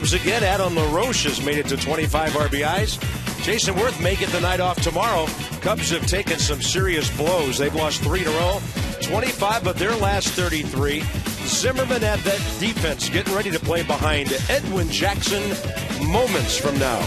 Again, Adam LaRoche has made it to 25 RBIs. Jason Worth may get the night off tomorrow. Cubs have taken some serious blows. They've lost 3 in a row, 25 of their last 33. Zimmerman at that defense, getting ready to play behind Edwin Jackson moments from now.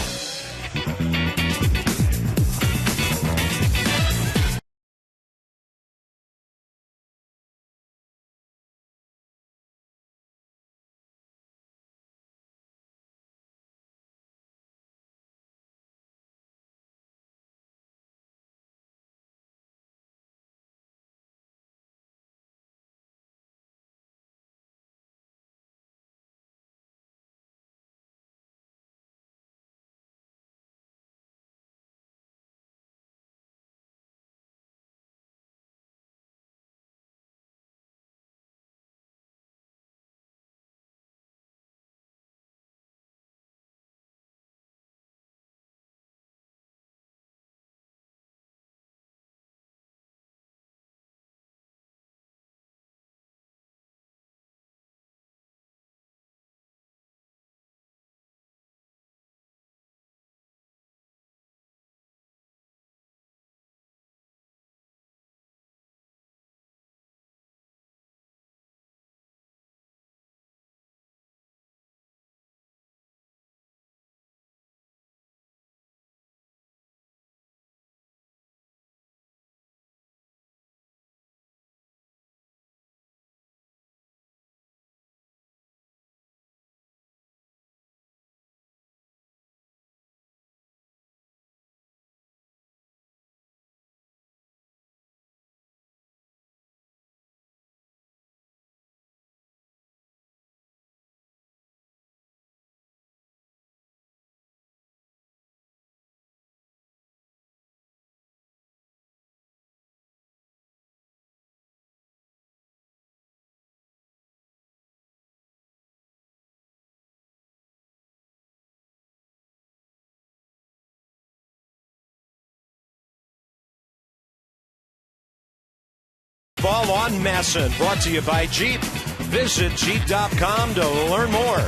Ball on Masson, brought to you by Jeep. Visit Jeep.com to learn more.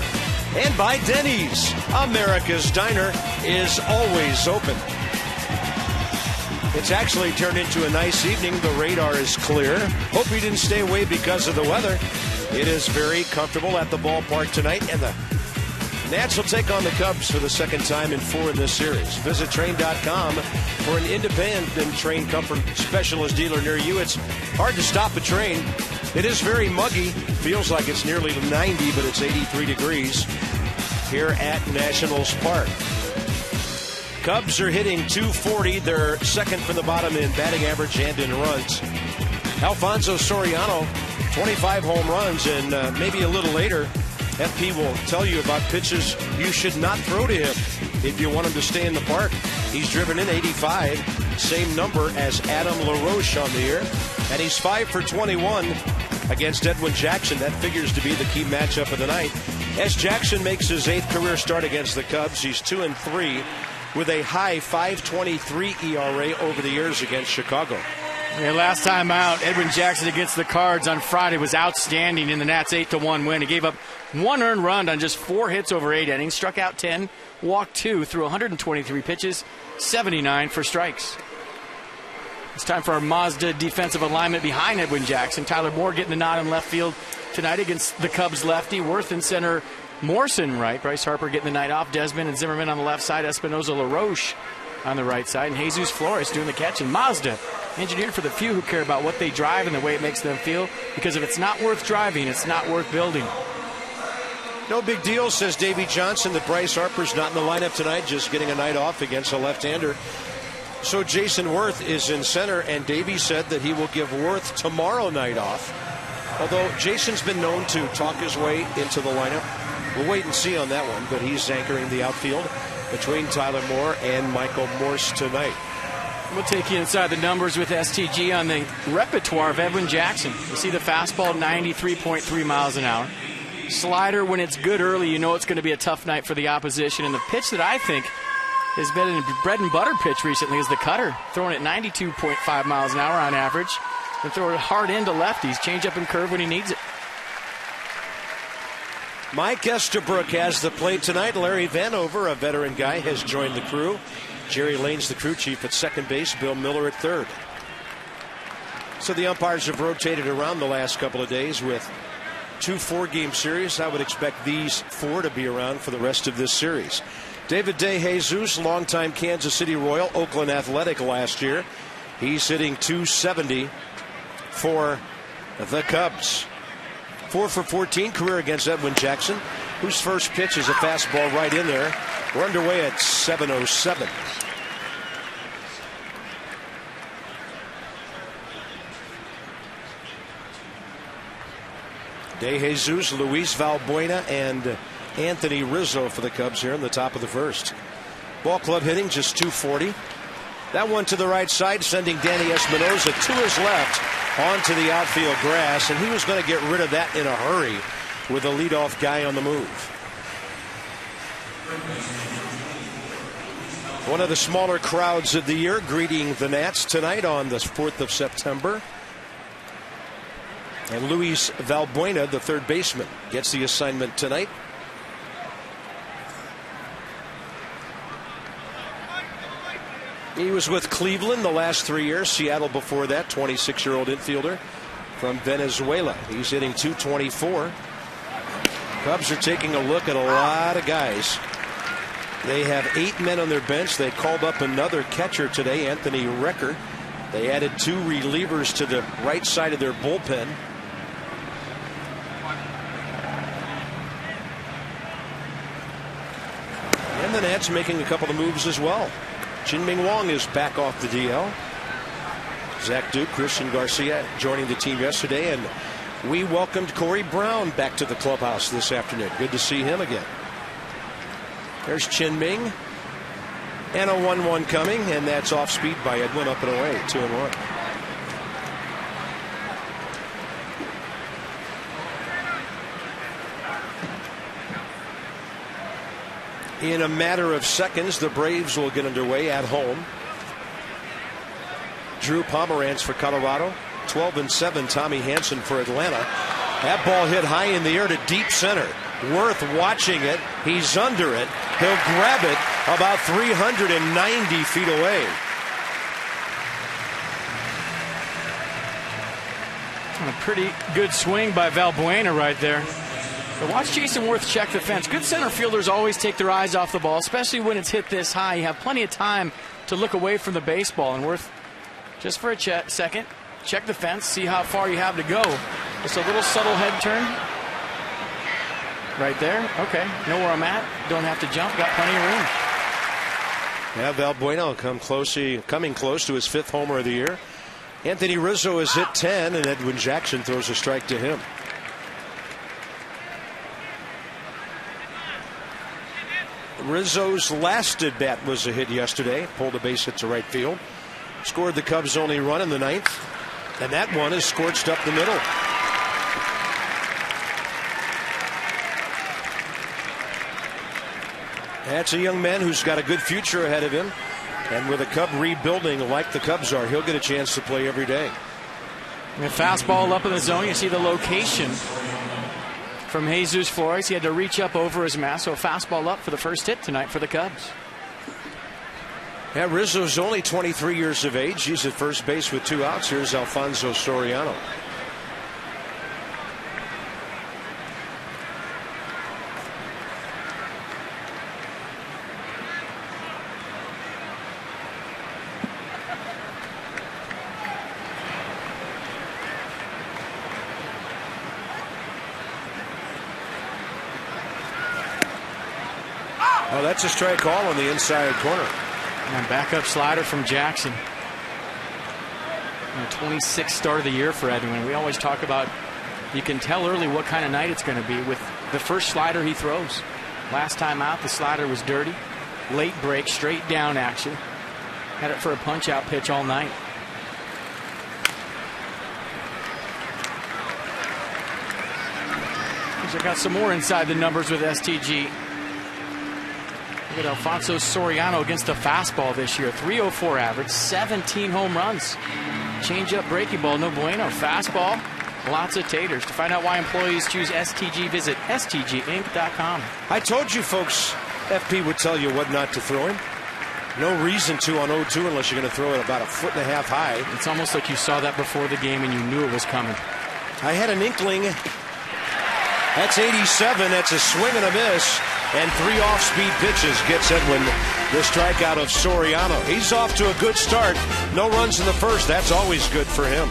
And by Denny's, America's Diner is always open. It's actually turned into a nice evening. The radar is clear. Hope you didn't stay away because of the weather. It is very comfortable at the ballpark tonight, and the Nats will take on the Cubs for the second time in 4 in this series. Visit Train.com for an independent train comfort specialist dealer near you. It's hard to stop a train. It is very muggy. Feels like it's nearly 90, but it's 83 degrees here at Nationals Park. Cubs are hitting .240. They're second from the bottom in batting average and in runs. Alfonso Soriano, 25 home runs, and maybe a little later, FP will tell you about pitches you should not throw to him if you want him to stay in the park. He's driven in 85, same number as Adam LaRoche on the year, and he's 5 for 21 against Edwin Jackson. That figures to be the key matchup of the night. As Jackson makes his 8th career start against the Cubs, he's 2-3 with a high 5.23 ERA over the years against Chicago. Yeah, last time out, Edwin Jackson against the Cards on Friday was outstanding in the Nats' 8-1 win. He gave up 1 earned run on just 4 hits over 8 innings, struck out 10, walked 2 through 123 pitches, 79 for strikes. It's time for our Mazda defensive alignment behind Edwin Jackson. Tyler Moore getting the nod in left field tonight against the Cubs lefty. Worth in center, Morrison right. Bryce Harper getting the night off. Desmond and Zimmerman on the left side. Espinosa, LaRoche on the right side, and Jesus Flores doing the catch. And Mazda, engineered for the few who care about what they drive and the way it makes them feel, because if it's not worth driving, it's not worth building. No big deal, says Davey Johnson, that Bryce Harper's not in the lineup tonight, just getting a night off against a left-hander. So Jason Worth is in center, and Davey said that he will give Worth tomorrow night off. Although Jason's been known to talk his way into the lineup. We'll wait and see on that one, but he's anchoring the outfield between Tyler Moore and Michael Morse tonight. We'll take you inside the numbers with STG on the repertoire of Edwin Jackson. You see the fastball, 93.3 miles an hour. Slider, when it's good early, you know it's going to be a tough night for the opposition. And the pitch that I think has been a bread and butter pitch recently is the cutter, throwing at 92.5 miles an hour on average, and throwing it hard into lefties, change up and curve when he needs it. Mike Estabrook has the plate tonight. Larry Vanover, a veteran guy, has joined the crew. Jerry Lane's the crew chief at second base. Bill Miller at third. So the umpires have rotated around the last couple of days with 2 4-game series. I would expect these 4 to be around for the rest of this series. David De Jesus, longtime Kansas City Royal, Oakland Athletic last year. He's hitting .270 for the Cubs. 4 for 14 career against Edwin Jackson, whose first pitch is a fastball right in there. We're underway at 7:07. De Jesus, Luis Valbuena, and Anthony Rizzo for the Cubs here in the top of the first. Ball club hitting just .240. That one to the right side, sending Danny Espinosa to his left onto the outfield grass, and he was going to get rid of that in a hurry with a leadoff guy on the move. One of the smaller crowds of the year greeting the Nats tonight on the 4th of September. And Luis Valbuena, the third baseman, gets the assignment tonight. He was with Cleveland the last 3 years, Seattle before that, 26-year-old infielder from Venezuela. He's hitting .224. Cubs are taking a look at a lot of guys. They have 8 men on their bench. They called up another catcher today, Anthony Recker. They added 2 relievers to the right side of their bullpen. And the Nats making a couple of moves as well. Jin-Ming Wong is back off the DL. Zach Duke, Christian Garcia joining the team yesterday, and we welcomed Corey Brown back to the clubhouse this afternoon. Good to see him again. There's Jin-Ming, and a 1-1 coming, and that's off speed by Edwin, up and away, 2-1. In a matter of seconds, the Braves will get underway at home. Drew Pomeranz for Colorado. 12-7, Tommy Hanson for Atlanta. That ball hit high in the air to deep center. Worth watching it. He's under it. He'll grab it about 390 feet away. A pretty good swing by Valbuena right there. But watch Jason Worth check the fence. Good center fielders always take their eyes off the ball, especially when it's hit this high. You have plenty of time to look away from the baseball. And Worth, just for a second, check the fence, see how far you have to go. Just a little subtle head turn. Right there. Okay, know where I'm at. Don't have to jump. Got plenty of room. Yeah, Valbuena coming close to his 5th homer of the year. Anthony Rizzo has hit 10, and Edwin Jackson throws a strike to him. Rizzo's last at bat was a hit yesterday. Pulled a base hit to right field. Scored the Cubs' only run in the 9th. And that one is scorched up the middle. That's a young man who's got a good future ahead of him. And with a Cub rebuilding like the Cubs are, he'll get a chance to play every day. And fastball up in the zone. You see the location from Jesus Flores. He had to reach up over his mask, so a fastball up for the first hit tonight for the Cubs. Yeah, Rizzo's only 23 years of age. He's at first base with 2 outs. Here's Alfonso Soriano. Oh, that's a strike call on the inside corner. And backup slider from Jackson. And 26th start of the year for Edwin. We always talk about, you can tell early what kind of night it's going to be with the first slider he throws. Last time out, the slider was dirty. Late break, straight down action. Had it for a punch-out pitch all night. I got some more inside the numbers with STG. Look at Alfonso Soriano against the fastball this year. 304 average, 17 home runs. Change up breaking ball, no bueno. Fastball, lots of taters. To find out why employees choose STG, visit stginc.com. I told you folks, FP would tell you what not to throw him. No reason to on 0-2 unless you're going to throw it about 1.5 feet high. It's almost like you saw that before the game and you knew it was coming. I had an inkling. That's 87. That's a swing and a miss. And 3 off-speed pitches gets Edwin the strikeout of Soriano. He's off to a good start. No runs in the first. That's always good for him.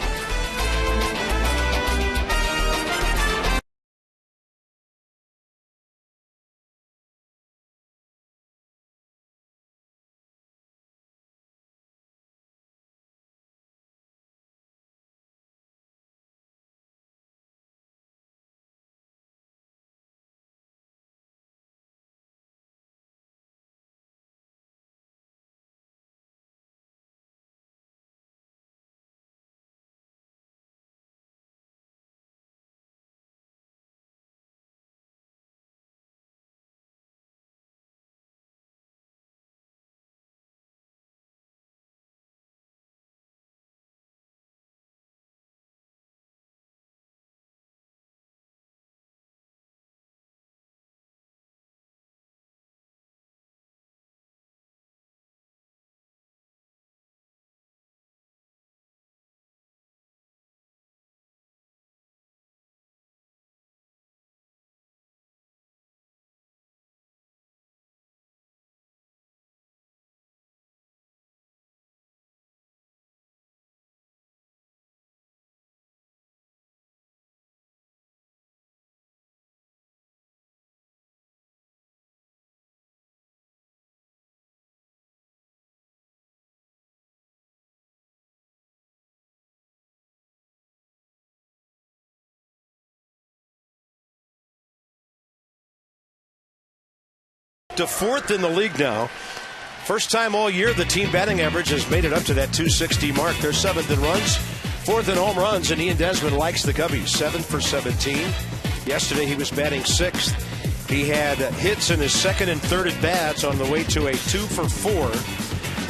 To 4th in the league now. First time all year the team batting average has made it up to that 260 mark. They're 7th in runs, 4th in home runs, and Ian Desmond likes the Cubbies. 7 for 17. Yesterday he was batting 6th. He had hits in his 2nd and 3rd at bats on the way to a 2 for 4.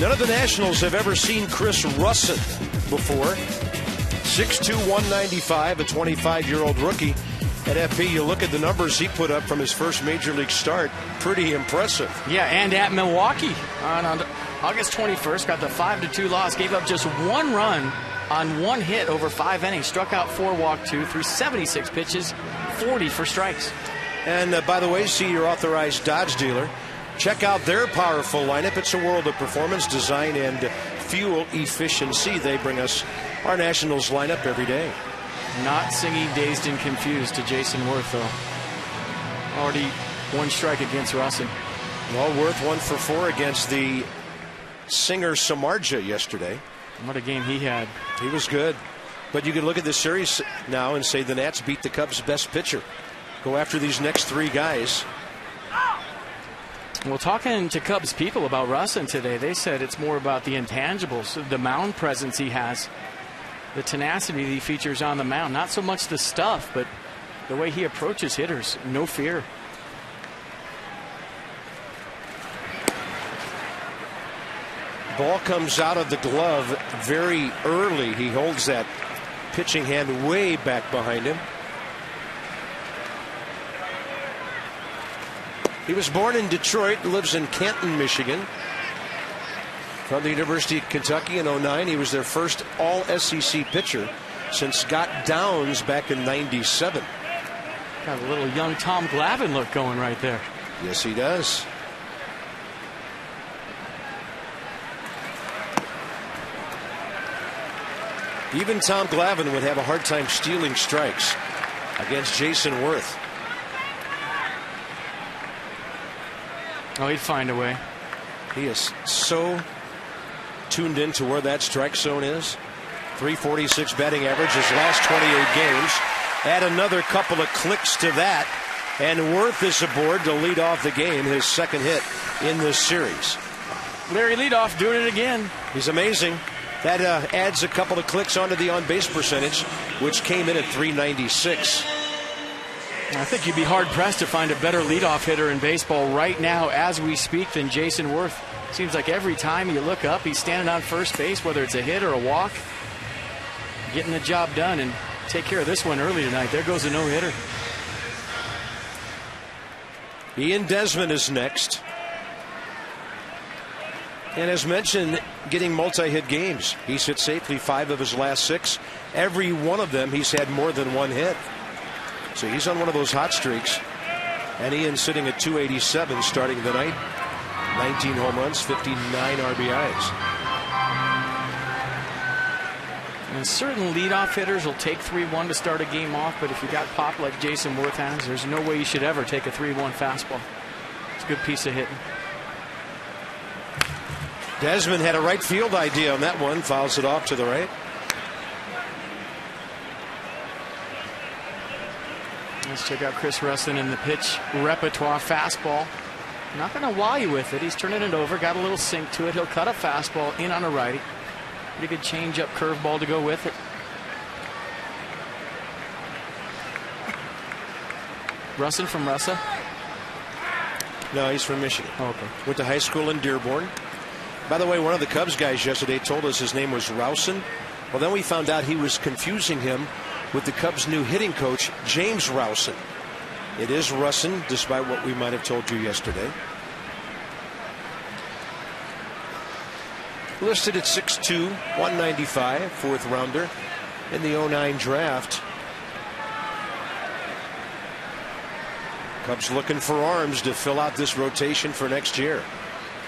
None of the Nationals have ever seen Chris Russin before. 6'2", 195, a 25-year-old rookie. At FP, you look at the numbers he put up from his first major league start. Pretty impressive. Yeah, and at Milwaukee on August 21st, got the 5-2 loss. Gave up just 1 run on 1 hit over 5 innings. Struck out 4, walked 2, threw 76 pitches, 40 for strikes. And by the way, see your authorized Dodge dealer. Check out their powerful lineup. It's a world of performance, design, and fuel efficiency. They bring us our Nationals lineup every day. Not singing Dazed and Confused to Jason Worth, though. Already 1 strike against Russin. Well, Worth 1 for 4 against the singer Samardzija yesterday. What a game he had. He was good. But you can look at this series now and say the Nats beat the Cubs' best pitcher. Go after these next 3 guys. Well, talking to Cubs people about Russin today, they said it's more about the intangibles, the mound presence he has. The tenacity that he features on the mound. Not so much the stuff, but the way he approaches hitters. No fear. Ball comes out of the glove very early. He holds that pitching hand way back behind him. He was born in Detroit, lives in Canton, Michigan. From the University of Kentucky in 2009, he was their first all-SEC pitcher since Scott Downs back in 97. Got a little young Tom Glavine look going right there. Yes, he does. Even Tom Glavine would have a hard time stealing strikes against Jason Worth. Oh, he'd find a way. He is so tuned into where that strike zone is. 346 batting average his last 28 games. Add another couple of clicks to that, and Worth is aboard to lead off the game, his 2nd hit in this series. Larry Leadoff doing it again. He's amazing. That adds a couple of clicks onto the on-base percentage, which came in at 396. I think you'd be hard-pressed to find a better leadoff hitter in baseball right now as we speak than Jason Worth. Seems like every time you look up, he's standing on first base, whether it's a hit or a walk, getting the job done. And take care of this one early tonight. There goes a no-hitter. Ian Desmond is next. And as mentioned, getting multi-hit games. He's hit safely 5 of his last 6. Every one of them, he's had more than 1 hit. So he's on one of those hot streaks. And Ian's sitting at 287 starting the night. 19 home runs, 59 RBIs. And certain leadoff hitters will take 3-1 to start a game off, but if you got pop like Jason Worth has, there's no way you should ever take a 3-1 fastball. It's a good piece of hitting. Desmond had a right field idea on that one, fouls it off to the right. Let's check out Chris Russin in the pitch repertoire. Fastball. Not going to wow you with it. He's turning it over, got a little sink to it. He'll cut a fastball in on a righty. Pretty good change-up curveball to go with it. Russin from Russa? No, he's from Michigan. Oh, okay. Went to high school in Dearborn. By the way, one of the Cubs guys yesterday told us his name was Rouson. Well, then we found out he was confusing him with the Cubs' new hitting coach, James Rouson. It is Russin, despite what we might have told you yesterday. Listed at 6'2", 195, 4th rounder in the 09 draft. Cubs looking for arms to fill out this rotation for next year.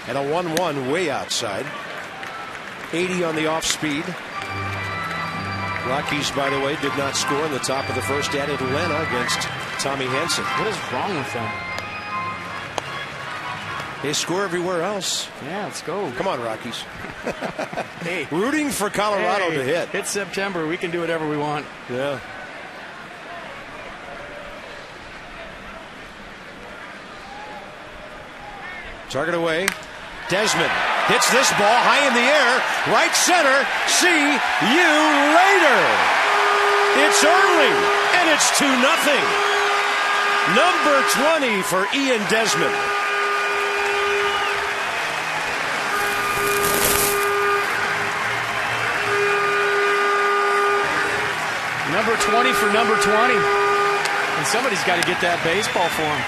And a 1-1 way outside. 80 on the off speed. Rockies, by the way, did not score in the top of the first at Atlanta against Tommy Hanson. What is wrong with them? They score everywhere else. Yeah, let's go. Come on, Rockies. Hey, rooting for Colorado to hit. It's September. We can do whatever we want. Yeah. Target away. Desmond hits this ball high in the air, right center. See you later. It's early, and it's 2-0. Number 20 for Ian Desmond. Number 20 for number 20. And somebody's got to get that baseball for him.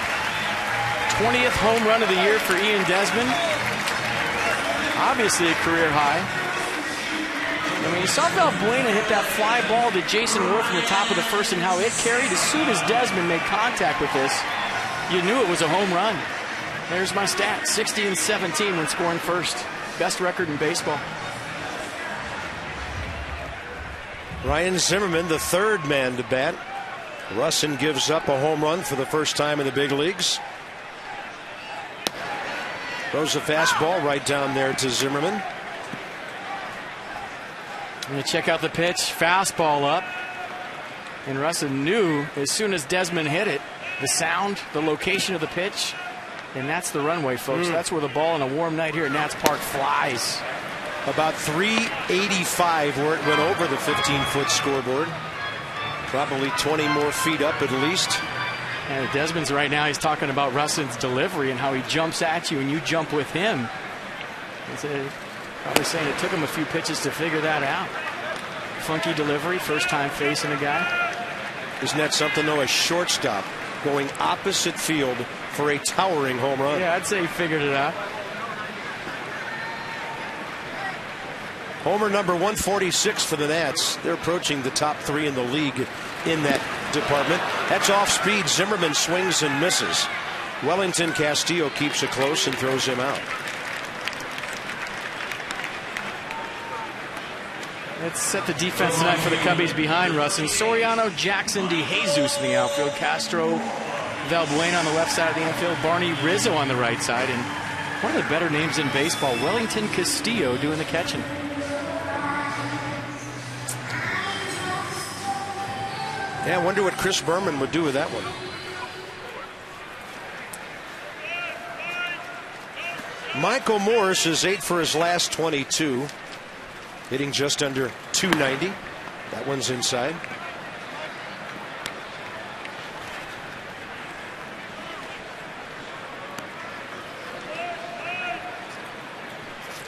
20th home run of the year for Ian Desmond. Obviously a career high. And when you saw Valbuena hit that fly ball to Jason Worth in the top of the first and how it carried, as soon as Desmond made contact with this, you knew it was a home run. There's my stat, 60 and 17 when scoring first. Best record in baseball. Ryan Zimmerman, the 3rd man to bat. Russin gives up a home run for the first time in the big leagues. Throws a fastball right down there to Zimmerman. I'm going to check out the pitch. Fastball up. And Russin knew as soon as Desmond hit it, the sound, the location of the pitch. And that's the runway, folks. That's where the ball on a warm night here at Nats Park flies. About 385 where it went over the 15-foot scoreboard. Probably 20 more feet up at least. And Desmond's right now, he's talking about Russin's delivery and how he jumps at you and you jump with him. He's probably saying it took him a few pitches to figure that out. Funky delivery, first time facing a guy. Isn't that something, though? A shortstop going opposite field for a towering home run. Yeah, I'd say he figured it out. Homer number 146 for the Nats. They're approaching the top 3 in the league in that department. That's off speed. Zimmerman swings and misses. Wellington Castillo keeps it close and throws him out. Let's set the defense tonight for the Cubbies behind Russin. Soriano, Jackson, DeJesus in the outfield. Castro, Valbuena on the left side of the infield. Barney Rizzo on the right side. And one of the better names in baseball, Wellington Castillo doing the catching. Yeah, I wonder what Chris Berman would do with that one. Michael Morris is 8 for his last 22. Hitting just under 290. That one's inside.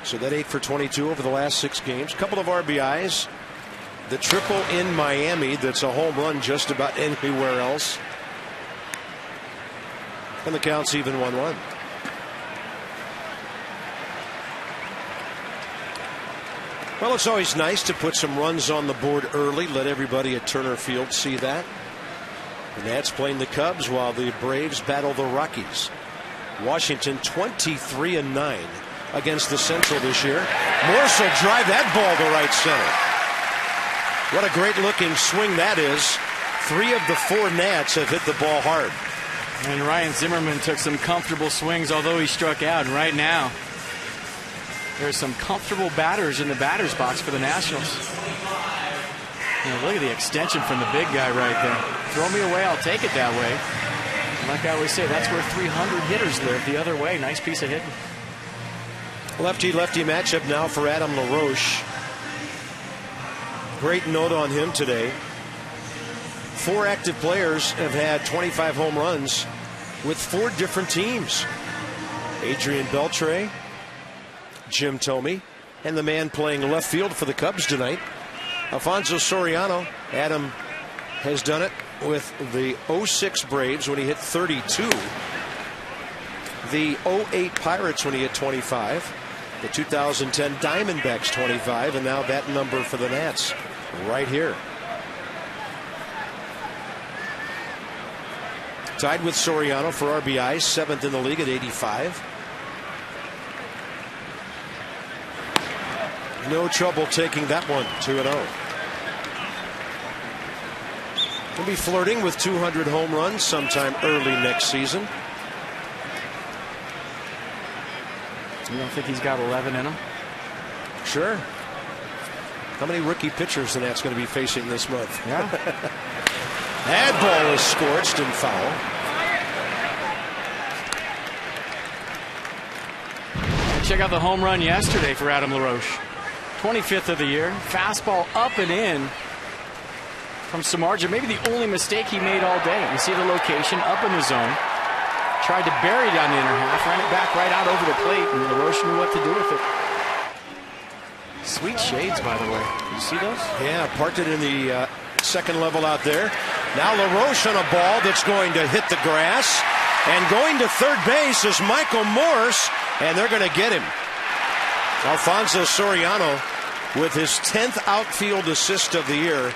So that 8 for 22 over the last 6 games. Couple of RBIs. The triple in Miami that's a home run just about anywhere else. And the count's even 1-1. Well, it's always nice to put some runs on the board early. Let everybody at Turner Field see that. The Nats playing the Cubs while the Braves battle the Rockies. Washington 23-9 against the Central this year. Morse will drive that ball to right center. What a great looking swing that is. 3 of the 4 Nats have hit the ball hard. And Ryan Zimmerman took some comfortable swings, although he struck out. And right now, there's some comfortable batters in the batter's box for the Nationals. Look at the extension from the big guy right there. Throw me away, I'll take it that way. And like I always say, that's where 300 hitters live, the other way. Nice piece of hitting. Lefty-lefty matchup now for Adam LaRoche. Great note on him today. 4 active players have had 25 home runs with 4 different teams. Adrian Beltre, Jim Thome, and the man playing left field for the Cubs tonight, Alfonso Soriano. Adam has done it with the 06 Braves when he hit 32, the 08 Pirates when he hit 25, the 2010 Diamondbacks 25, and now that number for the Nats right here. Tied with Soriano for RBI, 7th in the league at 85. No trouble taking that one, 2-0. He'll be flirting with 200 home runs sometime early next season. You don't think he's got 11 in him? Sure. How many rookie pitchers the Nats going to be facing this month? Yeah. That ball is scorched and foul. Check out the home run yesterday for Adam LaRoche. 25th of the year. Fastball up and in from Samardzija. Maybe the only mistake he made all day. You see the location up in the zone. Tried to bury it on the inner half. Ran it back right out over the plate. And LaRoche knew what to do with it. Sweet shades, by the way. You see those? Yeah, parked it in the second level out there. Now LaRoche on a ball that's going to hit the grass. And going to third base is Michael Morse. And they're going to get him. Alfonso Soriano with his 10th outfield assist of the year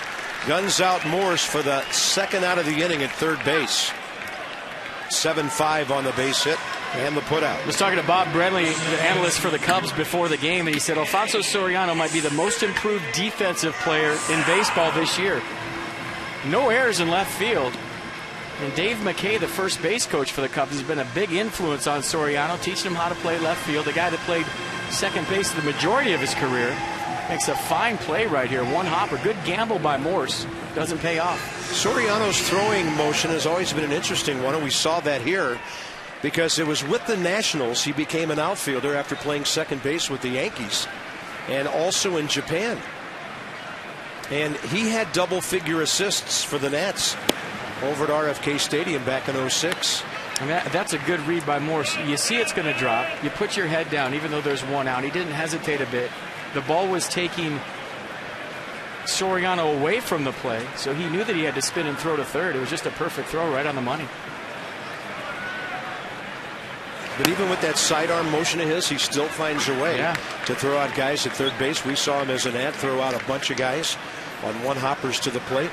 guns out Morse for the second out of the inning at third base. 7-5 on the base hit and the putout. I was talking to Bob Brenly, the analyst for the Cubs, before the game, and he said Alfonso Soriano might be the most improved defensive player in baseball this year. No errors in left field. And Dave McKay, the first base coach for the Cubs, has been a big influence on Soriano, teaching him how to play left field. The guy that played second base the majority of his career makes a fine play right here. One hopper. Good gamble by Morse. Doesn't pay off. Soriano's throwing motion has always been an interesting one, and we saw that here because it was with the Nationals he became an outfielder after playing second base with the Yankees and also in Japan. And he had double-figure assists for the Nats over at RFK Stadium back in 06. And that's a good read by Morse. You see it's going to drop. You put your head down even though there's one out. He didn't hesitate a bit. The ball was taking Soriano away from the play, so he knew that he had to spin and throw to third. It was just a perfect throw right on the money. But even with that sidearm motion of his, he still finds a way to throw out guys at third base. We saw him as an ad throw out a bunch of guys on one hoppers to the plate.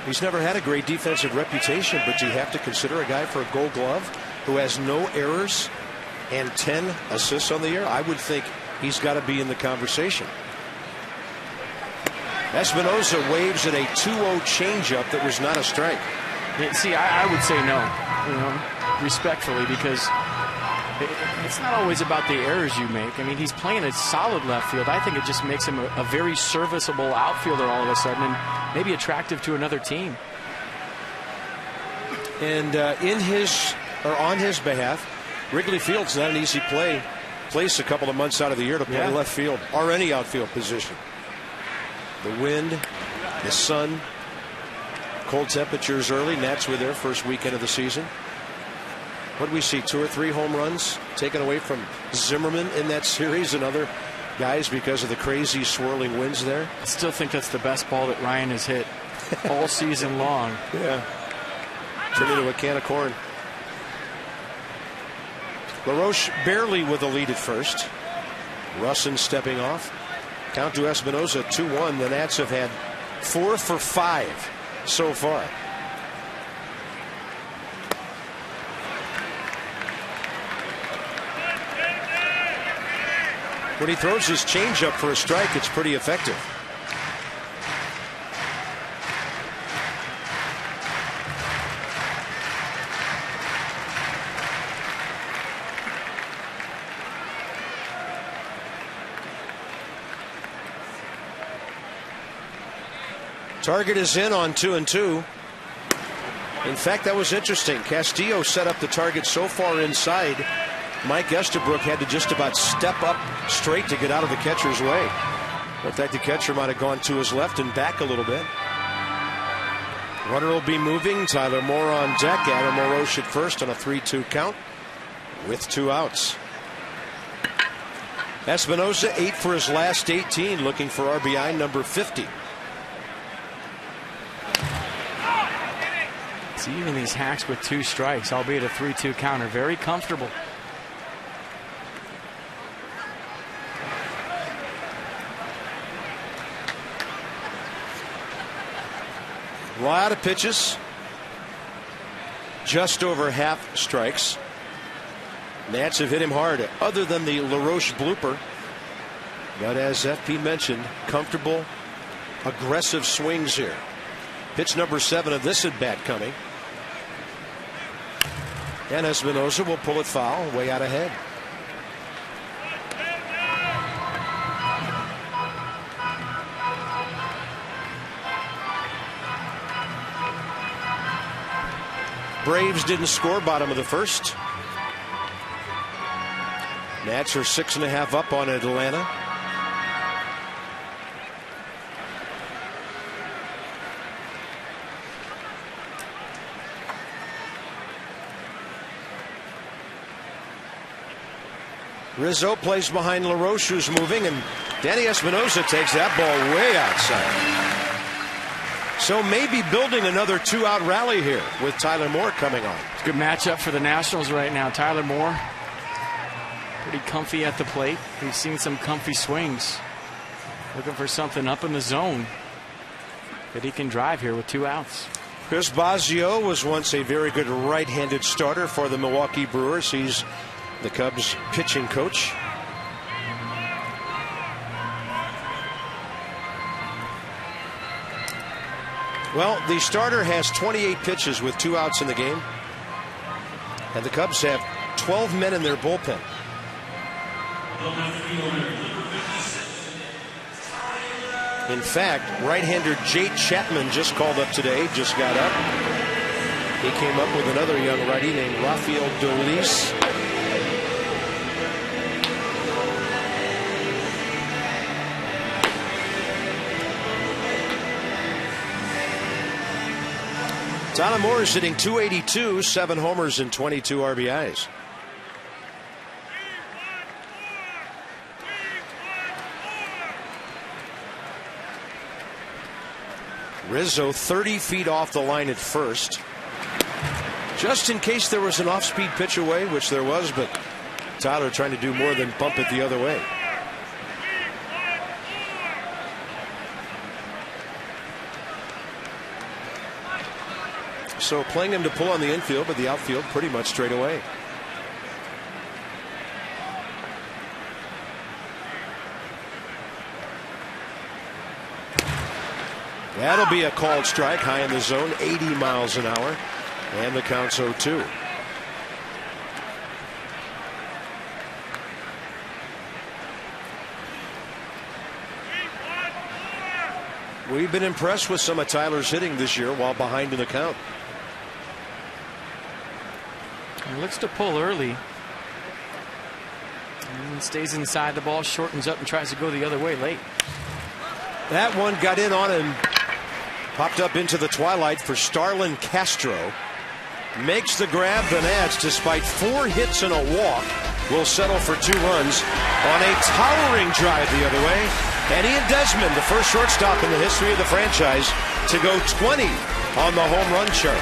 He's never had a great defensive reputation, but you have to consider a guy for a Gold Glove who has no errors and 10 assists on the year. I would think he's got to be in the conversation. Espinosa waves at a 2-0 changeup that was not a strike. Yeah, see, I would say no, respectfully, because it's not always about the errors you make. I mean, he's playing a solid left field. I think it just makes him a very serviceable outfielder all of a sudden, and maybe attractive to another team. And on his behalf, Wrigley Field's not an easy place a couple of months out of the year to play left field or any outfield position. The wind, the sun, cold temperatures early. Nats were their first weekend of the season. What do we see? 2 or 3 home runs taken away from Zimmerman in that series. Another guys, because of the crazy swirling winds there. I still think that's the best ball that Ryan has hit all season long. Yeah. Turn into a can of corn. LaRoche barely with a lead at first. Russin stepping off. Count to Espinoza 2-1. The Nats have had 4 for 5 so far. When he throws his changeup for a strike, it's pretty effective. Target is in on 2-2. In fact, that was interesting. Castillo set up the target so far inside, Mike Estabrook had to just about step up straight to get out of the catcher's way. In fact, the catcher might have gone to his left and back a little bit. Runner will be moving. Tyler Moore on deck. Adam LaRoche at first on a 3-2 count with 2 outs. Espinoza 8 for his last 18, looking for RBI number 50. See, even these hacks with 2 strikes, albeit a 3-2 counter, very comfortable. A lot of pitches. Just over half strikes. Nats have hit him hard, other than the LaRoche blooper. But as FP mentioned, comfortable, aggressive swings here. Pitch number 7 of this at bat coming. And Espinoza will pull it foul, way out ahead. Braves didn't score, bottom of the first. Nats are 6.5 up on Atlanta. Rizzo plays behind LaRoche, who's moving, and Danny Espinoza takes that ball way outside. So maybe building another 2-out rally here with Tyler Moore coming on. It's a good matchup for the Nationals right now. Tyler Moore, pretty comfy at the plate. We've seen some comfy swings. Looking for something up in the zone that he can drive here with 2 outs. Chris Bosio was once a very good right-handed starter for the Milwaukee Brewers. He's the Cubs pitching coach. Well, the starter has 28 pitches with 2 outs in the game. And the Cubs have 12 men in their bullpen. In fact, right-hander Jay Chapman just called up today, just got up. He came up with another young righty named Rafael Dolis. Tyler Moore is hitting .282, 7 homers and 22 RBIs. Rizzo 30 feet off the line at first. Just in case there was an off-speed pitch away, which there was, but Tyler trying to do more than bump it the other way. So playing him to pull on the infield, but the outfield pretty much straight away. That'll be a called strike, high in the zone, 80 miles an hour, and the count's 0-2. We've been impressed with some of Tyler's hitting this year while behind in the count. He looks to pull early. And stays inside the ball, shortens up, and tries to go the other way late. That one got in on him. Popped up into the twilight for Starlin Castro. Makes the grab, the Nats, despite 4 hits and a walk, will settle for 2 runs on a towering drive the other way. And Ian Desmond, the first shortstop in the history of the franchise to go 20 on the home run chart.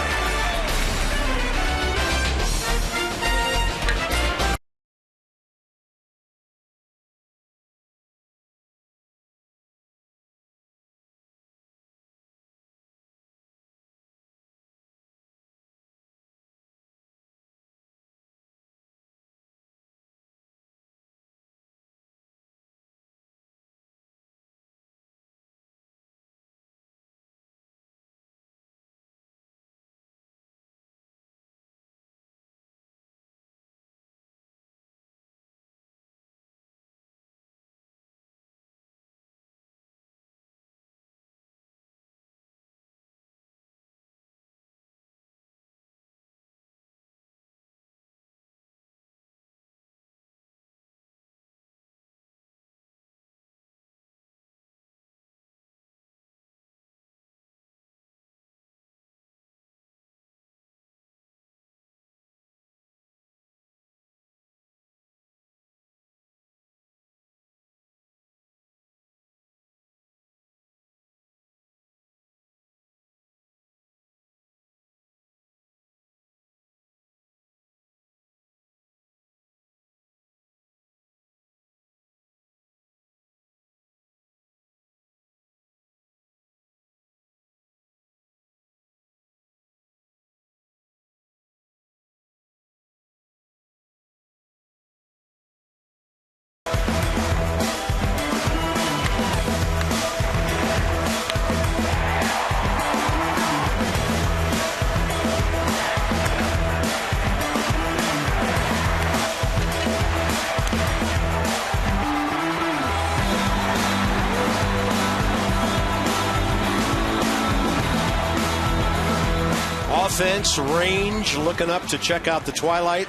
Offense, range, looking up to check out the twilight.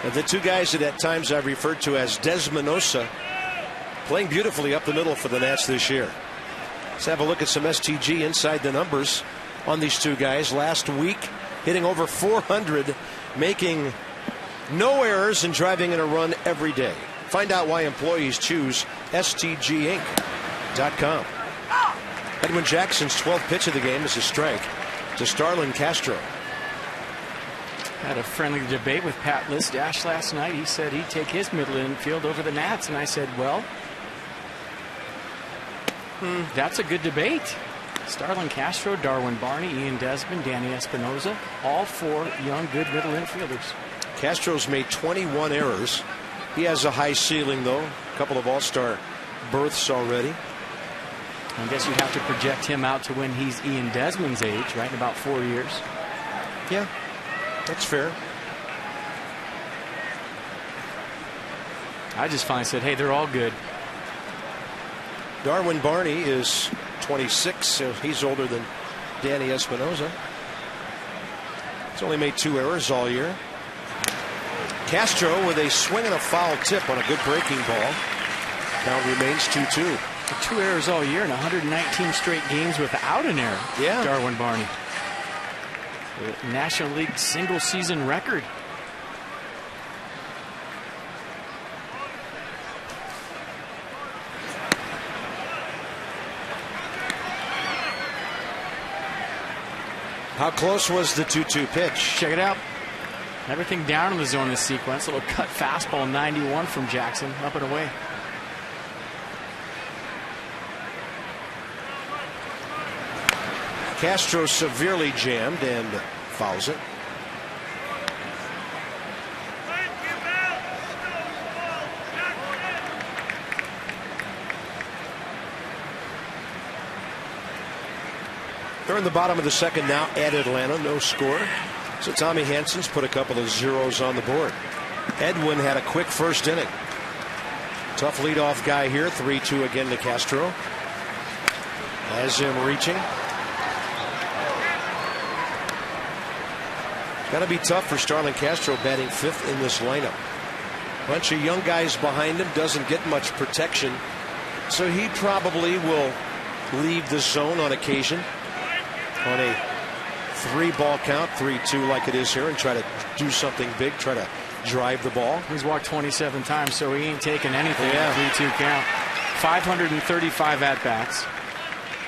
And the 2 guys that at times I've referred to as Desmanosa playing beautifully up the middle for the Nats this year. Let's have a look at some STG inside the numbers on these 2 guys. Last week, hitting over 400, making no errors and driving in a run every day. Find out why employees choose STGinc.com. Edwin Jackson's 12th pitch of the game is a strike to Starlin Castro. Had a friendly debate with Pat Listdash last night. He said he'd take his middle infield over the Nats, and I said, well, that's a good debate. Starlin Castro, Darwin Barney, Ian Desmond, Danny Espinoza, all 4 young, good middle infielders. Castro's made 21 errors. He has a high ceiling, though. A couple of all-star berths already. I guess you'd have to project him out to when he's Ian Desmond's age, right? In about 4 years. Yeah, that's fair. I just finally said, hey, they're all good. Darwin Barney is 26, so he's older than Danny Espinoza. He's only made 2 errors all year. Castro with a swing and a foul tip on a good breaking ball. Count remains 2-2. 2 errors all year and 119 straight games without an error. Yeah. Darwin Barney. The National League single season record. How close was the 2-2 pitch? Check it out. Everything down in the zone this sequence. A little cut fastball, 91 from Jackson, up and away. Castro severely jammed and fouls it. They're in the bottom of the second now at Atlanta, no score. So Tommy Hansen's put a couple of zeros on the board. Edwin had a quick first inning. Tough leadoff guy here, 3-2 again to Castro. Has him reaching. Got to be tough for Starlin Castro batting 5th in this lineup. Bunch of young guys behind him, doesn't get much protection. So he probably will leave the zone on occasion on a 3-ball count, 3-2 like it is here, and try to do something big, try to drive the ball. He's walked 27 times, so he ain't taking anything. Yeah. 3-2 count. 535 at-bats.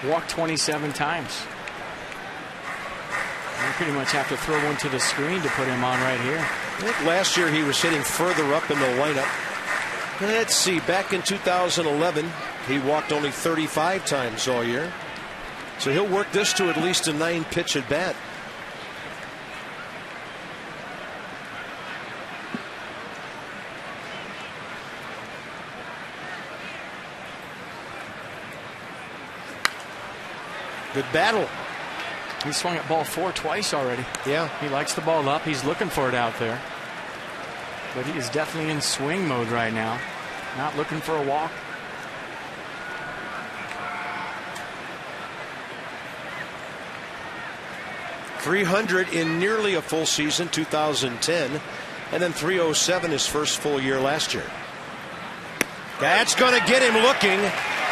Walked 27 times. You pretty much have to throw one to the screen to put him on right here. I think last year he was hitting further up in the lineup. Let's see, back in 2011, he walked only 35 times all year. So he'll work this to at least a 9-pitch at bat. Good battle. He swung at ball 4 twice already. Yeah. He likes the ball up. He's looking for it out there. But he is definitely in swing mode right now. Not looking for a walk. .300 in nearly a full season, 2010, and then .307 his first full year last year. That's going to get him looking.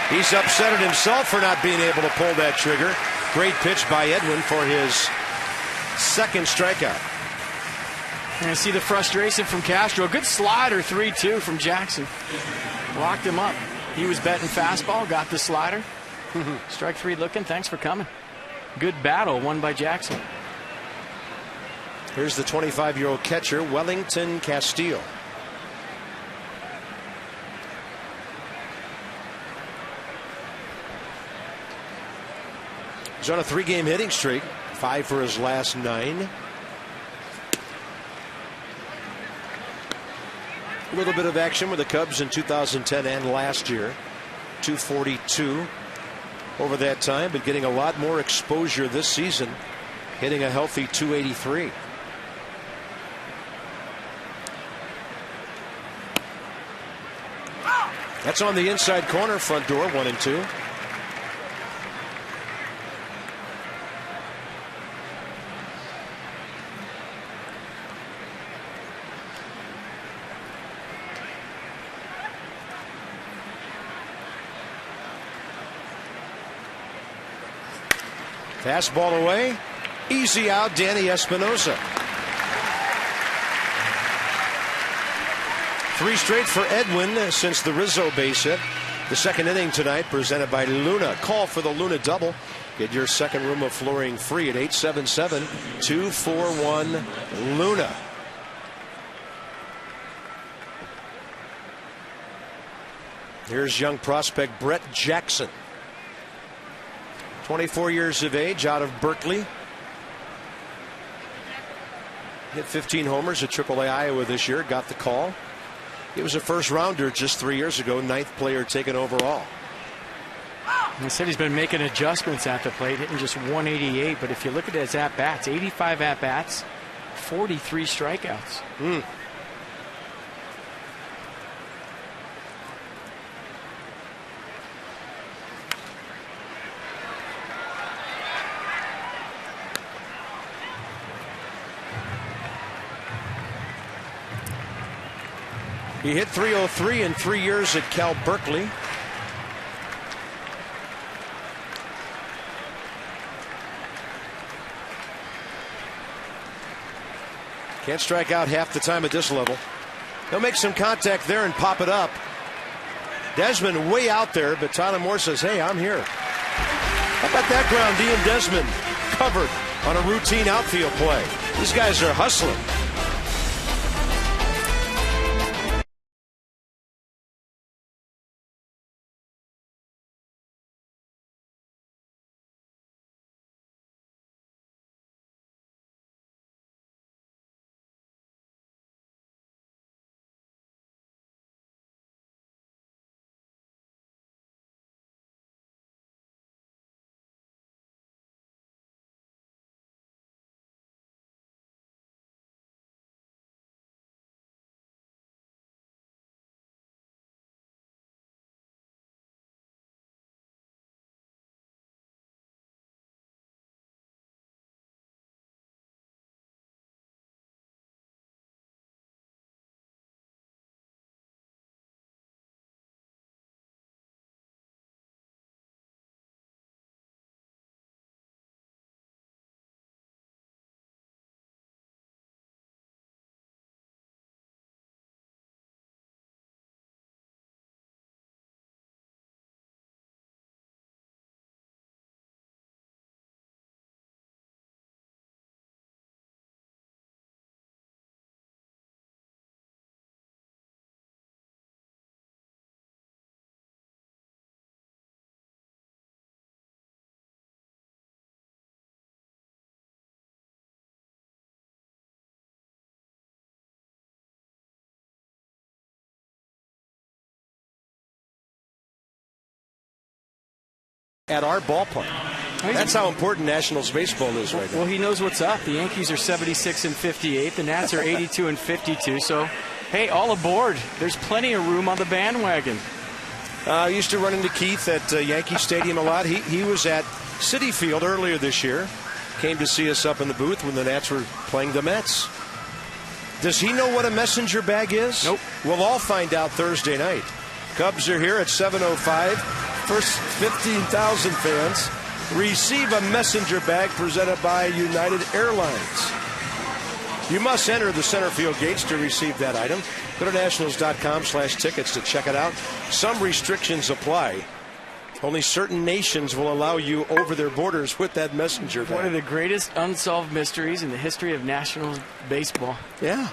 He's upset at himself for not being able to pull that trigger. Great pitch by Edwin for his second strikeout. And I see the frustration from Castro. Good slider, 3-2 from Jackson. Locked him up. He was betting fastball, got the slider. Strike 3 looking. Thanks for coming. Good battle won by Jackson. Here's the 25-year-old catcher, Wellington Castillo. He's on a 3-game hitting streak, 5 for his last 9. A little bit of action with the Cubs in 2010 and last year. 242 over that time, but getting a lot more exposure this season, hitting a healthy 283. That's on the inside corner, front door, 1-2. Fastball away. Easy out, Danny Espinosa. 3 straight for Edwin since the Rizzo base hit. The second inning tonight presented by Luna. Call for the Luna double. Get your second room of flooring free at 877-241-LUNA. Here's young prospect Brett Jackson. 24 years of age, out of Berkeley. Hit 15 homers at AAA Iowa this year. Got the call. He was a first rounder just 3 years ago, 9th player taken overall. I said he's been making adjustments at the plate, hitting just 188. But if you look at his at bats, 85 at bats, 43 strikeouts. He hit .303 in 3 years at Cal Berkeley. Can't strike out half the time at this level. He'll make some contact there and pop it up. Desmond way out there, but Tyler Moore says, hey, I'm here. How about that ground? Ian Desmond covered on a routine outfield play. These guys are hustling. at our ballpark. That's how important Nationals baseball is right now. Well, he knows what's up. The Yankees are 76 and 58. The Nats are 82 and 52. So, hey, all aboard. There's plenty of room on the bandwagon. I used to run into Keith at Yankee Stadium a lot. He was at Citi Field earlier this year. Came to see us up in the booth when the Nats were playing the Mets. Does he know what a messenger bag is? Nope. We'll all find out Thursday night. Cubs are here at 7:05. First 15,000 fans receive a messenger bag presented by United Airlines. You must enter the center field gates to receive that item. Go to nationals.com/tickets to check it out. Some restrictions apply. Only certain nations will allow you over their borders with that messenger bag. One of the greatest unsolved mysteries in the history of Nationals baseball. Yeah.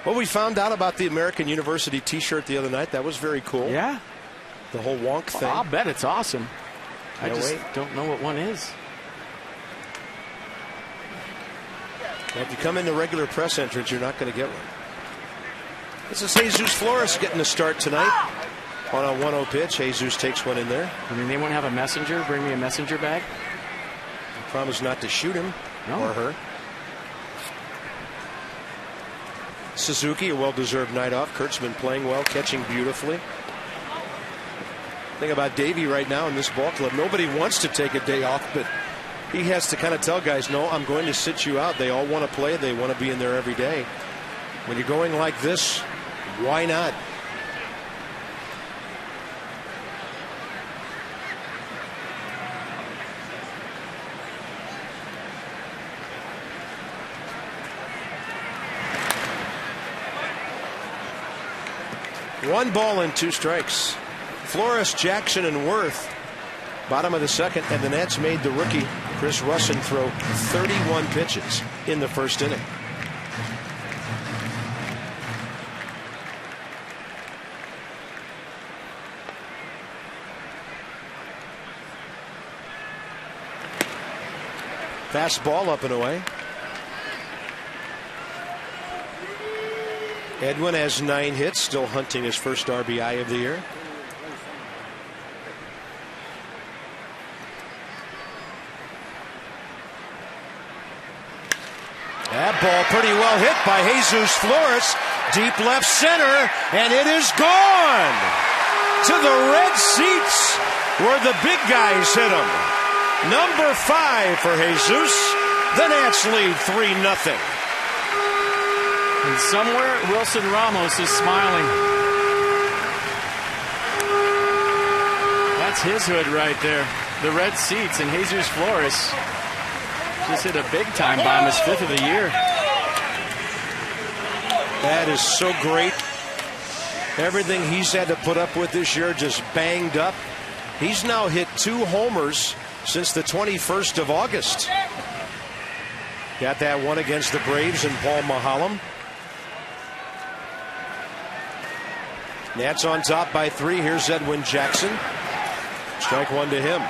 Well, we found out about the American University T-shirt the other night. That was very cool. Yeah. The whole wonk thing. I'll bet it's awesome. I just wait. don't know what one is. Well, if you come in the regular press entrance, you're not going to get one. This is Jesus Flores getting a start tonight. On a 1-0 pitch, Jesus takes one in there. I mean, they won't have a messenger. Bring me a messenger bag. He promised not to shoot him or her. Suzuki, a well-deserved night off. Kurtzman playing well, catching beautifully. Thing about Davey right now in this ball club, nobody wants to take a day off, but he has to kind of tell guys, no, I'm going to sit you out. They all want to play. They want to be in there every day. When you're going like this, why not? One ball and 2 strikes. Flores, Jackson, and Worth. Bottom of the second, and the Nats made the rookie Chris Russin throw 31 pitches in the first inning. Fastball up and away. Edwin has 9 hits, still hunting his first RBI of the year. That ball pretty well hit by Jesus Flores. Deep left center, and it is gone to the red seats where the big guys hit him. Number 5 for Jesus. The Nats lead 3-0. And somewhere, Wilson Ramos is smiling. That's his hood right there. The red seats, and Jesus Flores just hit a big-time bomb, his 5th of the year. That is so great. Everything he's had to put up with this year just banged up. He's now hit 2 homers since the 21st of August. Got that one against the Braves and Paul Mahalem. Nats on top by 3. Here's Edwin Jackson. Strike 1 to him.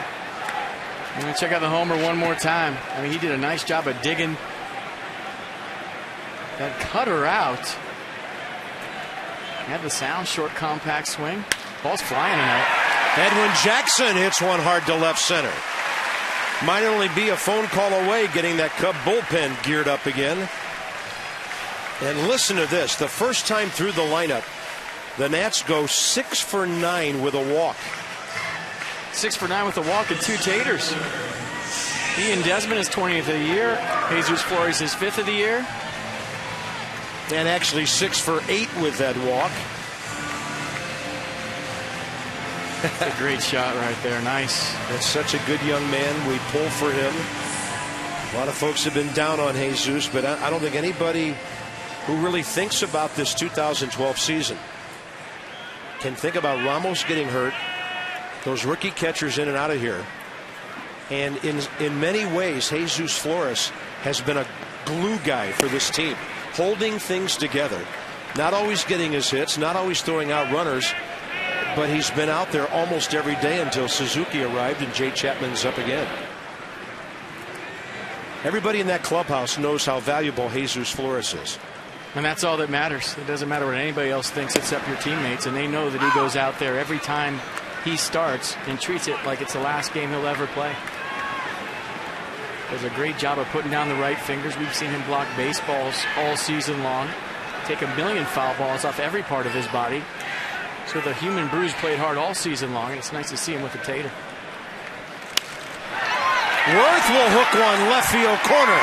I'm going to check out the homer one more time. I mean, he did a nice job of digging that cutter out. He had the sound, short, compact swing. Ball's flying tonight. Edwin Jackson hits one hard to left center. Might only be a phone call away getting that Cub bullpen geared up again. And listen to this. The first time through the lineup, the Nats go 6 for 9 with a walk. 6 for 9 with a walk and 2 taters. Ian Desmond is 20th of the year. Jesus Flores is 5th of the year. And actually 6 for 8 with that walk. That's a great shot right there. Nice. That's such a good young man. We pull for him. A lot of folks have been down on Jesus, but I don't think anybody who really thinks about this 2012 season can think about Ramos getting hurt, those rookie catchers in and out of here. And in many ways, Jesus Flores has been a glue guy for this team, holding things together. Not always getting his hits, not always throwing out runners, but he's been out there almost every day until Suzuki arrived and Jay Chapman's up again. Everybody in that clubhouse knows how valuable Jesus Flores is. And that's all that matters. It doesn't matter what anybody else thinks except your teammates, and they know that he goes out there every time he starts and treats it like it's the last game he'll ever play. Does a great job of putting down the right fingers. We've seen him block baseballs all season long, take 1 million foul balls off every part of his body. So the human bruise played hard all season long, and it's nice to see him with a tater. Worth will hook one left field corner.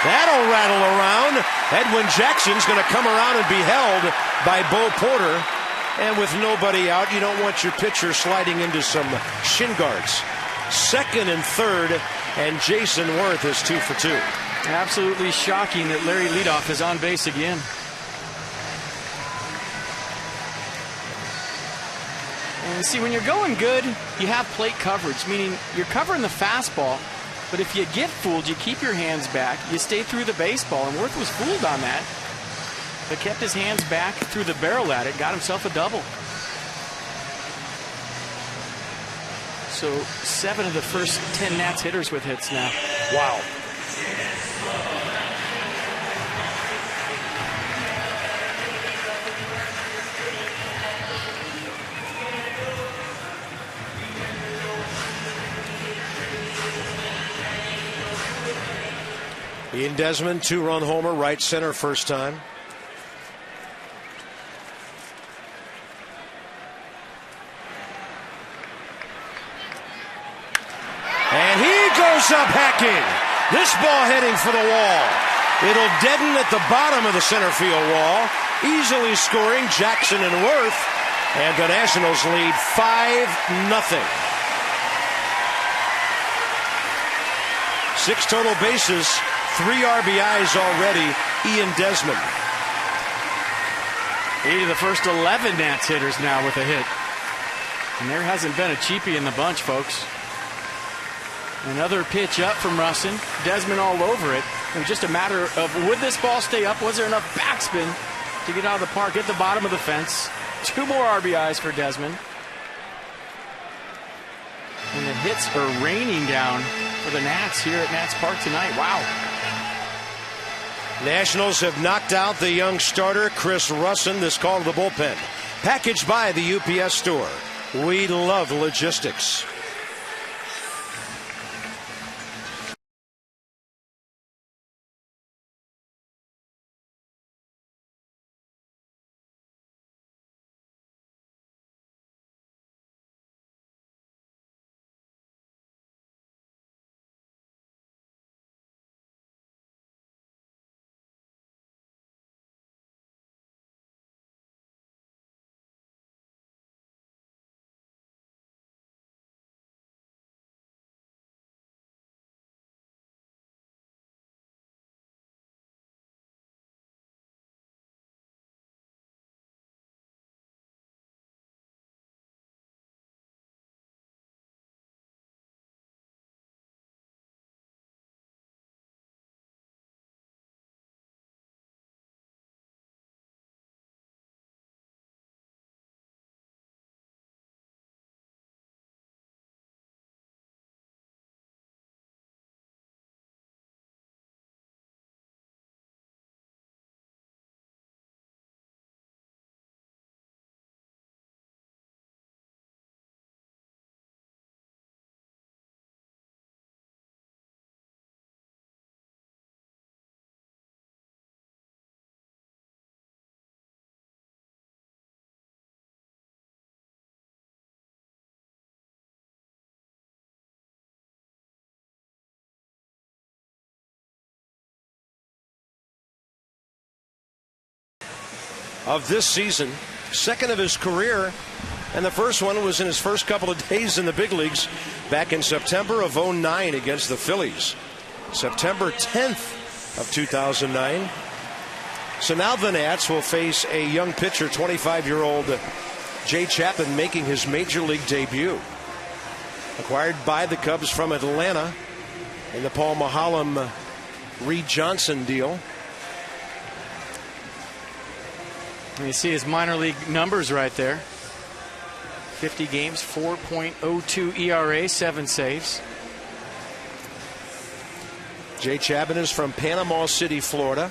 That'll rattle around. Edwin Jackson's going to come around and be held by Bo Porter. And with nobody out, you don't want your pitcher sliding into some shin guards. Second and third, and Jason Worth is 2 for 2. Absolutely shocking that Larry Leadoff is on base again. And see, when you're going good, you have plate coverage, meaning you're covering the fastball. But if you get fooled, you keep your hands back, you stay through the baseball, and Worth was fooled on that, but kept his hands back through the barrel at it, got himself a double. So 7 of the first 10 Nats hitters with hits now. Wow. Ian Desmond, 2-run homer, right center first time. And he goes up hacking. This ball heading for the wall. It'll deaden at the bottom of the center field wall. Easily scoring Jackson and Worth. And the Nationals lead 5-0. 6 total bases. 3 RBIs already, Ian Desmond. 8 of the first 11 Nats hitters now with a hit. And there hasn't been a cheapie in the bunch, folks. Another pitch up from Russin. Desmond all over it. It was just a matter of, would this ball stay up? Was there enough backspin to get out of the park, hit the bottom of the fence? 2 more RBIs for Desmond. And the hits are raining down for the Nats here at Nats Park tonight. Wow. Nationals have knocked out the young starter, Chris Russin. This call to the bullpen. Packaged by the UPS store. We love logistics. Of this season, second of his career, and the first one was in his first couple of days in the big leagues back in September of 2009 against the Phillies. September 10th of 2009. So now the Nats will face a young pitcher, 25-year-old Jay Chapman, making his major league debut. Acquired by the Cubs from Atlanta in the Paul Maholm Reed Johnson deal. You see his minor league numbers right there. 50 games, 4.02 ERA, 7 saves. Jay Chapman is from Panama City, Florida.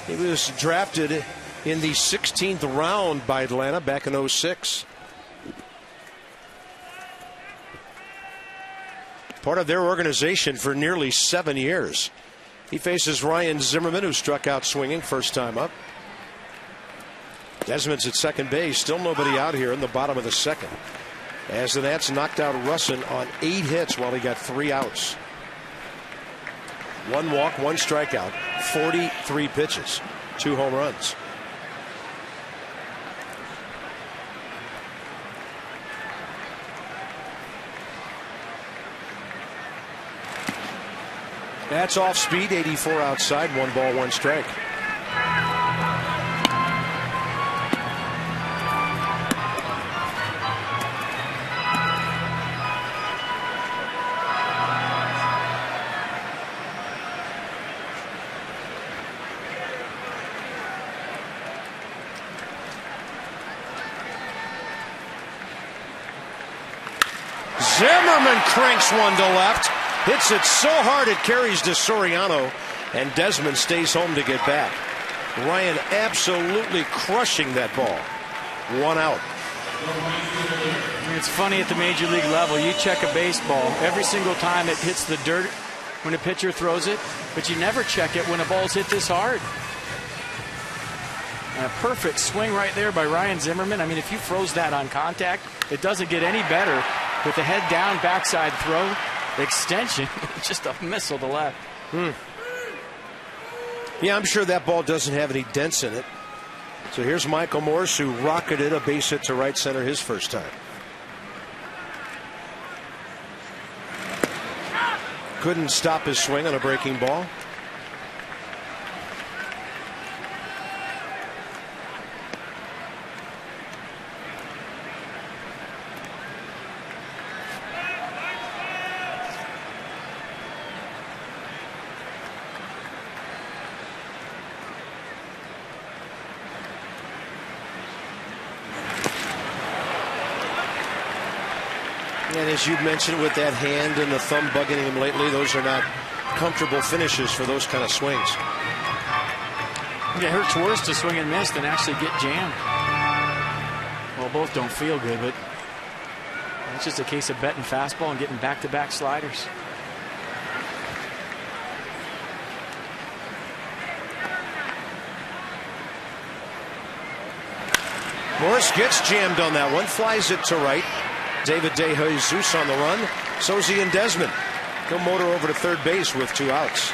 He was drafted in the 16th round by Atlanta back in 2006. part of their organization for nearly 7 years. He faces Ryan Zimmerman, who struck out swinging first time up. Desmond's at second base. Still nobody out here in the bottom of the second, as the Nats knocked out Russin on 8 hits while he got 3 outs. 1 walk, 1 strikeout, 43 pitches, 2 home runs. That's off speed, 84 outside, 1 ball, 1 strike. Zimmerman cranks one to left. Hits it so hard it carries to Soriano, and Desmond stays home to get back. Ryan absolutely crushing that ball. 1 out. It's funny at the major league level. You check a baseball every single time it hits the dirt when a pitcher throws it, but you never check it when a ball's hit this hard. And a perfect swing right there by Ryan Zimmerman. I mean, if you froze that on contact, it doesn't get any better with the head down, backside throw. Extension, just a missile to left. Yeah, I'm sure that ball doesn't have any dents in it. So here's Michael Morse, who rocketed a base hit to right center his first time. Couldn't stop his swing on a breaking ball. And as you've mentioned, with that hand and the thumb bugging him lately, those are not comfortable finishes for those kind of swings. It hurts worse to swing and miss than actually get jammed. Well, both don't feel good, but it's just a case of betting fastball and getting back-to-back sliders. Morris gets jammed on that one, flies it to right. David DeJesus on the run. Sozi and Desmond. He'll motor over to third base with 2 outs.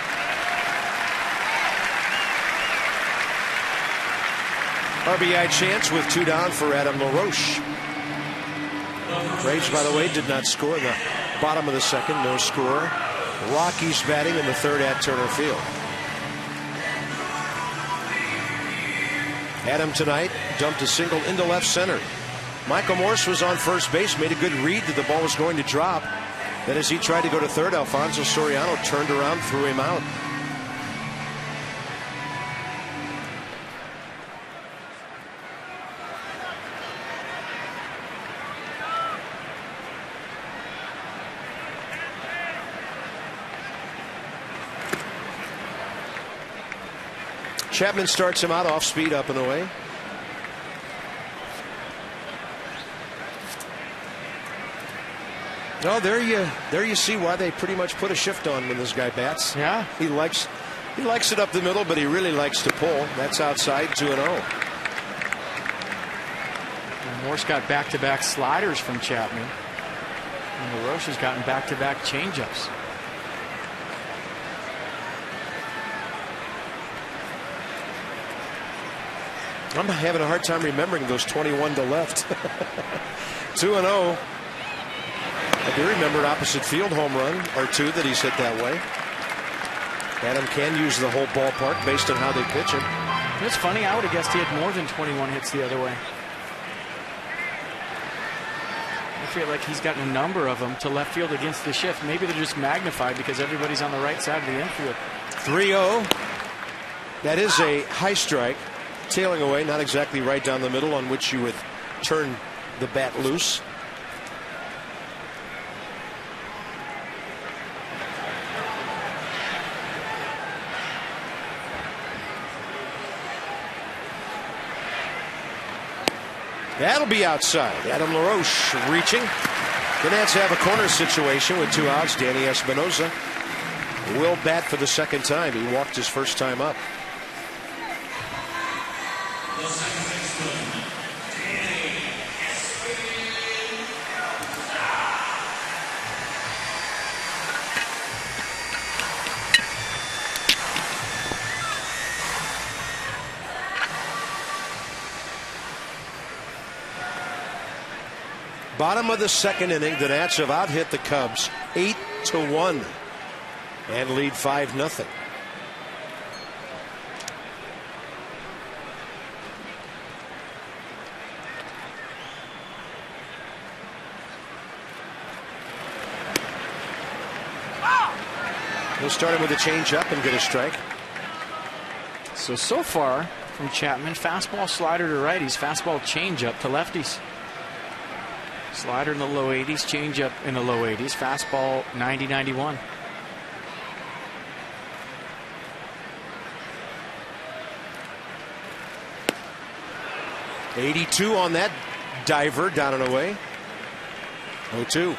RBI chance with 2 down for Adam LaRoche. Braves, by the way, did not score in the bottom of the second. No score. Rockies batting in the third at Turner Field. Adam tonight dumped a single into left center. Michael Morse was on first base, made a good read that the ball was going to drop. Then as he tried to go to third, Alfonso Soriano turned around, threw him out. Chapman starts him out off speed, up and away. No, there you see why they pretty much put a shift on when this guy bats. Yeah, he likes it up the middle, but he really likes to pull. That's outside, 2-0. Morse got back-to-back sliders from Chapman, and LaRoche has gotten back-to-back changeups. I'm having a hard time remembering those 21 to left. 2-0. I do remember an opposite field home run or 2 that he's hit that way. Adam can use the whole ballpark based on how they pitch him. It's funny, I would have guessed he had more than 21 hits the other way. I feel like he's gotten a number of them to left field against the shift. Maybe they're just magnified because everybody's on the right side of the infield. 3-0. That is a high strike. Tailing away, not exactly right down the middle on which you would turn the bat loose. That'll be outside. Adam LaRoche reaching. The Nats have a corner situation with 2 outs. Danny Espinosa will bat for the second time. He walked his first time up. Bottom of the second inning, the Nats have out-hit the Cubs 8-1 and lead 5-0. He'll start him with a change-up and get a strike. So far from Chapman, fastball, slider to righties, fastball, change-up to lefties. Slider in the low 80s, changeup in the low 80s, fastball 90-91. '82 on that diver, down and away. 0-2.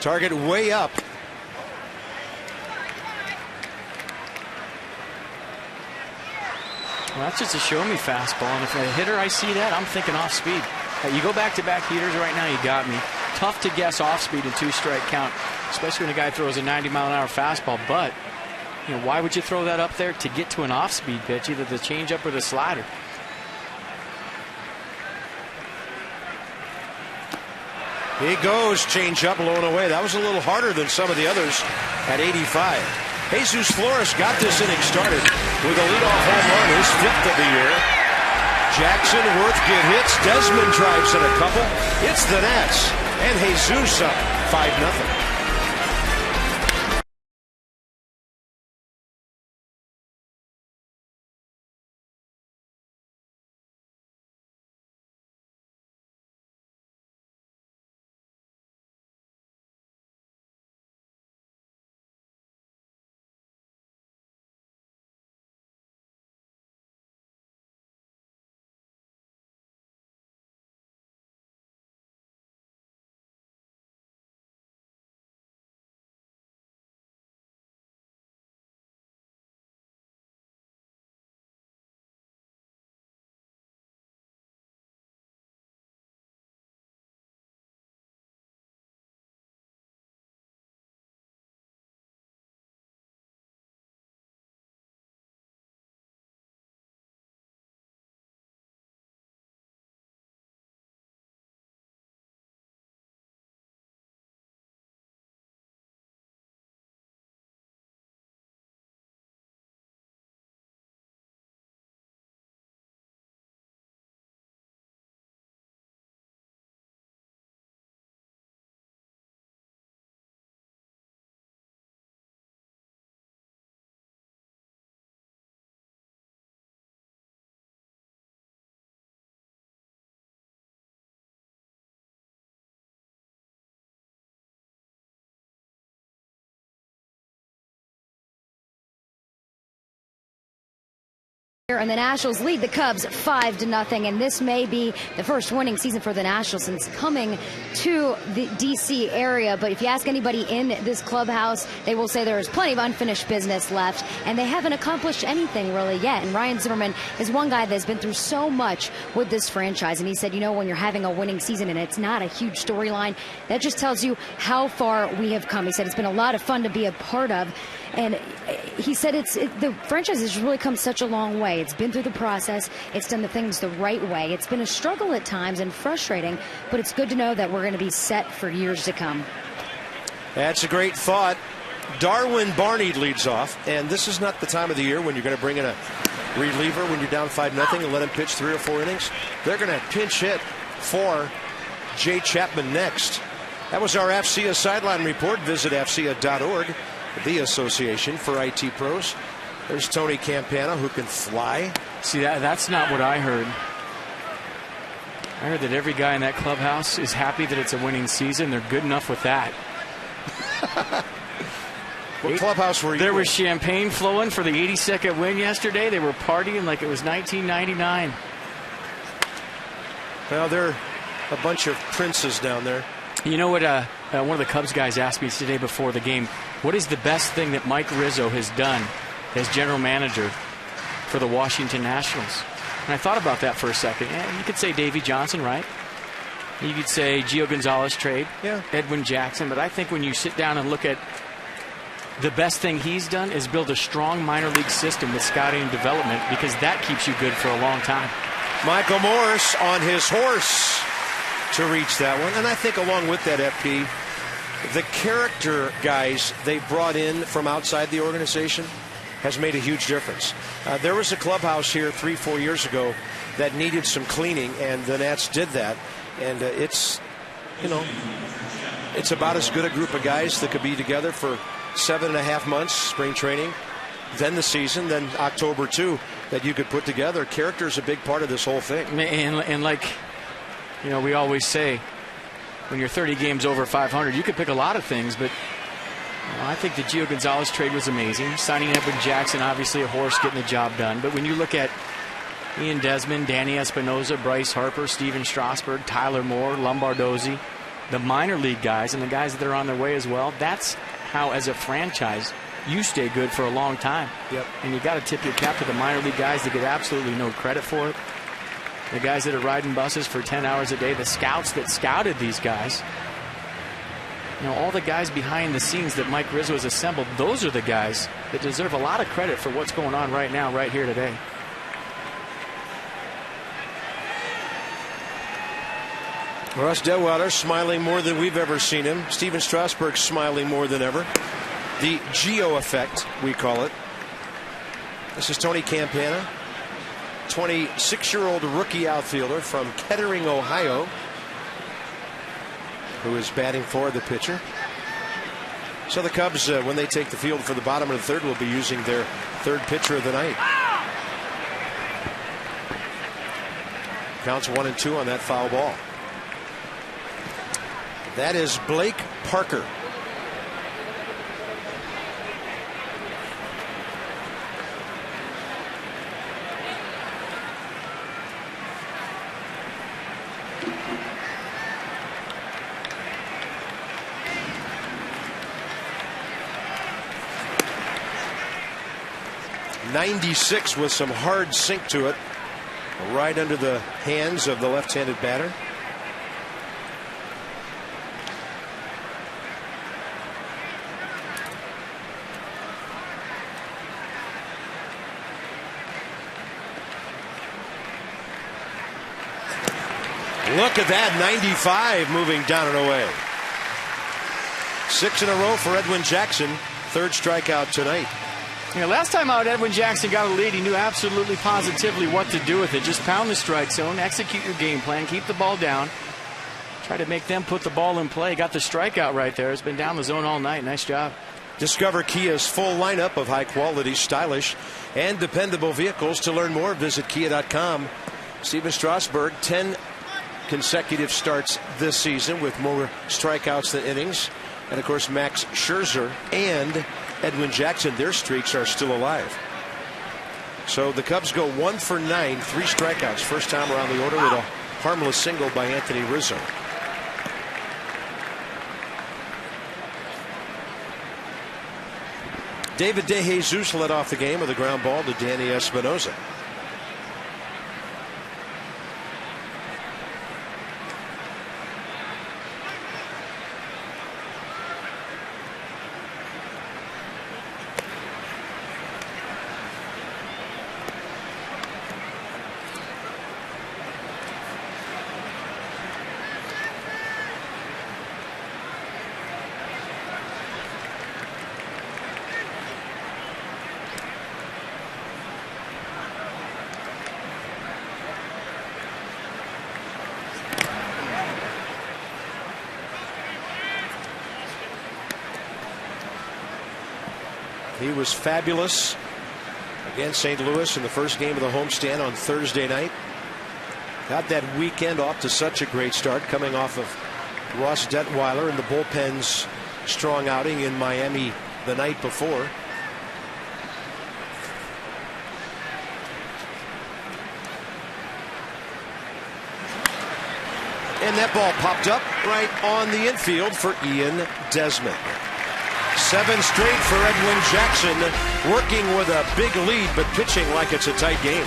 Target way up. Well, that's just a show-me fastball, and if a hitter I see that, I'm thinking off-speed. You go back-to-back heaters right now, you got me. Tough to guess off-speed in 2-strike count, especially when a guy throws a 90-mile-an-hour fastball. But you know, why would you throw that up there to get to an off-speed pitch, either the changeup or the slider? He goes, change up, low and away. That was a little harder than some of the others at 85. Jesus Flores got this inning started with a leadoff home run, his 5th of the year. Jackson, Worth get hits. Desmond drives in a couple. It's the Nats, and Jesus up 5-0. And the Nationals lead the Cubs 5-0, and this may be the first winning season for the Nationals since coming to the D.C. area. But if you ask anybody in this clubhouse, they will say there is plenty of unfinished business left, and they haven't accomplished anything really yet. And Ryan Zimmerman is one guy that's been through so much with this franchise, and he said, you know, when you're having a winning season and it's not a huge storyline, that just tells you how far we have come. He said it's been a lot of fun to be a part of. And he said the franchise has really come such a long way. It's been through the process. It's done the things the right way. It's been a struggle at times and frustrating, but it's good to know that we're going to be set for years to come. That's a great thought. Darwin Barney leads off, and this is not the time of the year when you're going to bring in a reliever when you're down 5-0 and let him pitch 3 or 4 innings. They're going to pinch hit for Jay Chapman next. That was our AFCIA sideline report. Visit AFCIA.org. The Association for IT Pros. There's Tony Campana, who can fly. See, that's not what I heard. I heard that every guy in that clubhouse is happy that it's a winning season. They're good enough with that. What clubhouse were you There in? was champagne flowing for the 82nd win yesterday. They were partying like it was 1999. Well, they're a bunch of princes down there. You know what? One of the Cubs guys asked me today before the game, what is the best thing that Mike Rizzo has done as general manager for the Washington Nationals? And I thought about that for a second. Yeah, you could say Davey Johnson, right? You could say Gio Gonzalez trade, yeah. Edwin Jackson. But I think when you sit down and look at the best thing he's done is build a strong minor league system with scouting and development, because that keeps you good for a long time. Michael Morris on his horse to reach that one. And I think along with that, FP, the character guys they brought in from outside the organization has made a huge difference. There was a clubhouse here 3-4 years ago that needed some cleaning, and the Nats did that. And it's about as good a group of guys that could be together for 7.5 months, spring training, then the season, then October too, that you could put together. Character is a big part of this whole thing. And like, we always say, when you're 30 games over 500, you could pick a lot of things, but I think the Gio Gonzalez trade was amazing. Signing Edwin Jackson, obviously a horse getting the job done. But when you look at Ian Desmond, Danny Espinosa, Bryce Harper, Steven Strasburg, Tyler Moore, Lombardozzi, the minor league guys and the guys that are on their way as well, that's how, as a franchise, you stay good for a long time. Yep. And you got to tip your cap to the minor league guys that get absolutely no credit for it. The guys that are riding buses for 10 hours a day, the scouts that scouted these guys. All the guys behind the scenes that Mike Rizzo has assembled, those are the guys that deserve a lot of credit for what's going on right now, right here today. Russ Detwiler smiling more than we've ever seen him. Steven Strasburg smiling more than ever. The Gio effect, we call it. This is Tony Campana, 26-year-old rookie outfielder from Kettering, Ohio, who is batting for the pitcher. So the Cubs, when they take the field for the bottom of the third, will be using their third pitcher of the night. Counts 1-2 on that foul ball. That is Blake Parker. .96 with some hard sink to it, right under the hands of the left-handed batter. Look at that, 95 moving down and away. 6 in a row for Edwin Jackson. Third strikeout tonight. Last time out, Edwin Jackson got a lead. He knew absolutely positively what to do with it. Just pound the strike zone, execute your game plan, keep the ball down, try to make them put the ball in play. Got the strikeout right there. It's been down the zone all night. Nice job. Discover Kia's full lineup of high-quality, stylish, and dependable vehicles. To learn more, visit kia.com. Steven Strasburg, 10 consecutive starts this season with more strikeouts than innings. And, of course, Max Scherzer and Edwin Jackson, their streaks are still alive. So the Cubs go 1 for 9, 3 strikeouts. First time around the order with a harmless single by Anthony Rizzo. David DeJesus led off the game with a ground ball to Danny Espinosa. He was fabulous against St. Louis in the first game of the homestand on Thursday night. Got that weekend off to such a great start, coming off of Ross Detweiler and the bullpen's strong outing in Miami the night before. And that ball popped up right on the infield for Ian Desmond. 7 straight for Edwin Jackson, working with a big lead but pitching like it's a tight game.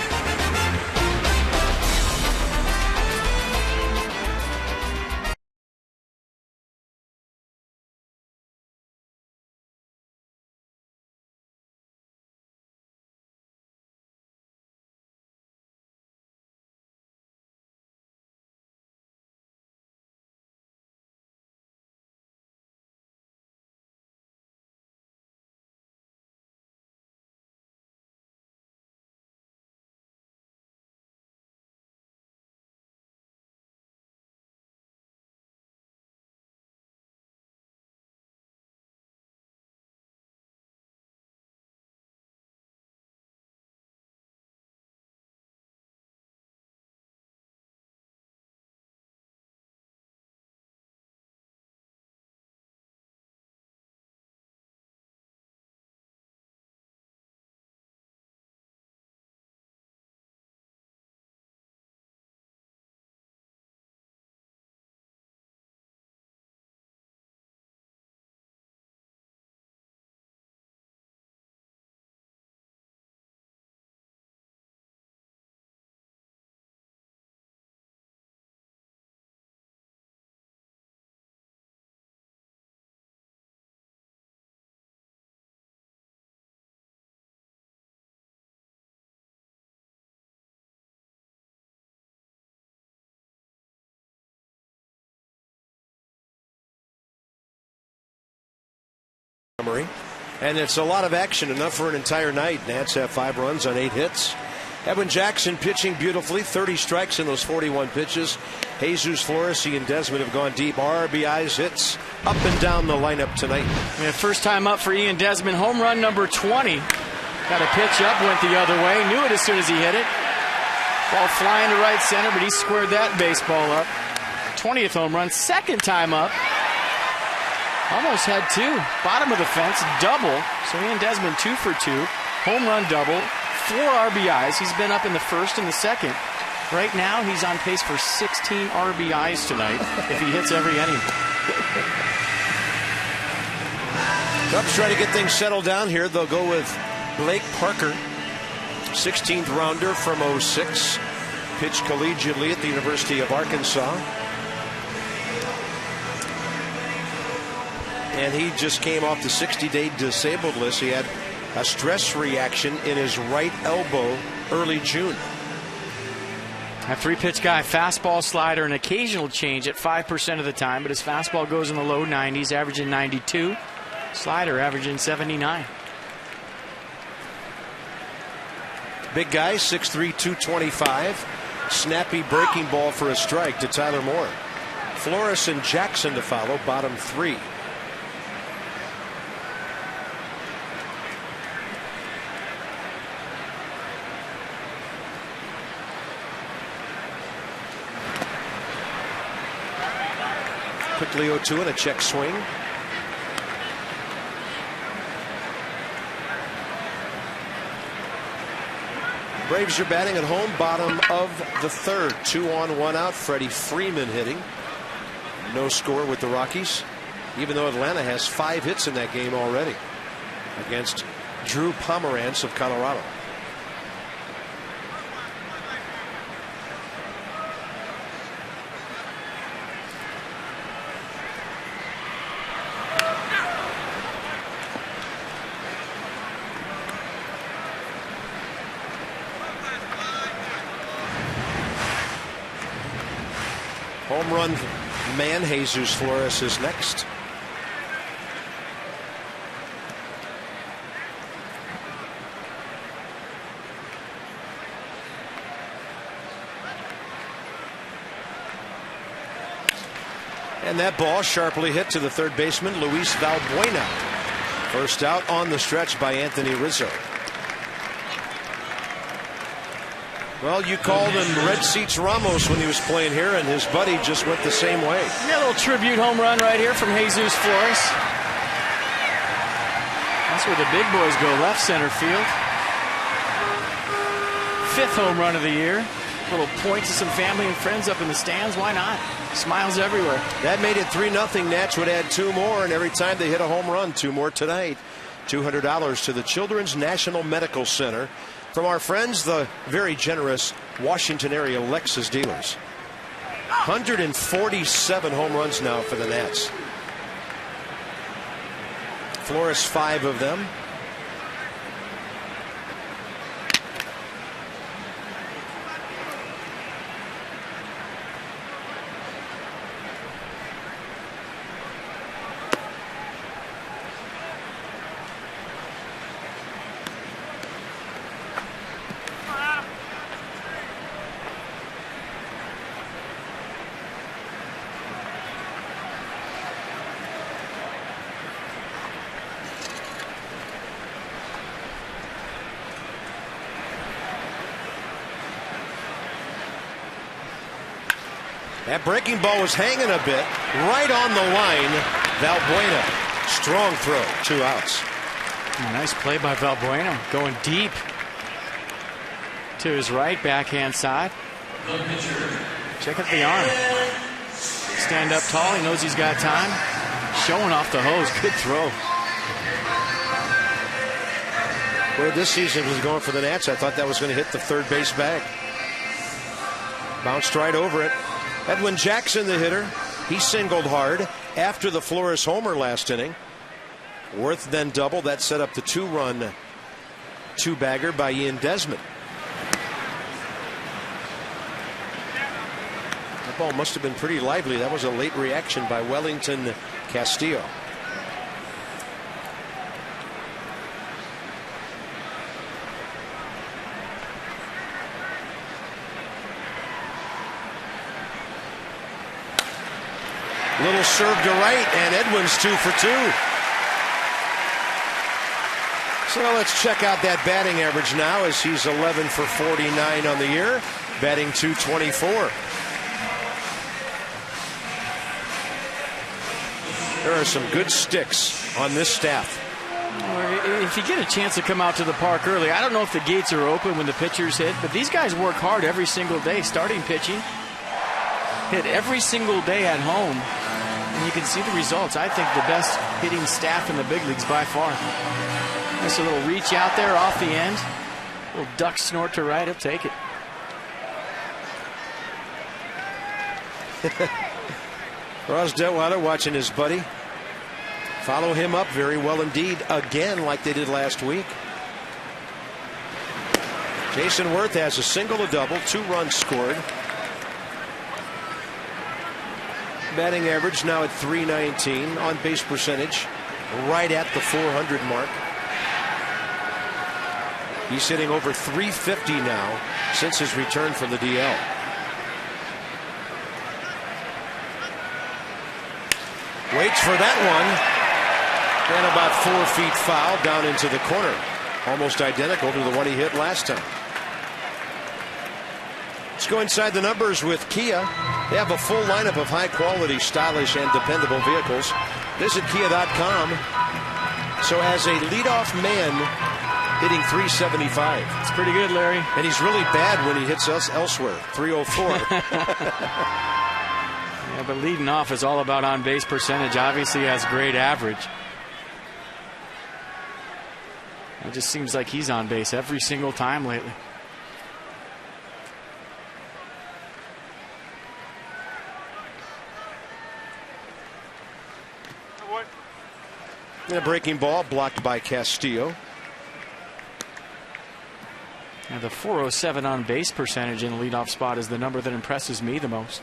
And it's a lot of action, enough for an entire night. Nats have 5 runs on 8 hits. Edwin Jackson pitching beautifully, 30 strikes in those 41 pitches. Jesus Flores and Desmond have gone deep. RBIs, hits up and down the lineup tonight. Yeah, first time up for Ian Desmond, home run number 20. Got a pitch up, went the other way, knew it as soon as he hit it. Ball flying to right center, but he squared that baseball up. 20th home run, second time up. Almost had 2. Bottom of the fence, double. So Ian Desmond 2 for 2. Home run double. 4 RBIs. He's been up in the first and the second. Right now, he's on pace for 16 RBIs tonight if he hits every inning. Cubs try to get things settled down here. They'll go with Blake Parker, 16th rounder from 06. Pitched collegiately at the University of Arkansas. And he just came off the 60-day disabled list. He had a stress reaction in his right elbow early June. A 3-pitch guy, fastball, slider, an occasional change at 5% of the time, but his fastball goes in the low 90s, averaging 92. Slider averaging 79. Big guy, 6'3", 225. Snappy breaking ball for a strike to Tyler Moore. Flores and Jackson to follow, bottom 3. Quickly 0-2 and a check swing. Braves are batting at home, bottom of the 3rd. 2 on, 1 out. Freddie Freeman hitting. No score with the Rockies, even though Atlanta has 5 hits in that game already against Drew Pomerantz of Colorado. Home run man Jesus Flores is next. And that ball sharply hit to the third baseman, Luis Valbuena. First out on the stretch by Anthony Rizzo. Well, you called him Red Seats Ramos when he was playing here, and his buddy just went the same way. Yeah, a little tribute home run right here from Jesus Flores. That's where the big boys go, left center field. 5th home run of the year. A little point to some family and friends up in the stands. Why not? Smiles everywhere. That made it 3-0. Nats would add 2 more, and every time they hit a home run, 2 more tonight. $200 to the Children's National Medical Center from our friends, the very generous Washington area Lexus dealers. 147 home runs now for the Nats. Flores 5 of them. That breaking ball was hanging a bit, right on the line. Valbuena, strong throw, 2 outs. Nice play by Valbuena, going deep to his right backhand side. Check out the arm. Stand up tall, he knows he's got time. Showing off the hose, good throw. Where this season was going for the Nats, I thought that was going to hit the third base bag. Bounced right over it. Edwin Jackson, the hitter, he singled hard after the Flores homer last inning. Worth then doubled. That set up the 2-run 2-bagger by Ian Desmond. That ball must have been pretty lively. That was a late reaction by Wellington Castillo. Little serve to right, and Edwin's 2 for 2. So let's check out that batting average now, as he's 11 for 49 on the year, batting .224. There are some good sticks on this staff. If you get a chance to come out to the park early, I don't know if the gates are open when the pitchers hit, but these guys work hard every single day, starting pitching. Hit every single day at home. And you can see the results. I think the best hitting staff in the big leagues by far. Nice a little reach out there off the end. A little duck snort to right. He'll take it. Ross Detweiler watching his buddy follow him up very well indeed, again like they did last week. Jason Worth has a single, a double, 2 runs scored. Batting average now at .319. On base percentage right at the .400 mark. He's hitting over .350 now since his return from the DL. Waits for that one. Ran about 4 feet foul down into the corner. Almost identical to the one he hit last time. Let's go inside the numbers with Kia. They have a full lineup of high-quality, stylish, and dependable vehicles. Visit Kia.com. So as a leadoff man, hitting .375. It's pretty good, Larry. And he's really bad when he hits us elsewhere, .304. Yeah, but leading off is all about on-base percentage. Obviously, he has great average. It just seems like he's on base every single time lately. And a breaking ball blocked by Castillo. And the .407 on base percentage in the leadoff spot is the number that impresses me the most.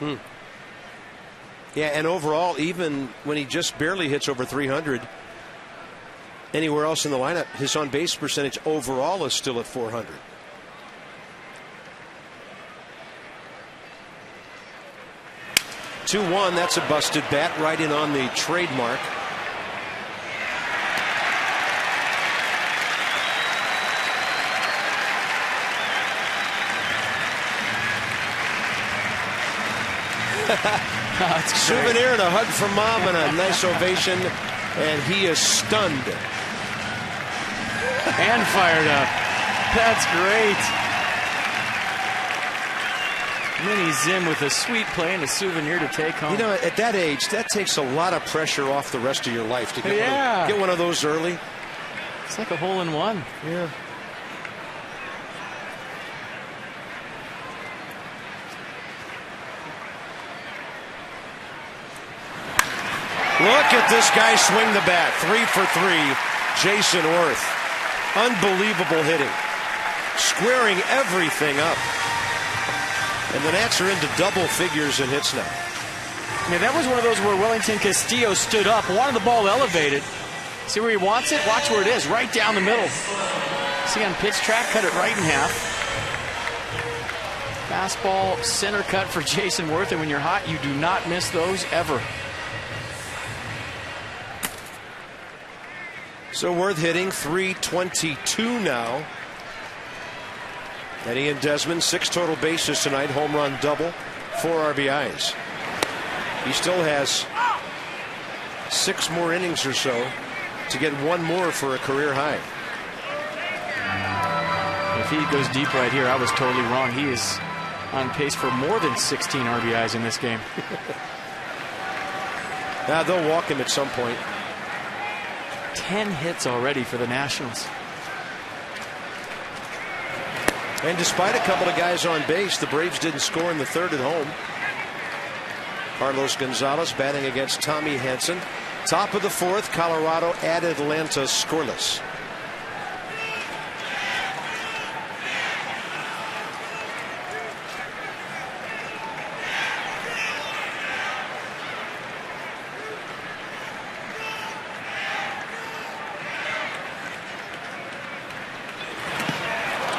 Yeah, and overall, even when he just barely hits over .300, anywhere else in the lineup, his on base percentage overall is still at .400. (2-1). That's a busted bat, right in on the trademark. Souvenir and a hug from Mom and a nice ovation, and he is stunned. And fired up. That's great. Minnie Zim with a sweet play and a souvenir to take home. You know, at that age, that takes a lot of pressure off the rest of your life to get one of those early. It's like a hole-in-one. Yeah. Look at this guy swing the bat. 3 for 3. Jason Worth. Unbelievable hitting. Squaring everything up. And the Nats are into double figures in hits now. Yeah, that was one of those where Wellington Castillo stood up, wanted the ball elevated. See where he wants it? Watch where it is, right down the middle. See on pitch track, cut it right in half. Fastball center cut for Jason Worth, and when you're hot, you do not miss those ever. So Worth hitting .322 now. And Ian Desmond, 6 total bases tonight, home run double, 4 RBIs. He still has 6 more innings or so to get 1 more for a career high. If he goes deep right here, I was totally wrong. He is on pace for more than 16 RBIs in this game. Now they'll walk him at some point. 10 hits already for the Nationals. And despite a couple of guys on base, the Braves didn't score in the 3rd at home. Carlos Gonzalez batting against Tommy Hanson. Top of the 4th, Colorado at Atlanta scoreless.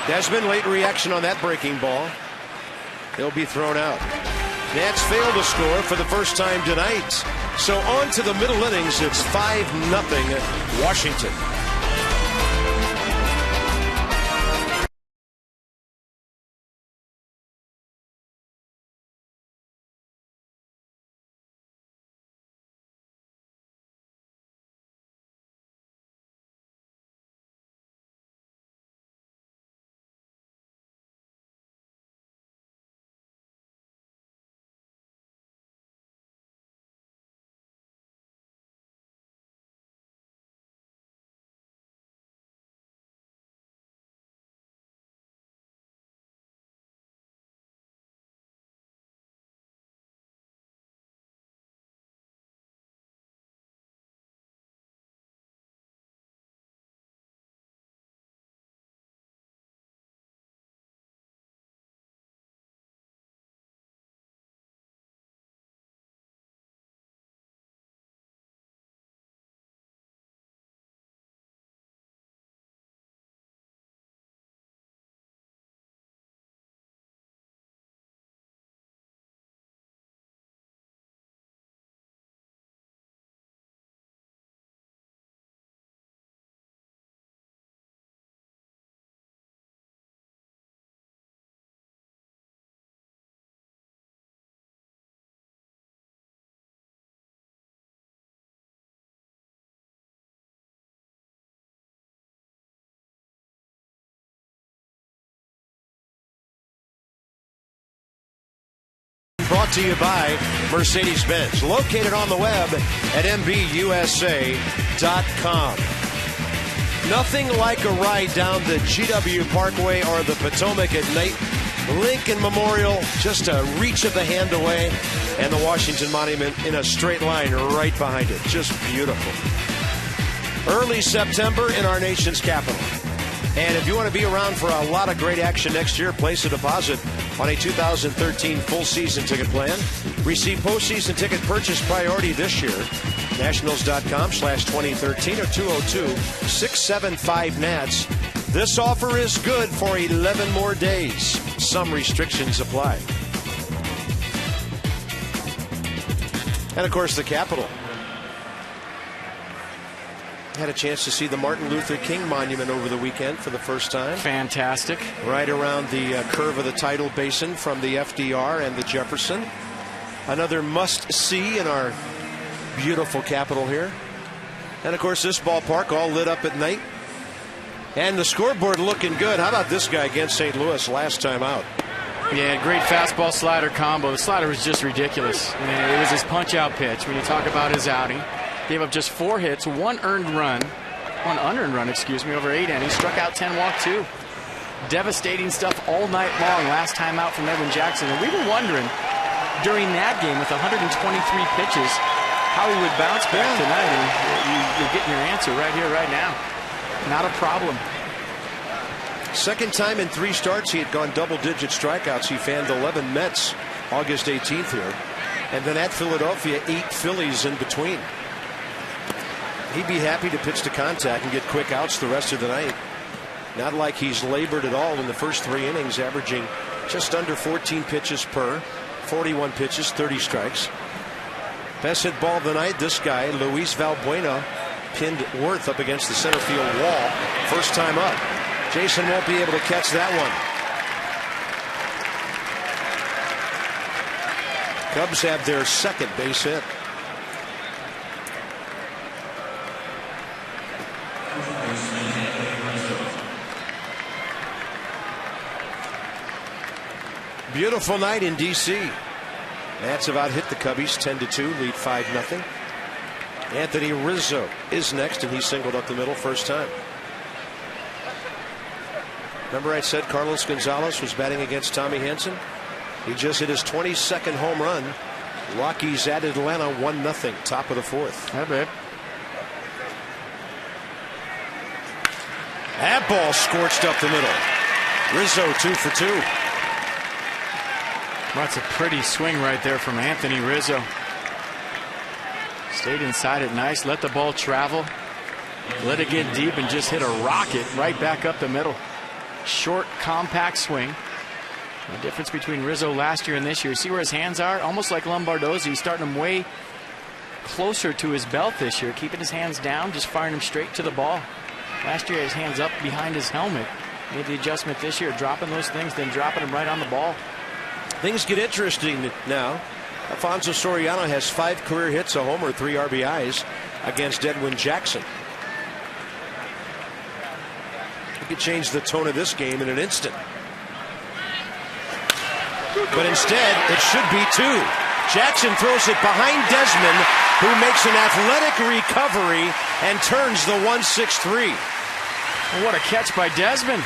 Desmond, late reaction on that breaking ball. He'll be thrown out. Nats failed to score for the first time tonight. So on to the middle innings. It's 5-0 Washington. Brought to you by Mercedes-Benz. Located on the web at MBUSA.com. Nothing like a ride down the GW Parkway or the Potomac at night. Lincoln Memorial, just a reach of the hand away. And the Washington Monument in a straight line right behind it. Just beautiful. Early September in our nation's capital. And if you want to be around for a lot of great action next year, place a deposit on a 2013 full season ticket plan. Receive postseason ticket purchase priority this year. Nationals.com/2013 or 202-675-NATS. This offer is good for 11 more days. Some restrictions apply. And of course, the Capitol. Had a chance to see the Martin Luther King Monument over the weekend for the first time. Fantastic. Right around the curve of the tidal basin from the FDR and the Jefferson. Another must-see in our beautiful capital here. And, of course, this ballpark all lit up at night. And the scoreboard looking good. How about this guy against St. Louis last time out? Yeah, great fastball slider combo. The slider was just ridiculous. And it was his punch-out pitch. When you talk about his outing, gave up just 4 hits, one unearned run, over 8 innings. Struck out 10, walked 2. Devastating stuff all night long last time out from Edwin Jackson. And we were wondering during that game with 123 pitches how he would bounce back tonight. And you're getting your answer right here, right now. Not a problem. Second time in 3 starts he had gone double-digit strikeouts. He fanned 11 Mets August 18th here. And then at Philadelphia, 8 Phillies in between. He'd be happy to pitch to contact and get quick outs the rest of the night. Not like he's labored at all in the first 3 innings, averaging just under 14 pitches per, 41 pitches, 30 strikes. Best hit ball of the night, this guy, Luis Valbuena, pinned Worth up against the center field wall. First time up. Jason won't be able to catch that one. Cubs have their second base hit. Beautiful night in D.C. Nats have out hit the Cubbies 10-2, lead 5-0. Anthony Rizzo is next, and he singled up the middle first time. Remember I said Carlos Gonzalez was batting against Tommy Hanson? He just hit his 22nd home run. Rockies at Atlanta 1-0, top of the 4th. Yeah, babe. That ball scorched up the middle. Rizzo 2 for 2. That's a pretty swing right there from Anthony Rizzo. Stayed inside it nice, let the ball travel, let it get deep, and just hit a rocket right back up the middle. Short, compact swing. The difference between Rizzo last year and this year, see where his hands are? Almost like Lombardozzi. He's starting them way closer to his belt this year, keeping his hands down, just firing them straight to the ball. Last year, his hands up behind his helmet. Made the adjustment this year, dropping those things, then dropping them right on the ball. Things get interesting now. Alfonso Soriano has 5 career hits, a homer, 3 RBIs against Edwin Jackson. He could change the tone of this game in an instant. But instead, it should be 2. Jackson throws it behind Desmond, who makes an athletic recovery and turns the 1-6-3. What a catch by Desmond.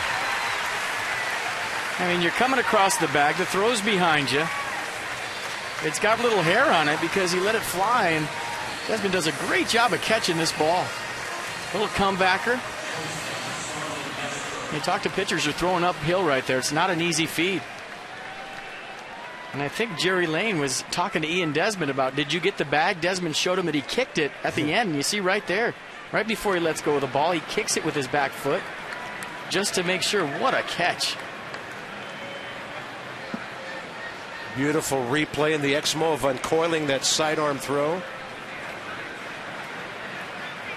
I mean, you're coming across the bag, the throw's behind you. It's got a little hair on it because he let it fly, and Desmond does a great job of catching this ball. A little comebacker. You talk to pitchers who are throwing uphill right there. It's not an easy feed. And I think Jerry Lane was talking to Ian Desmond about, did you get the bag? Desmond showed him that he kicked it at the end. And you see right there, right before he lets go of the ball, he kicks it with his back foot just to make sure. What a catch. Beautiful replay in the Exmo of uncoiling that sidearm throw.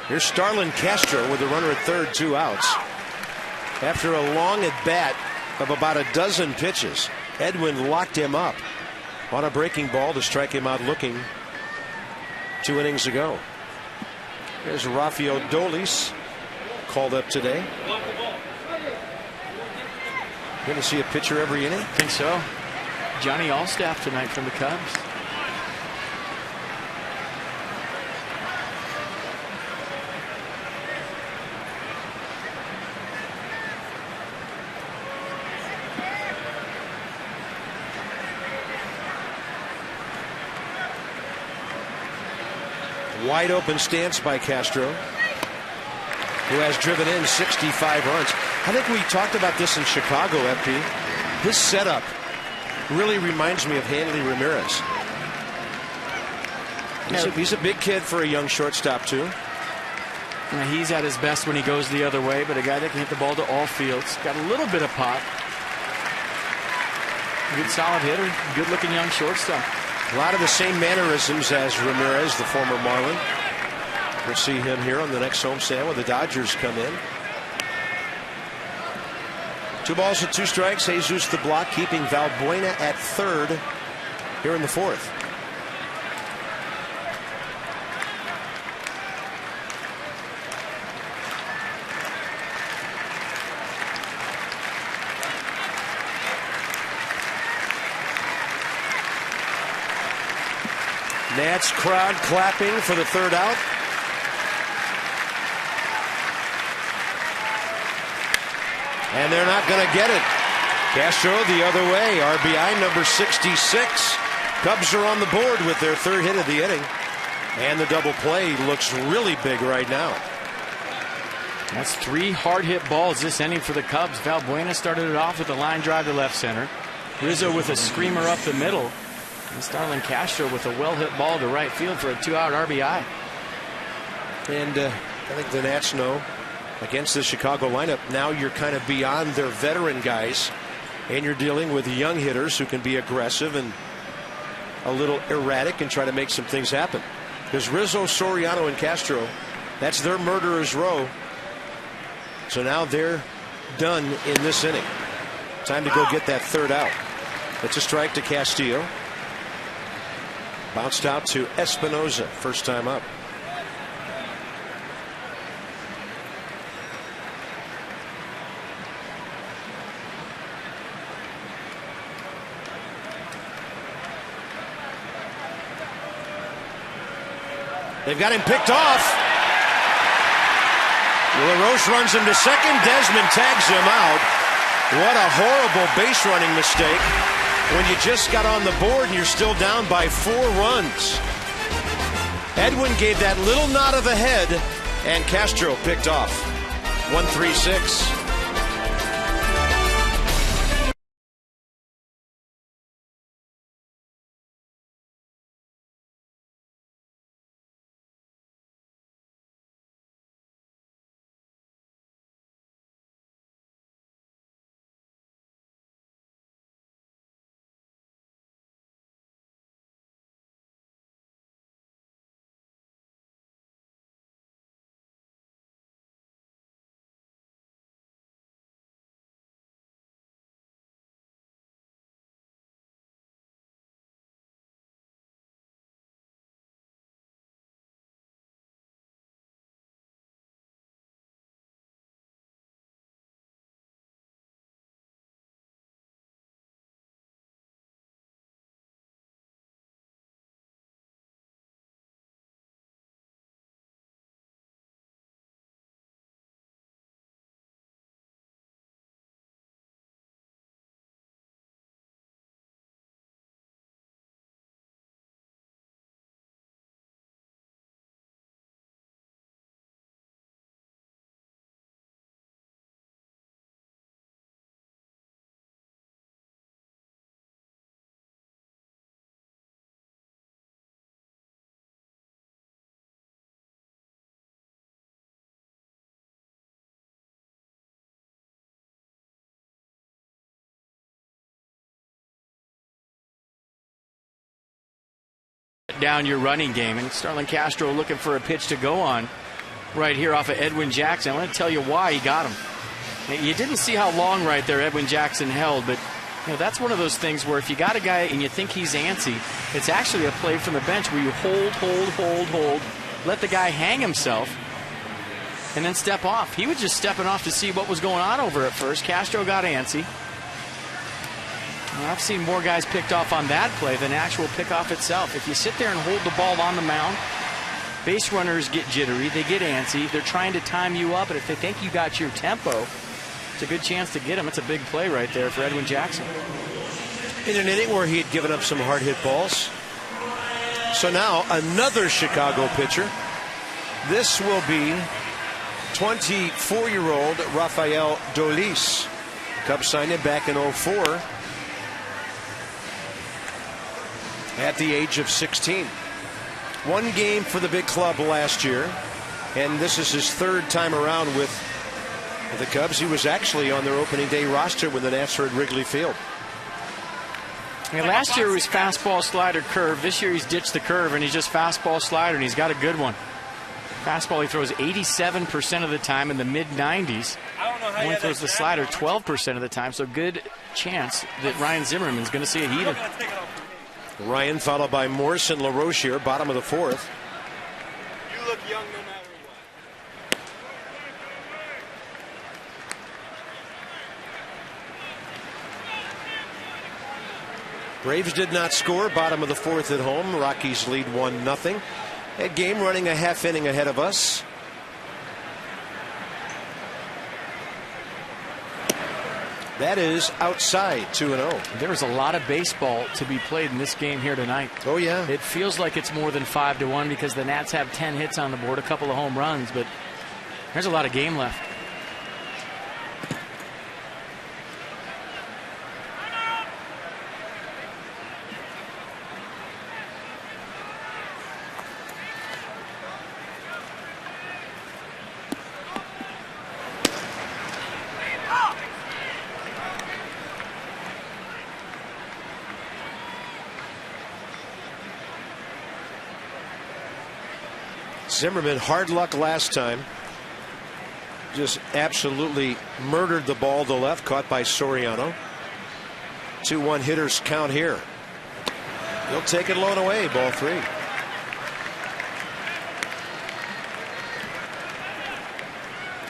Here's Starlin Castro with a runner at third, 2 outs. After a long at bat of about a dozen pitches, Edwin locked him up on a breaking ball to strike him out looking 2 innings ago. There's Rafael Dolis called up today. Going to see a pitcher every inning? I think so. Johnny Allstaff tonight from the Cubs. Wide open stance by Castro, who has driven in 65 runs. I think we talked about this in Chicago, FP. His setup really reminds me of Hanley Ramirez. He's a big kid for a young shortstop, too. Now, he's at his best when he goes the other way, but a guy that can hit the ball to all fields. Got a little bit of pop. Good solid hitter. Good looking young shortstop. A lot of the same mannerisms as Ramirez, the former Marlin. We'll see him here on the next homestand when the Dodgers come in. 2 balls and 2 strikes. Jesus the block, keeping Valbuena at third here in the 4th. Nats crowd clapping for the third out. And they're not going to get it. Castro the other way. RBI number 66. Cubs are on the board with their third hit of the inning. And the double play looks really big right now. That's 3 hard hit balls this inning for the Cubs. Valbuena started it off with a line drive to left center. Rizzo with a screamer up the middle. And Starlin Castro with a well hit ball to right field for a 2-out RBI. And I think the Nats know against the Chicago lineup, now you're kind of beyond their veteran guys. And you're dealing with young hitters who can be aggressive and a little erratic and try to make some things happen. Because Rizzo, Soriano, and Castro, that's their murderer's row. So now they're done in this inning. Time to go get that third out. It's a strike to Castillo. Bounced out to Espinoza, first time up. They've got him picked off. LaRoche runs him to second. Desmond tags him out. What a horrible base running mistake when you just got on the board and you're still down by 4 runs. Edwin gave that little nod of the head, and Castro picked off. 1-3-6. Down your running game, and Starlin Castro looking for a pitch to go on right here off of Edwin Jackson. I'm going to tell you why he got him. You didn't see how long right there Edwin Jackson held, but that's one of those things where if you got a guy and you think he's antsy, it's actually a play from the bench where you hold, let the guy hang himself, and then step off. He was just stepping off to see what was going on over at first. Castro got antsy. I've seen more guys picked off on that play than actual pickoff itself. If you sit there and hold the ball on the mound, base runners get jittery, they get antsy, they're trying to time you up, and if they think you got your tempo, it's a good chance to get him. It's a big play right there for Edwin Jackson. In an inning where he had given up some hard hit balls. So now another Chicago pitcher. This will be 24-year-old Rafael Dolis. Cubs signed him back in 2004. At the age of 16. 1 game for the big club last year, and this is his 3rd time around with the Cubs. He was actually on their opening day roster when the Nats were at Wrigley Field. Last year was fastball, slider, curve. This year he's ditched the curve and he's just fastball, slider, and he's got a good one. Fastball he throws 87% of the time, in the mid-90s. Only throws the slider 12% of the time, so good chance that Ryan Zimmerman's going to see a heater. Ryan followed by Morse and LaRoche here, bottom of the 4th. You look young no matter what. Braves did not score. Bottom of the fourth at home. Rockies lead 1-0. That game running a half inning ahead of us. That is outside, 2-0. There's a lot of baseball to be played in this game here tonight. Oh, yeah. It feels like it's more than 5-1 because the Nats have 10 hits on the board, a couple of home runs, but there's a lot of game left. Zimmerman, hard luck last time. Just absolutely murdered the ball to left, caught by Soriano. 2-1 hitters count here. He'll take it low and away, ball 3.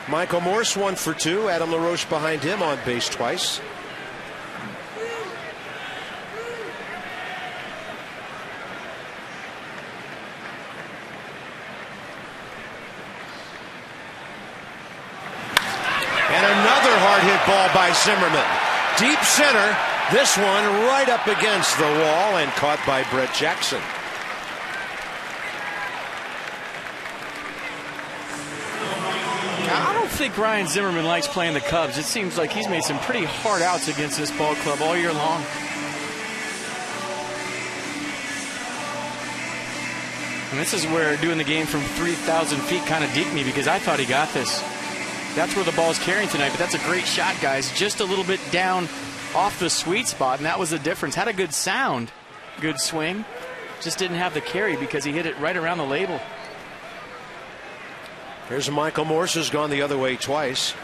Michael Morse 1 for 2. Adam LaRoche behind him, on base twice. Ball by Zimmerman. Deep center. This one right up against the wall and caught by Brett Jackson. I don't think Ryan Zimmerman likes playing the Cubs. It seems like he's made some pretty hard outs against this ball club all year long. And this is where doing the game from 3,000 feet kind of deked me because I thought he got this. That's where the ball's carrying tonight, but that's a great shot, guys. Just a little bit down off the sweet spot, and that was the difference. Had a good sound, good swing. Just didn't have the carry because he hit it right around the label. Here's Michael Morse, who's gone the other way twice.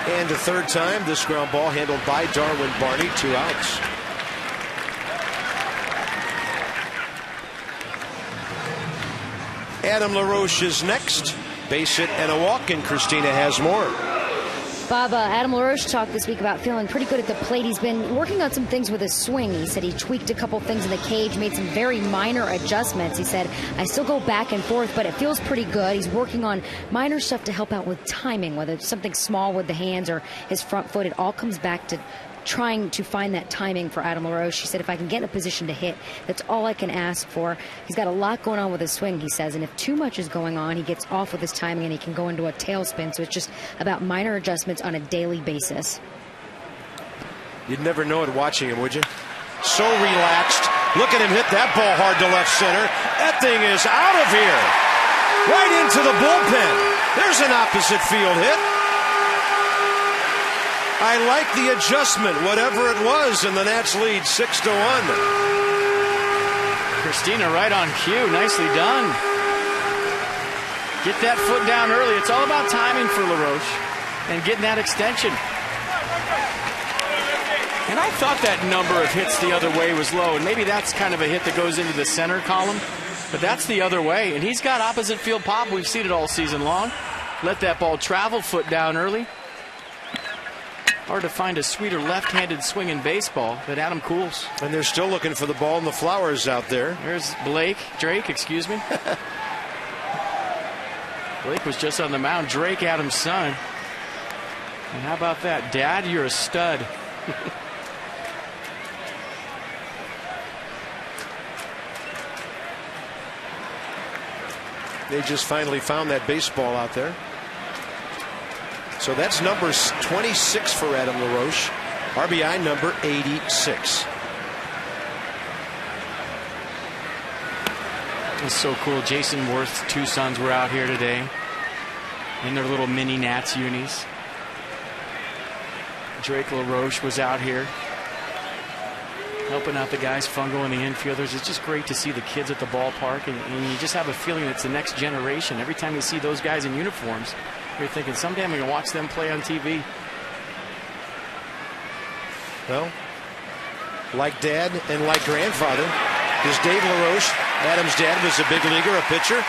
And a third time, this ground ball handled by Darwin Barney, 2 outs. Adam LaRoche is next. Base hit and a walk, and Christina has more. Bob, Adam LaRoche talked this week about feeling pretty good at the plate. He's been working on some things with his swing. He said he tweaked a couple things in the cage, made some very minor adjustments. He said, I still go back and forth, but it feels pretty good. He's working on minor stuff to help out with timing, whether it's something small with the hands or his front foot. It all comes back to trying to find that timing for Adam LaRoche. He said, if I can get in a position to hit, that's all I can ask for. He's got a lot going on with his swing, he says, and if too much is going on, he gets off with his timing and he can go into a tailspin. So it's just about minor adjustments on a daily basis. You'd never know it watching him, would you? So relaxed. Look at him hit that ball hard to left center. That thing is out of here. Right into the bullpen. There's an opposite field hit. I like the adjustment, whatever it was, and the Nats lead 6-1. Christina right on cue. Nicely done. Get that foot down early. It's all about timing for LaRoche and getting that extension. And I thought that number of hits the other way was low, and maybe that's kind of a hit that goes into the center column, but that's the other way. And he's got opposite field pop. We've seen it all season long. Let that ball travel, foot down early. Hard to find a sweeter left-handed swing in baseball than Adam Cools. And they're still looking for the ball in the flowers out there. There's Drake, excuse me. Blake was just on the mound. Drake, Adam's son. And how about that? Dad, you're a stud. They just finally found that baseball out there. So that's number 26 for Adam LaRoche. RBI number 86. It's so cool. Jason Worth's 2 sons were out here today in their little mini Nats unis. Drake LaRoche was out here helping out the guys, Fungo and the infielders. It's just great to see the kids at the ballpark, and you just have a feeling it's the next generation. Every time you see those guys in uniforms, you're thinking, someday I'm going to watch them play on TV. Well, like dad and like grandfather, because Dave LaRoche, Adam's dad, was a big leaguer, a pitcher.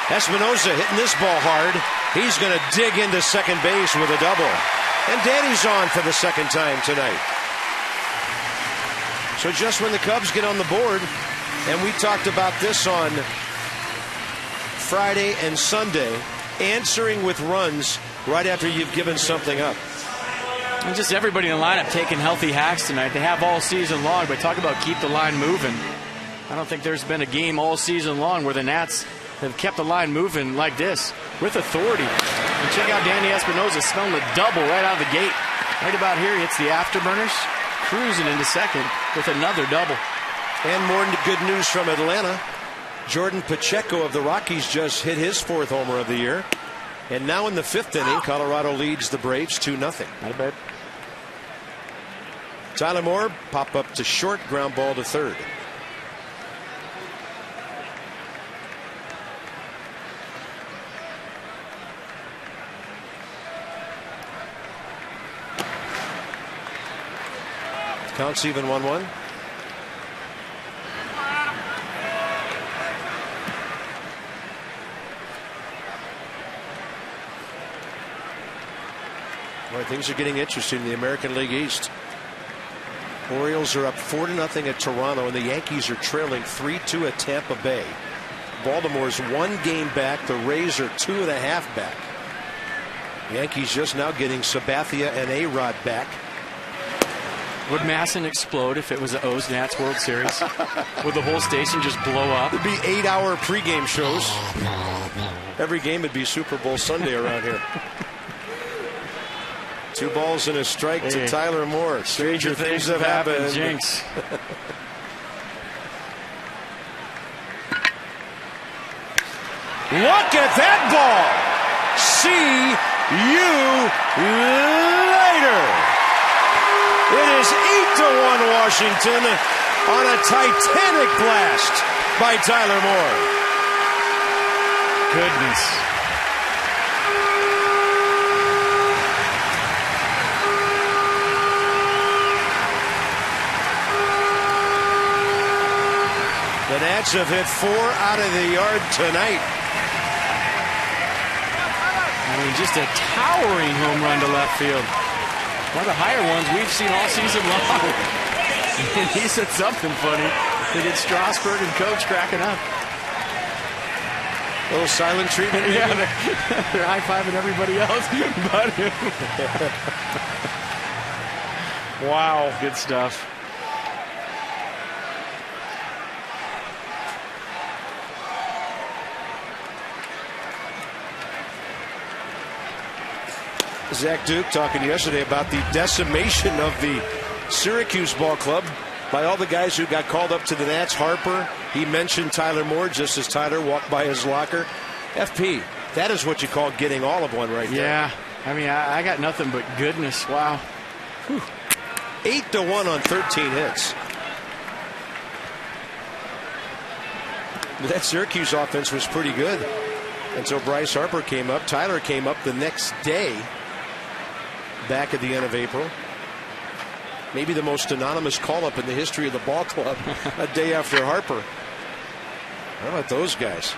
Espinosa hitting this ball hard. He's going to dig into second base with a double. And Danny's on for the second time tonight. So just when the Cubs get on the board, and we talked about this on Friday and Sunday, answering with runs right after you've given something up. And just everybody in the lineup taking healthy hacks tonight. They have all season long, but talk about keep the line moving. I don't think there's been a game all season long where the Nats have kept the line moving like this with authority. And check out Danny Espinosa smelling a double right out of the gate. Right about here, he hits the afterburners, cruising into second with another double. And more good news from Atlanta. Jordan Pacheco of the Rockies just hit his 4th homer of the year. And now in the 5th inning, Colorado leads the Braves 2-0. Not bad. Tyler Moore, pop up to short, ground ball to third. Counts even 1-1. Boy, things are getting interesting in the American League East. Orioles are up 4-0 at Toronto, and the Yankees are trailing 3-2 at Tampa Bay. Baltimore's 1 game back. The Rays are 2.5 back. The Yankees just now getting Sabathia and A-Rod back. Would Masson explode if it was the O's Nats World Series? Would the whole station just blow up? It'd be 8-hour pregame shows. Every game would be Super Bowl Sunday around here. 2 balls and a strike to Tyler Moore. Stranger things have happened. Jinx. Look at that ball. See you later. It is 8-1 Washington on a titanic blast by Tyler Moore. Goodness. The Nats have hit 4 out of the yard tonight. I mean, just a towering home run to left field. One of the higher ones we've seen all season long. And he said something funny that get Strasburg and Coach cracking up. A little silent treatment. Yeah, they're high-fiving everybody else but him. Wow, good stuff. Zach Duke talking yesterday about the decimation of the Syracuse ball club by all the guys who got called up to the Nats. Harper, he mentioned Tyler Moore just as Tyler walked by his locker. FP, that is what you call getting all of one right there. Yeah, I mean, I got nothing but goodness. Wow. 8-1 on 13 hits. But that Syracuse offense was pretty good until Bryce Harper came up. Tyler came up the next day, back at the end of April. Maybe the most anonymous call-up in the history of the ball club, a day after Harper. How about those guys?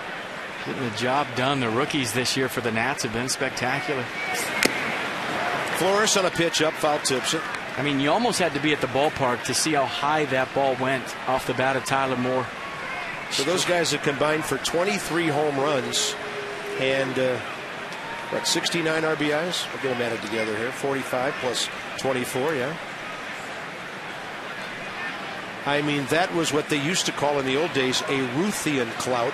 Getting the job done. The rookies this year for the Nats have been spectacular. Flores on a pitch up, foul tips it. I mean, you almost had to be at the ballpark to see how high that ball went off the bat of Tyler Moore. So those guys have combined for 23 home runs and 69 RBIs? I'll get them added together here. 45 plus 24, yeah. I mean, that was what they used to call in the old days a Ruthian clout,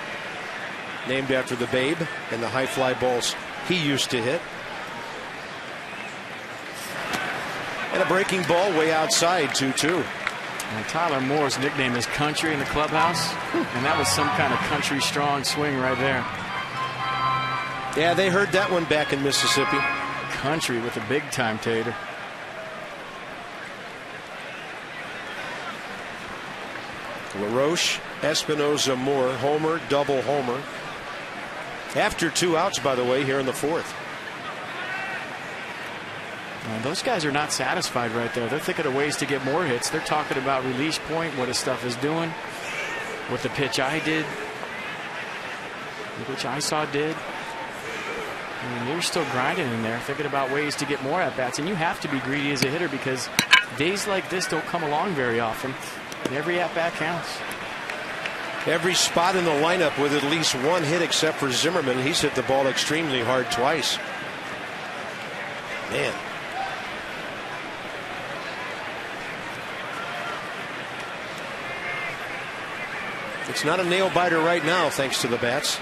named after the Babe and the high fly balls he used to hit. And a breaking ball way outside, 2-2. And Tyler Moore's nickname is Country in the clubhouse, and that was some kind of country strong swing right there. Yeah, they heard that one back in Mississippi. Country with a big time tater. LaRoche, Espinosa, Moore, homer, double homer. After 2 outs, by the way, here in the 4th. Those guys are not satisfied right there. They're thinking of ways to get more hits. They're talking about release point, what his stuff is doing, what the pitch I did, which I saw did. And they're still grinding in there, thinking about ways to get more at-bats. And you have to be greedy as a hitter because days like this don't come along very often. And every at-bat counts. Every spot in the lineup with at least one hit except for Zimmerman. He's hit the ball extremely hard twice. Man. It's not a nail biter right now, thanks to the bats.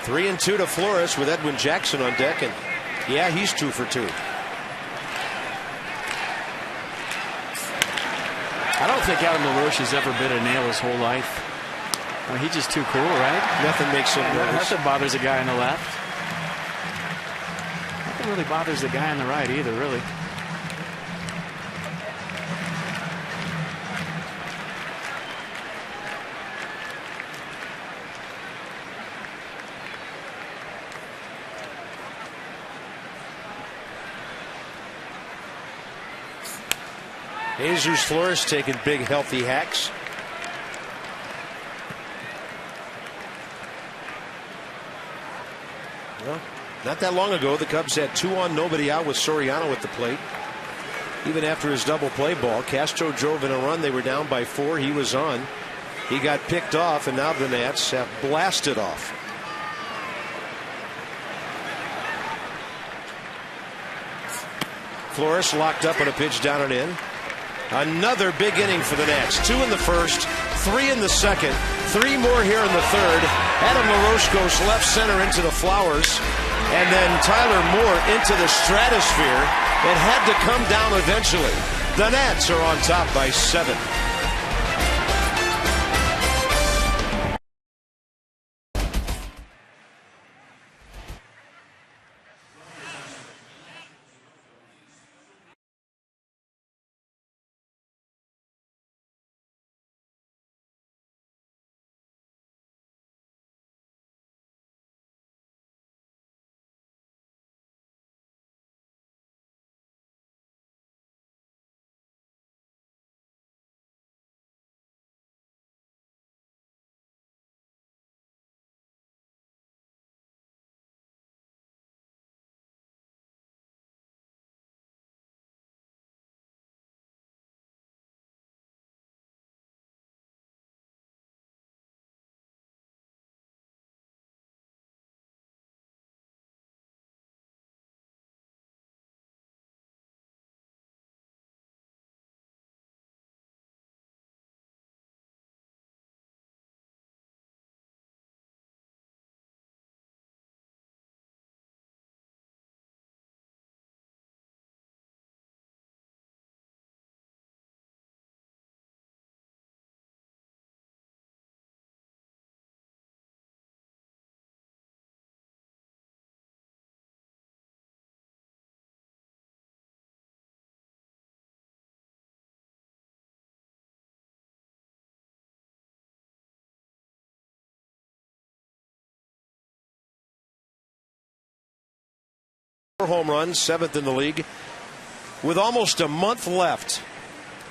3-2 to Flores with Edwin Jackson on deck, and yeah, he's 2 for 2. I don't think Adam LaRoche has ever bit a nail his whole life. I mean, he's just too cool, right? Nothing makes him nervous. Nothing bothers a guy on the left. Nothing really bothers the guy on the right either, really. Jesus Flores taking big, healthy hacks. Well, not that long ago, the Cubs had 2 on, nobody out with Soriano at the plate. Even after his double play ball, Castro drove in a run. They were down by 4. He was on. He got picked off, and now the Nats have blasted off. Flores locked up on a pitch down and in. Another big inning for the Nats. 2 in the first, 3 in the second, 3 more here in the third. Adam LaRoche goes left center into the flowers, and then Tyler Moore into the stratosphere. It had to come down eventually. The Nats are on top by 7. Home runs, 7th in the league. With almost a month left,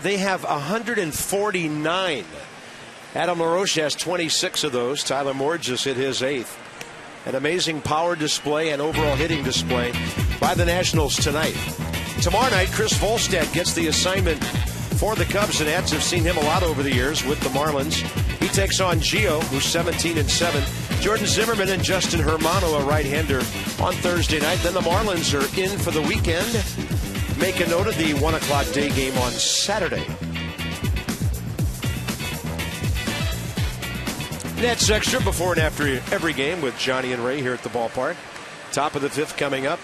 they have 149. Adam LaRoche has 26 of those. Tyler Moore just hit his 8th. An amazing power display and overall hitting display by the Nationals tonight. Tomorrow night, Chris Volstad gets the assignment for the Cubs. The Nats have seen him a lot over the years with the Marlins. He takes on Gio, who's 17-7. Jordan Zimmerman and Justin Hermano, a right-hander, on Thursday night. Then the Marlins are in for the weekend. Make a note of the 1 o'clock day game on Saturday. Nets Extra before and after every game with Johnny and Ray here at the ballpark. Top of the 5th coming up.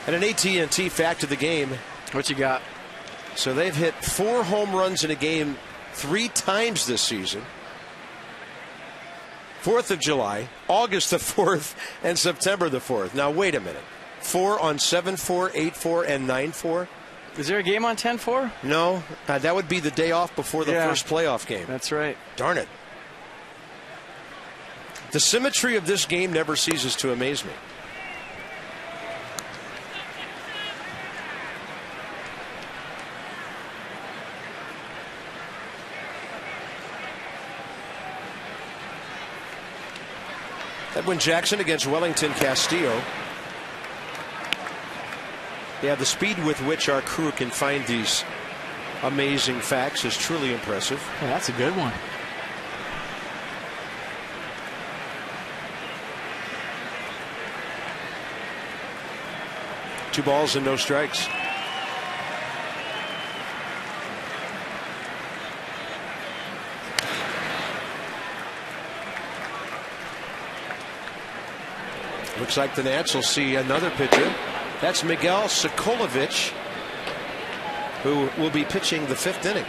And an AT&T fact of the game. What you got? So they've hit 4 home runs in a game 3 times this season. 4th of July, August the 4th, and September the 4th. Now, wait a minute. 4 on 7-4, 8-4, and 9-4? Is there a game on 10-4? No. That would be the day off before the first playoff game. That's right. Darn it. The symmetry of this game never ceases to amaze me. Edwin Jackson against Wellington Castillo. Yeah, the speed with which our crew can find these amazing facts is truly impressive. Yeah, that's a good one. Two balls and no strikes. Looks like the Nats will see another pitcher. That's Miguel Sokolovic, who will be pitching the 5th inning.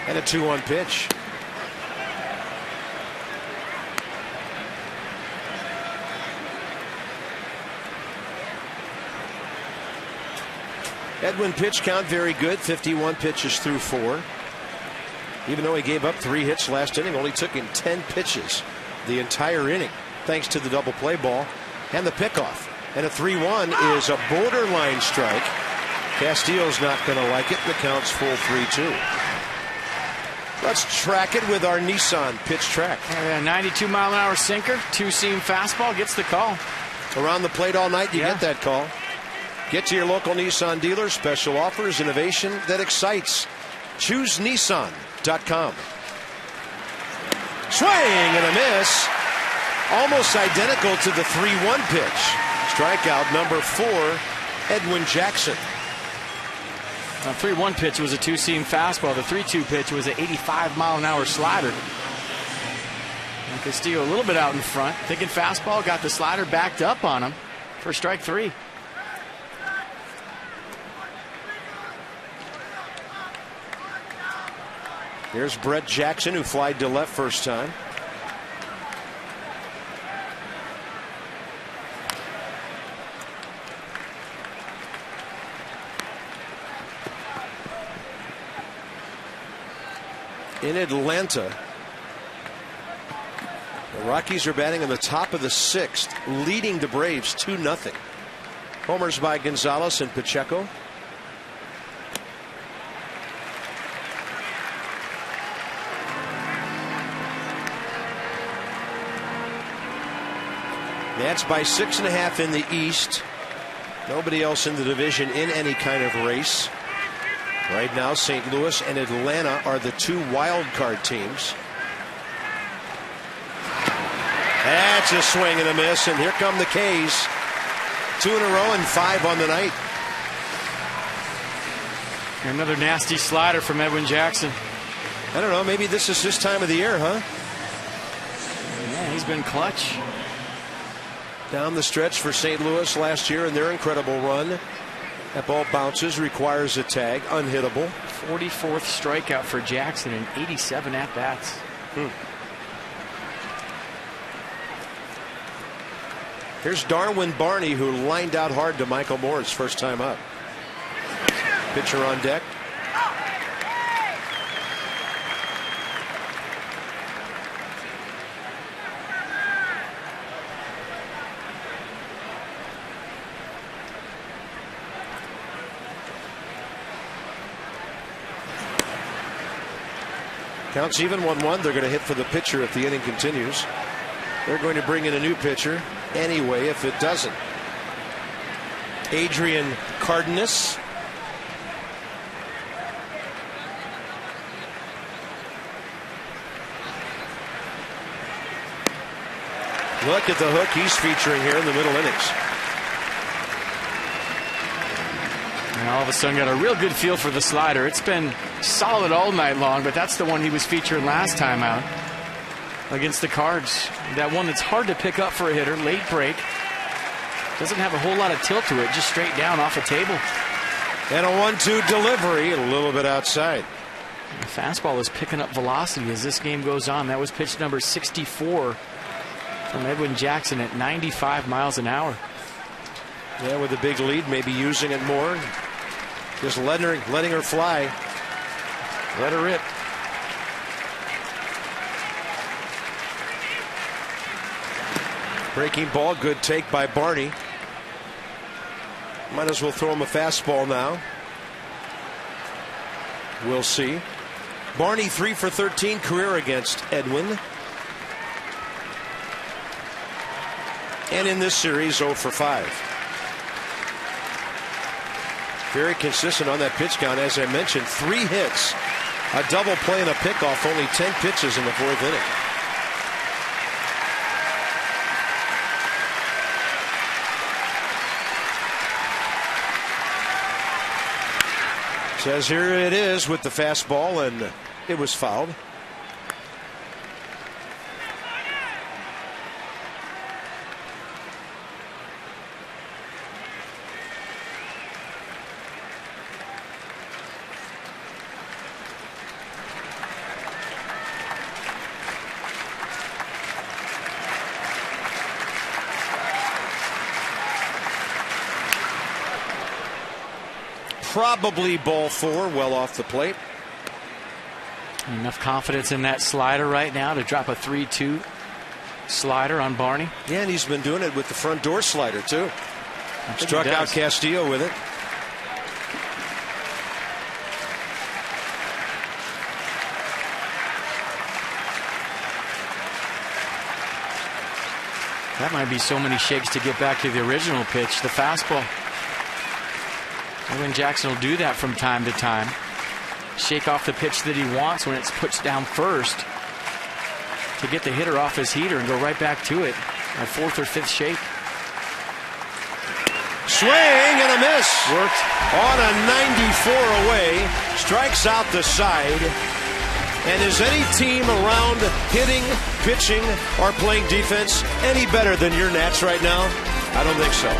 And a 2-1 pitch. Edwin pitch count very good. 51 pitches through 4. Even though he gave up 3 hits last inning, only took in 10 pitches the entire inning, thanks to the double play ball and the pickoff. And a 3-1 is a borderline strike. Castillo's not going to like it. The count's full 3-2. Let's track it with our Nissan pitch track. 92-mile-an-hour sinker, 2-seam fastball, gets the call. Around the plate all night, you get that call. Get to your local Nissan dealer. Special offers, innovation that excites. Choose Nissan.com. Swing and a miss. Almost identical to the 3-1 pitch. Strikeout number 4, Edwin Jackson. The 3-1 pitch was a 2-seam fastball. The 3-2 pitch was an 85-mile-an-hour slider. And Castillo a little bit out in front, thinking fastball, got the slider backed up on him for strike 3. Here's Brett Jackson, who flied to left first time. In Atlanta, the Rockies are batting in the top of the 6th, leading the Braves 2-0. Homers by Gonzalez and Pacheco. Nats by 6.5 in the East. Nobody else in the division in any kind of race. Right now, St. Louis and Atlanta are the 2 wild card teams. That's a swing and a miss, and here come the K's. 2 in a row and 5 on the night. Another nasty slider from Edwin Jackson. I don't know, maybe this is his time of the year, huh? Yeah, he's been clutch. Down the stretch for St. Louis last year in their incredible run. That ball bounces, requires a tag, unhittable. 44th strikeout for Jackson in 87 at-bats. Here's Darwin Barney, who lined out hard to Michael Moore's first time up. Pitcher on deck. Counts even 1-1. They're going to hit for the pitcher if the inning continues. They're going to bring in a new pitcher anyway if it doesn't. Adrian Cardenas. Look at the hook he's featuring here in the middle innings. And all of a sudden got a real good feel for the slider. It's been solid all night long, but that's the one he was featuring last time out against the Cards. That one that's hard to pick up for a hitter, late break. Doesn't have a whole lot of tilt to it, just straight down off a table. And a 1-2 delivery, a little bit outside. The fastball is picking up velocity as this game goes on. That was pitch number 64 from Edwin Jackson at 95 miles an hour. Yeah, with a big lead, maybe using it more. Just letting her fly. Let her rip. Breaking ball, good take by Barney. Might as well throw him a fastball now. We'll see. Barney 3 for 13 career against Edwin. And in this series, 0 for 5. Very consistent on that pitch count. As I mentioned, 3 hits, a double play, and a pickoff. Only 10 pitches in the 4th inning. Says here it is with the fastball, and it was fouled. Probably ball 4, well off the plate. Enough confidence in that slider right now to drop a 3-2 slider on Barney. Yeah, and he's been doing it with the front door slider too. Struck out Castillo with it. That might be so many shakes to get back to the original pitch, the fastball. Edwin Jackson will do that from time to time. Shake off the pitch that he wants when it's pushed down first to get the hitter off his heater and go right back to it. A 4th or 5th shake. Swing and a miss. Worked. On a 94 away. Strikes out the side. And is any team around hitting, pitching, or playing defense any better than your Nats right now? I don't think so.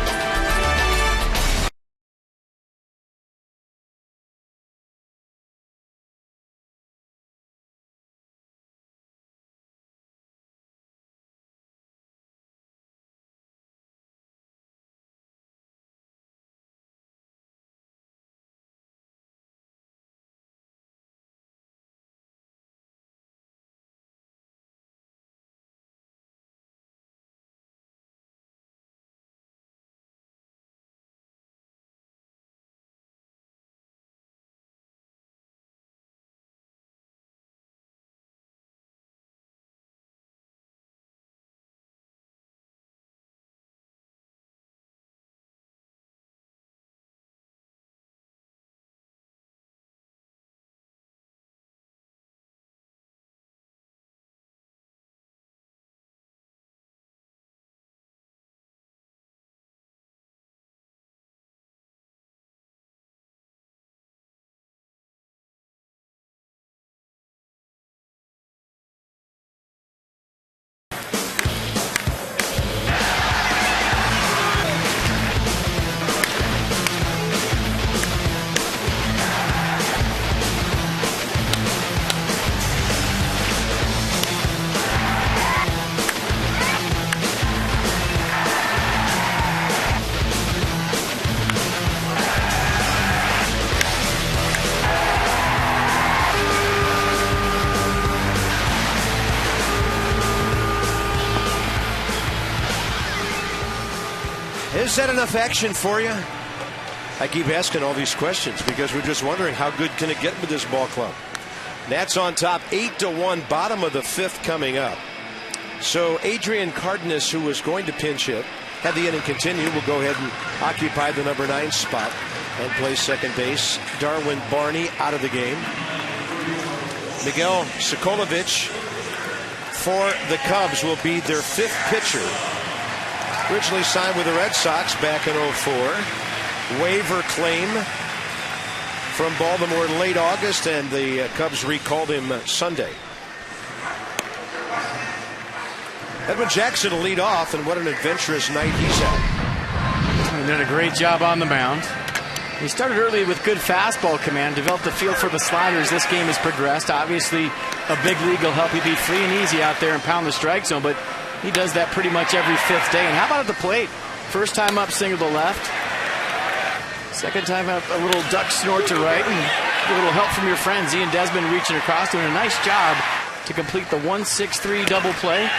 Is that enough action for you? I keep asking all these questions because we're just wondering how good can it get with this ball club. Nats on top 8-1, bottom of the 5th coming up. So Adrian Cardenas, who was going to pinch hit, had the inning continue, will go ahead and occupy the number 9 spot and play second base. Darwin Barney out of the game. Miguel Sokolovic for the Cubs will be their 5th pitcher. Originally signed with the Red Sox back in 2004. Waiver claim from Baltimore in late August, and the Cubs recalled him Sunday. Edwin Jackson will lead off, and what an adventurous night he's had. He did a great job on the mound. He started early with good fastball command, developed a feel for the sliders. This game has progressed. Obviously, a big league will help you be free and easy out there and pound the strike zone, but he does that pretty much every 5th day. And how about at the plate? First time up, single to left. Second time up, a little duck snort to right. And a little help from your friends. Ian Desmond reaching across, doing a nice job to complete the 1-6-3 double play.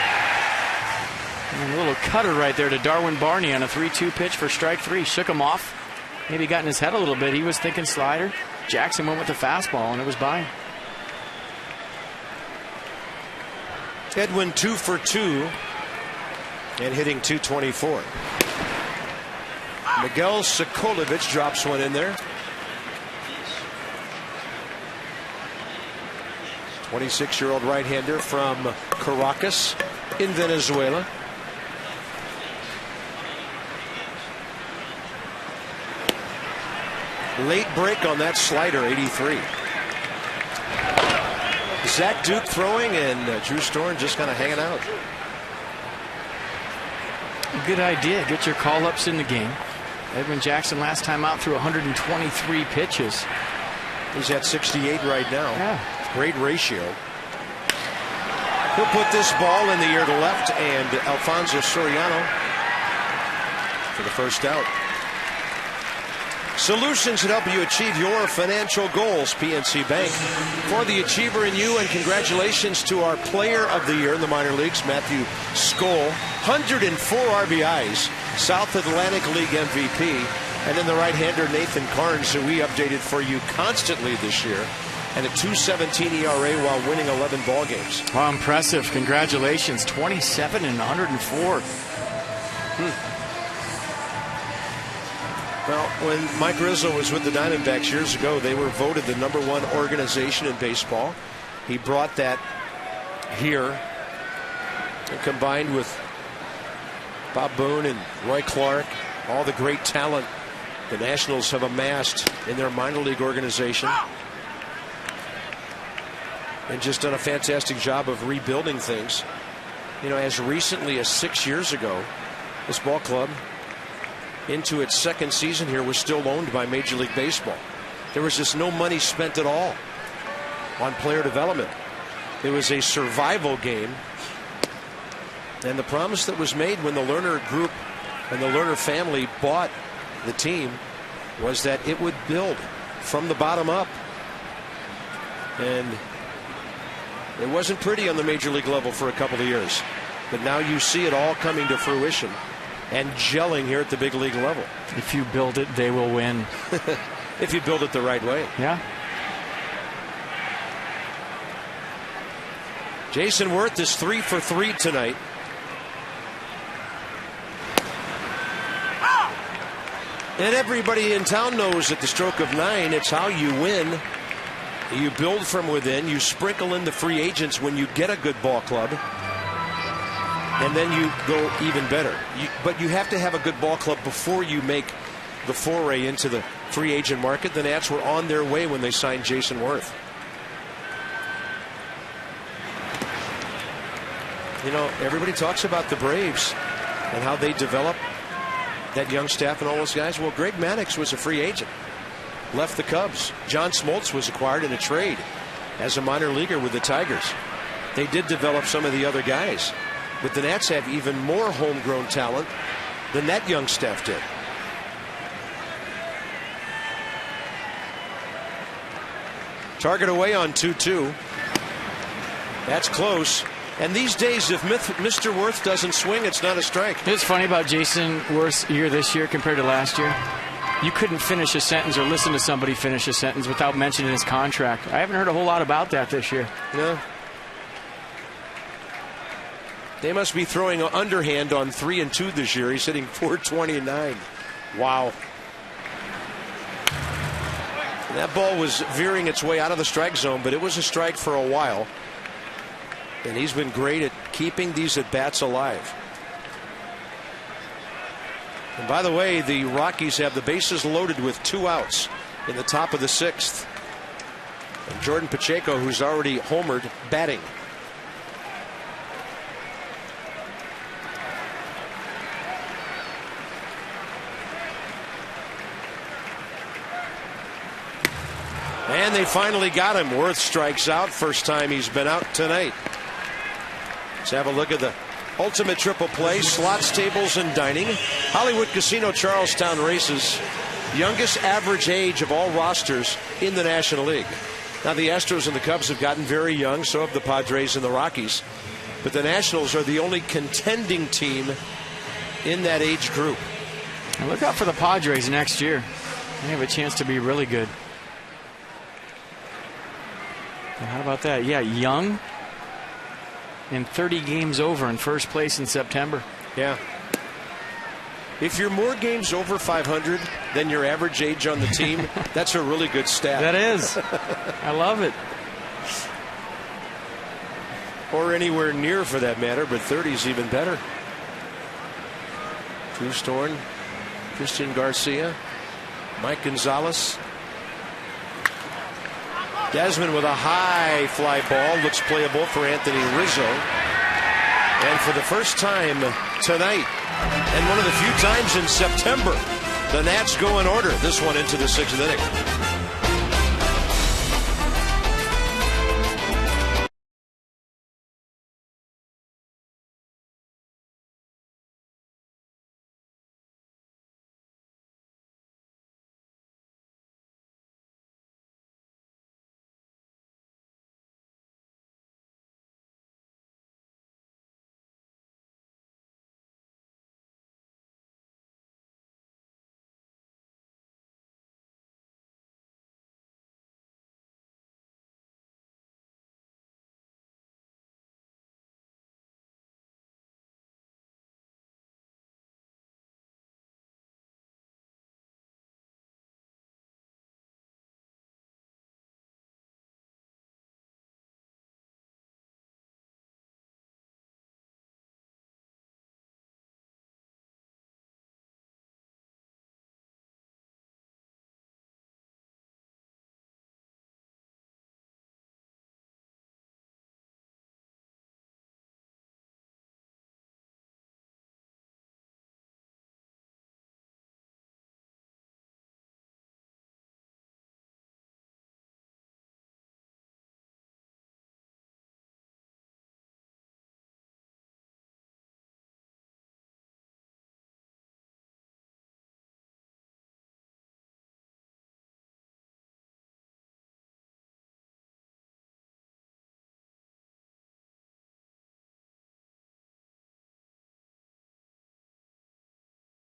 And a little cutter right there to Darwin Barney on a 3-2 pitch for strike 3. Shook him off. maybe got in his head a little bit. He was thinking slider. Jackson went with the fastball, and it was by. Edwin 2 for 2 and hitting .224. Miguel Sokolovich drops one in there. 26-year-old right-hander from Caracas in Venezuela. Late break on that slider, 83. Zach Duke throwing, and Drew Storn just kind of hanging out. Good idea. Get your call-ups in the game. Edwin Jackson last time out threw 123 pitches. He's at 68 right now. Yeah. Great ratio. He'll put this ball in the air to left, and Alfonso Soriano for the first out. Solutions that help you achieve your financial goals, PNC Bank. For the achiever in you, and congratulations to our player of the year in the minor leagues, Matthew Skoll. 104 RBIs, South Atlantic League MVP. And then the right-hander Nathan Carnes, who we updated for you constantly this year. And a .217 ERA while winning 11 ball games. Wow, impressive. Congratulations. 27 and 104. Well, when Mike Rizzo was with the Diamondbacks years ago, they were voted the #1 organization in baseball. He brought that here, and combined with Bob Boone and Roy Clark, all the great talent the Nationals have amassed in their minor league organization, and just done a fantastic job of rebuilding things. You know, as recently as 6 years ago, this ball club, into its second season here, was still owned by Major League Baseball. There was just no money spent at all on player development. It was a survival game. And the promise that was made when the Lerner Group and the Lerner family bought the team was that it would build from the bottom up. And it wasn't pretty on the Major League level for a couple of years. But now you see it all coming to fruition and gelling here at the big league level. If you build it, they will win. If you build it the right way. Yeah. Jason Worth is 3 for 3 tonight. And everybody in town knows at the stroke of 9, it's how you win. You build from within. You sprinkle in the free agents when you get a good ball club. And then you go even better. But you have to have a good ball club before you make the foray into the free agent market. The Nats were on their way when they signed Jason Worth. You know, everybody talks about the Braves and how they develop that young staff and all those guys. Well, Greg Maddux was a free agent. Left the Cubs. John Smoltz was acquired in a trade as a minor leaguer with the Tigers. They did develop some of the other guys. But the Nats have even more homegrown talent than that young staff did. Target away on 2-2. That's close. And these days, if Mr. Worth doesn't swing, it's not a strike. It's funny about Jason Worth's year this year compared to last year. You couldn't finish a sentence or listen to somebody finish a sentence without mentioning his contract. I haven't heard a whole lot about that this year. No. They must be throwing underhand on 3 and 2 this year. He's hitting .429. Wow. And that ball was veering its way out of the strike zone, but it was a strike for a while. And he's been great at keeping these at-bats alive. And by the way, the Rockies have the bases loaded with 2 outs in the top of the 6th. And Jordan Pacheco, who's already homered, batting. And they finally got him. Worth strikes out. First time he's been out tonight. Let's have a look at the ultimate triple play. Slots, tables, and dining. Hollywood Casino Charlestown races. Youngest average age of all rosters in the National League. Now the Astros and the Cubs have gotten very young. So have the Padres and the Rockies. But the Nationals are the only contending team in that age group. And look out for the Padres next year. They have a chance to be really good. And how about that? Yeah, Young and 30 games over in first place in September. Yeah. If you're more games over 500 than your average age on the team, that's a really good stat. That is. I love it. Or anywhere near for that matter, but 30 is even better. Drew Storn, Christian Garcia, Mike Gonzalez. Desmond with a high fly ball, looks playable for Anthony Rizzo. And for the first time tonight, and one of the few times in September, the Nats go in order. This one into the 6th inning.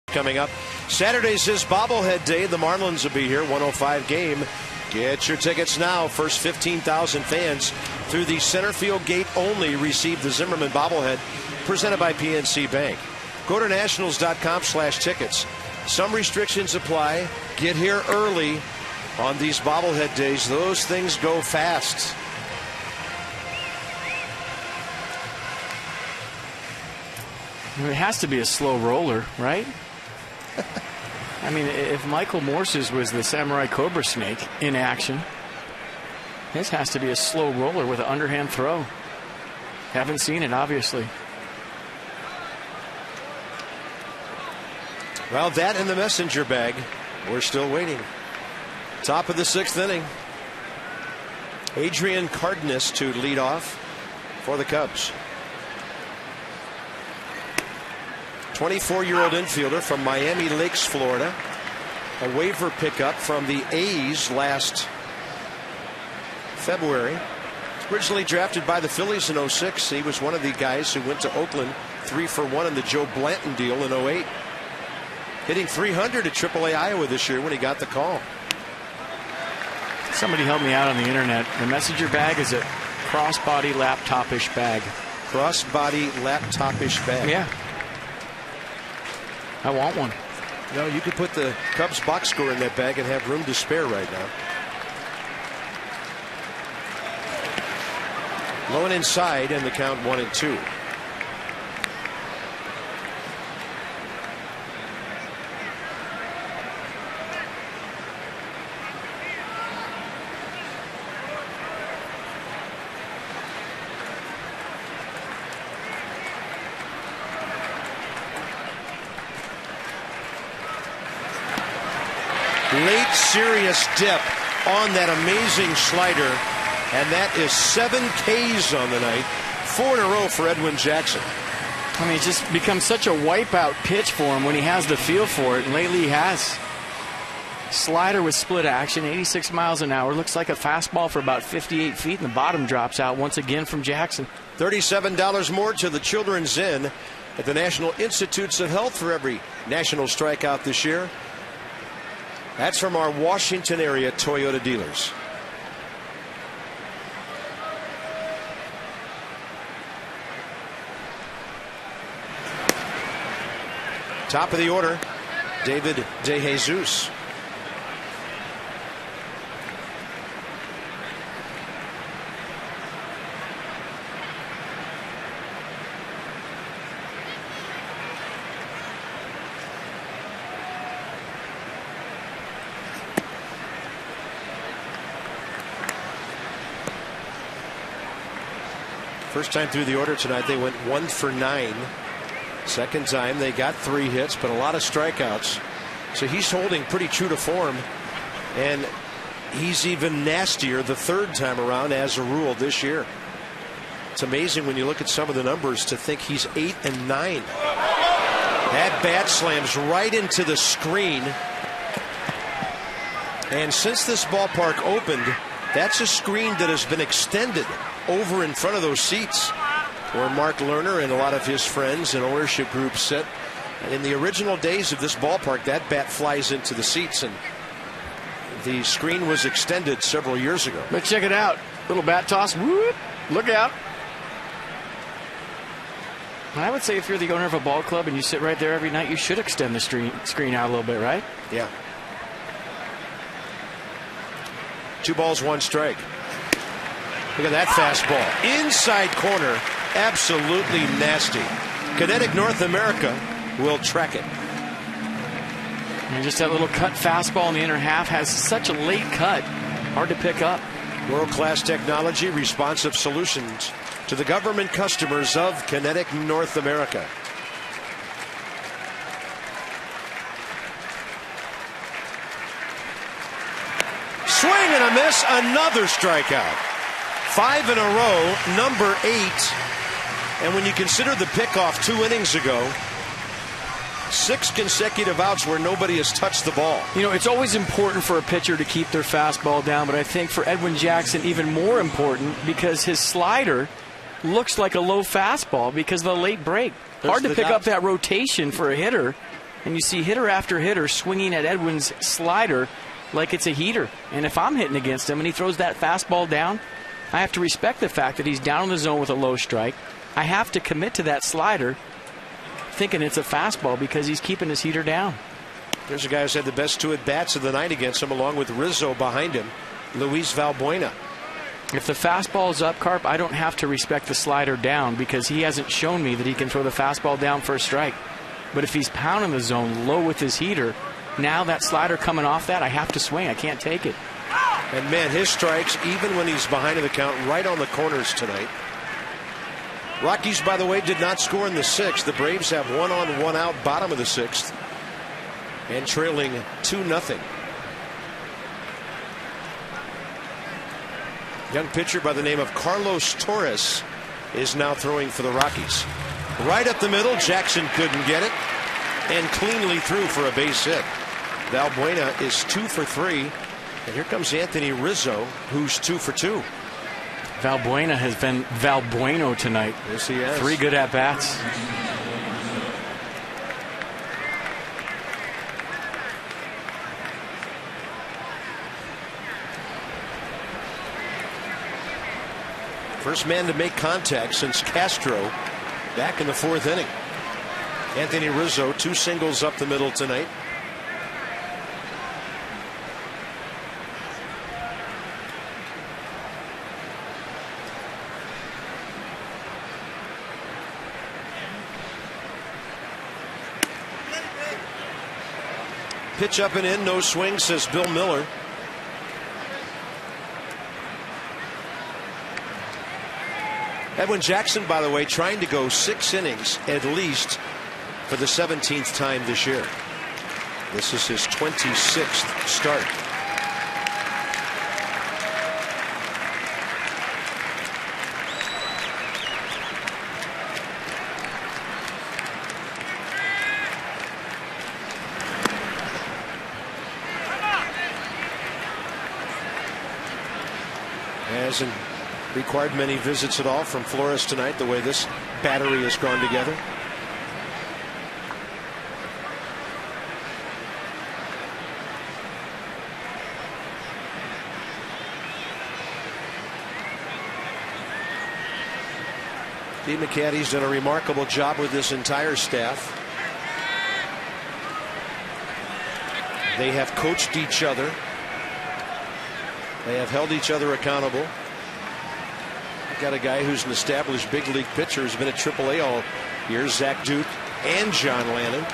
Coming up, Saturday's his bobblehead day. The Marlins will be here, 105 game. Get your tickets now. First 15,000 fans through the center field gate only receive the Zimmerman bobblehead, presented by PNC Bank. Go to nationals.com/tickets. Some restrictions apply. Get here early on these bobblehead days. Those things go fast. It has to be a slow roller, right? I mean, if Michael Morse's was the Samurai Cobra Snake in action, this has to be a slow roller with an underhand throw. Haven't seen it, obviously. Well, that in the messenger bag. We're still waiting. Top of the 6th inning. Adrian Cardenas to lead off for the Cubs. 24-year-old infielder from Miami Lakes, Florida. A waiver pickup from the A's last February. Originally drafted by the Phillies in 06. He was one of the guys who went to Oakland 3-for-1 in the Joe Blanton deal in 08. Hitting .300 at AAA Iowa this year when he got the call. Somebody help me out on the internet. The messenger bag is a crossbody laptop-ish bag. Crossbody laptop-ish bag. Yeah. I want one. No, you could put the Cubs box score in that bag and have room to spare right now. Low and inside, and the count 1-2. Late serious dip on that amazing slider, and that is 7 Ks on the night, 4 in a row for Edwin Jackson. I mean, it's just become such a wipeout pitch for him when he has the feel for it, and lately he has. Slider with split action, 86 miles an hour, looks like a fastball for about 58 feet, and the bottom drops out once again from Jackson. $37 more to the Children's Inn at the National Institutes of Health for every national strikeout this year. That's from our Washington area Toyota dealers. Top of the order, David DeJesus. First time through the order tonight, they went 1 for 9. Second time, they got 3 hits, but a lot of strikeouts. So he's holding pretty true to form. And he's even nastier the third time around as a rule this year. It's amazing when you look at some of the numbers to think he's 8 and 9. That bat slams right into the screen. And since this ballpark opened, that's a screen that has been extended over in front of those seats where Mark Lerner and a lot of his friends and ownership groups sit. In the original days of this ballpark, that bat flies into the seats, and the screen was extended several years ago. But check it out. Little bat toss. Whoop. Look out. I would say if you're the owner of a ball club and you sit right there every night, you should extend the screen out a little bit, right? Yeah. 2 balls, 1 strike. Look at that fastball. Inside corner. Absolutely nasty. Kinetic North America will track it. And just that little cut fastball in the inner half has such a late cut. Hard to pick up. World-class technology, responsive solutions to the government customers of Kinetic North America. Swing and a miss. Another strikeout. 5 in a row, number 8. And when you consider the pickoff 2 innings ago, 6 consecutive outs where nobody has touched the ball. You know, it's always important for a pitcher to keep their fastball down, but I think for Edwin Jackson, even more important because his slider looks like a low fastball because of the late break. Hard to pick up that rotation for a hitter, and you see hitter after hitter swinging at Edwin's slider like it's a heater. And if I'm hitting against him and he throws that fastball down, I have to respect the fact that he's down in the zone with a low strike. I have to commit to that slider thinking it's a fastball because he's keeping his heater down. There's a guy who's had the best 2 at-bats of the night against him, along with Rizzo behind him, Luis Valbuena. If the fastball is up, Carp, I don't have to respect the slider down because he hasn't shown me that he can throw the fastball down for a strike. But if he's pounding the zone low with his heater, now that slider coming off that, I have to swing. I can't take it. And, man, his strikes, even when he's behind in the count, right on the corners tonight. Rockies, by the way, did not score in the 6th. The Braves have 1 on, 1 out, bottom of the 6th, and trailing 2-0. Young pitcher by the name of Carlos Torres is now throwing for the Rockies. Right up the middle, Jackson couldn't get it, and cleanly threw for a base hit. Valbuena is 2 for 3. And here comes Anthony Rizzo, who's 2 for 2. Valbuena has been Valbueno tonight. Yes, he has. 3 good at-bats. First man to make contact since Castro back in the 4th inning. Anthony Rizzo, 2 singles up the middle tonight. Pitch up and in, no swing, says Bill Miller. Edwin Jackson, by the way, trying to go 6 innings at least for the 17th time this year. This is his 26th start. Hasn't required many visits at all from Flores tonight, the way this battery has gone together. Steve McCaddy's done a remarkable job with this entire staff. They have coached each other. They have held each other accountable. You've got a guy who's an established big league pitcher who's been at AAA all year, Zach Duke and John Lannon.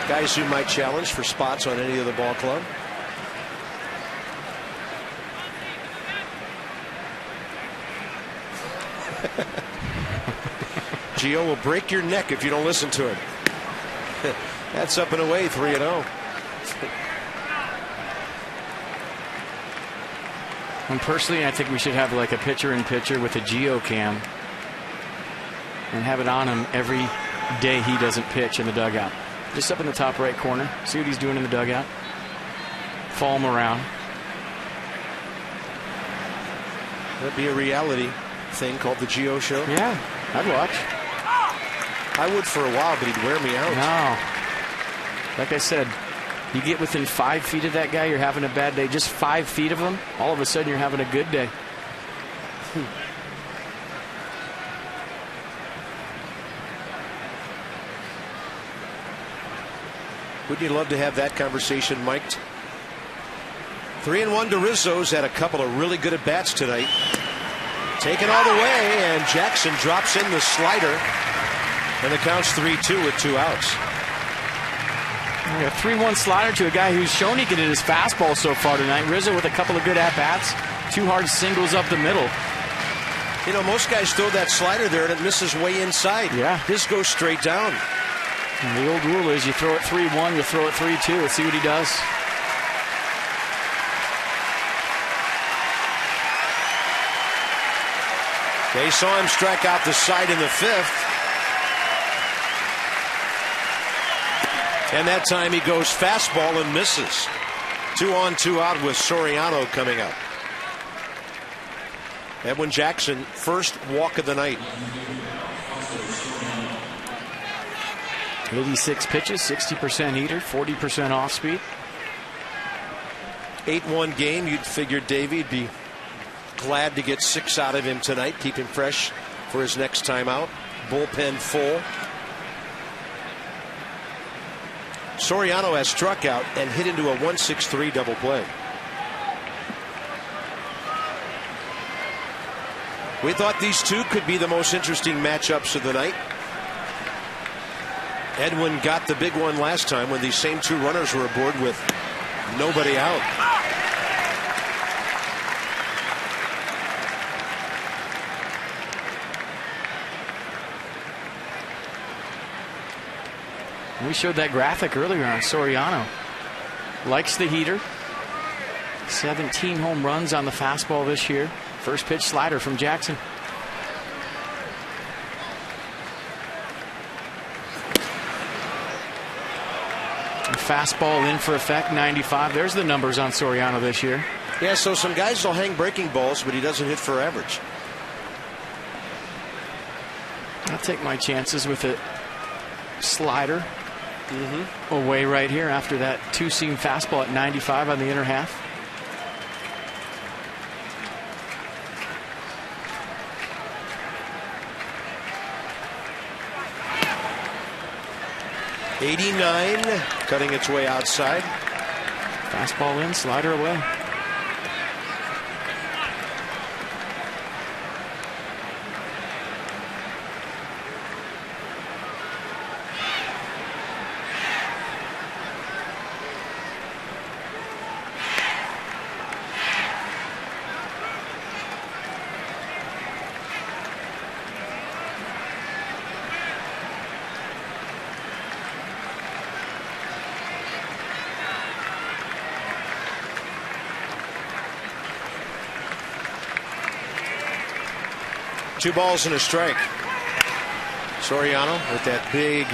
Guys who might challenge for spots on any other ball club. Gio will break your neck if you don't listen to him. That's up and away, 3-0. And personally, I think we should have like a pitcher-in-pitcher with a Gio cam and have it on him every day he doesn't pitch in the dugout. Just up in the top right corner. See what he's doing in the dugout. Follow him around. That'd be a reality thing called the Gio Show. Yeah, I'd watch. I would for a while, but he'd wear me out. No. Like I said, you get within 5 feet of that guy, you're having a bad day. Just 5 feet of him, all of a sudden you're having a good day. Wouldn't you love to have that conversation mic'd? 3-1 to Rizzo's had a couple of really good at-bats tonight. Taken all the way, and Jackson drops in the slider. And the count's 3-2 with 2 outs. A 3-1 slider to a guy who's shown he can hit his fastball so far tonight. Rizzo with a couple of good at-bats. 2 hard singles up the middle. You know, most guys throw that slider there and it misses way inside. Yeah. His goes straight down. And the old rule is you throw it 3-1, you throw it 3-2. Let's see what he does. They saw him strike out the side in the 5th. And that time he goes fastball and misses. 2 on, 2 out with Soriano coming up. Edwin Jackson, first walk of the night. 86 pitches, 60% heater, 40% off speed. 8-1 game. You'd figure Davy'd be glad to get 6 out of him tonight, keep him fresh for his next time out. Bullpen full. Soriano has struck out and hit into a 1-6-3 double play. We thought these two could be the most interesting matchups of the night. Edwin got the big one last time when these same 2 runners were aboard with nobody out. We showed that graphic earlier on Soriano. Likes the heater. 17 home runs on the fastball this year. First pitch slider from Jackson. Fastball in for effect, 95. There's the numbers on Soriano this year. Yeah, so some guys will hang breaking balls, but he doesn't hit for average. I'll take my chances with a slider away right here after that 2-seam fastball at 95 on the inner half. '89, cutting its way outside. Fastball in, slider away. Two balls and a strike. Soriano with that big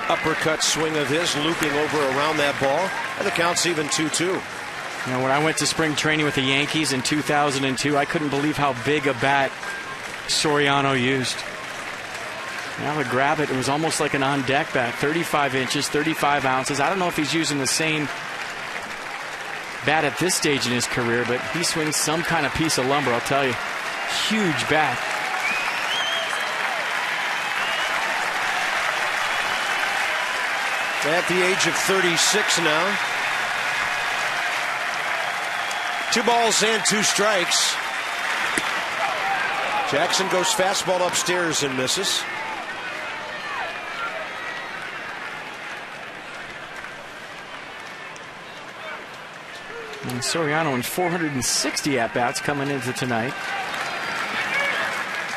uppercut swing of his, looping over around that ball, and the count's even 2-2. You know, when I went to spring training with the Yankees in 2002, I couldn't believe how big a bat Soriano used. Now to grab it, it was almost like an on-deck bat. 35 inches, 35 ounces. I don't know if he's using the same bat at this stage in his career, but he swings some kind of piece of lumber, I'll tell you. Huge bat. At the age of 36 now. 2 balls and 2 strikes. Jackson goes fastball upstairs and misses. And Soriano in 460 at-bats coming into tonight.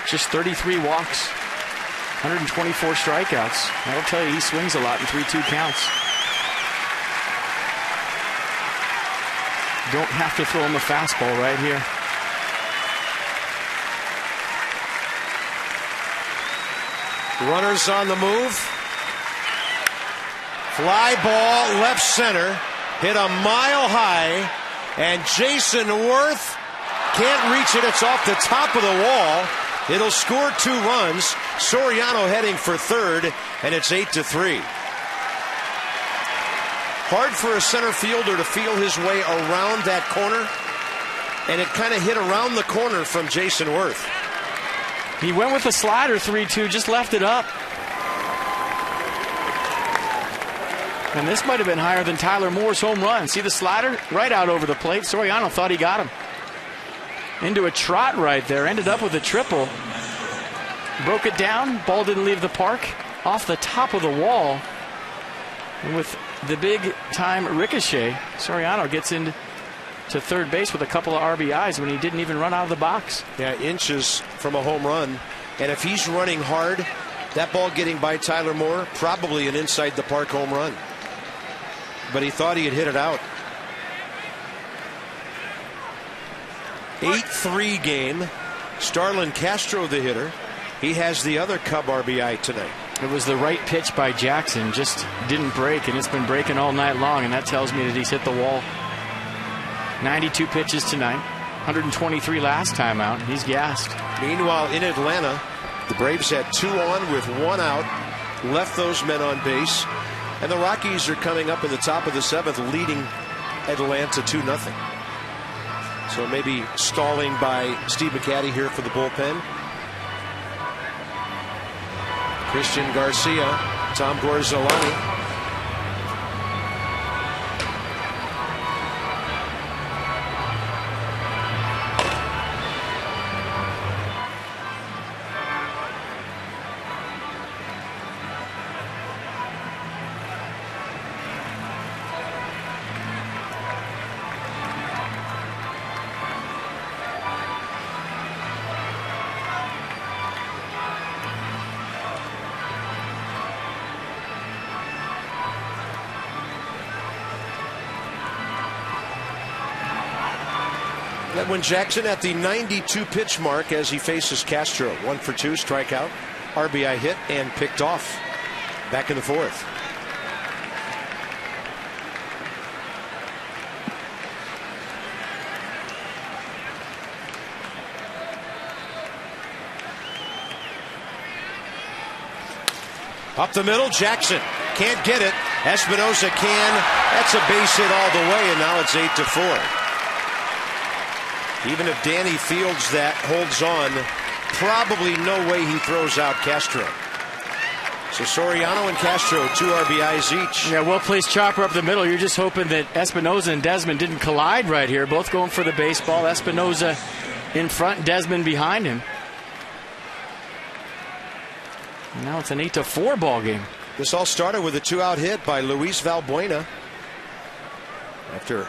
Just 33 walks, 124 strikeouts. That'll tell you he swings a lot in 3-2 counts. Don't have to throw him a fastball right here. Runners on the move. Fly ball left center. Hit a mile high. And Jason Worth can't reach it. It's off the top of the wall. It'll score 2 runs. Soriano heading for third. And it's 8-3. Hard for a center fielder to feel his way around that corner. And it kind of hit around the corner from Jason Worth. He went with a slider 3-2, just left it up. And this might have been higher than Tyler Moore's home run. See the slider? Right out over the plate. Soriano thought he got him. Into a trot right there. Ended up with a triple. Broke it down. Ball didn't leave the park. Off the top of the wall. And with the big time ricochet, Soriano gets into third base with a couple of RBIs when he didn't even run out of the box. Yeah, inches from a home run. And if he's running hard, that ball getting by Tyler Moore, probably an inside the park home run. But he thought he had hit it out. 8-3 game. Starlin Castro the hitter. He has the other Cub RBI tonight. It was the right pitch by Jackson, just didn't break, and it's been breaking all night long, and that tells me that he's hit the wall. 92 pitches tonight, 123 last time out. He's gassed. Meanwhile, in Atlanta, the Braves had 2 on with 1 out, left those men on base, and the Rockies are coming up in the top of the 7th, leading Atlanta 2-0. So maybe stalling by Steve McCatty here for the bullpen. Christian Garcia, Tom Gorzolani. Edwin Jackson at the 92 pitch mark as he faces Castro. 1 for 2, strikeout, RBI hit, and picked off. Back in the 4th. Up the middle, Jackson can't get it. Espinosa can. That's a base hit all the way, and now it's 8-4. Even if Danny Fields that holds on, probably no way he throws out Castro. So Soriano and Castro, 2 RBIs each. Yeah, well-placed chopper up the middle. You're just hoping that Espinosa and Desmond didn't collide right here. Both going for the baseball. Espinosa in front, Desmond behind him. And now it's an 8-4 ball game. This all started with a 2-out hit by Luis Valbuena. After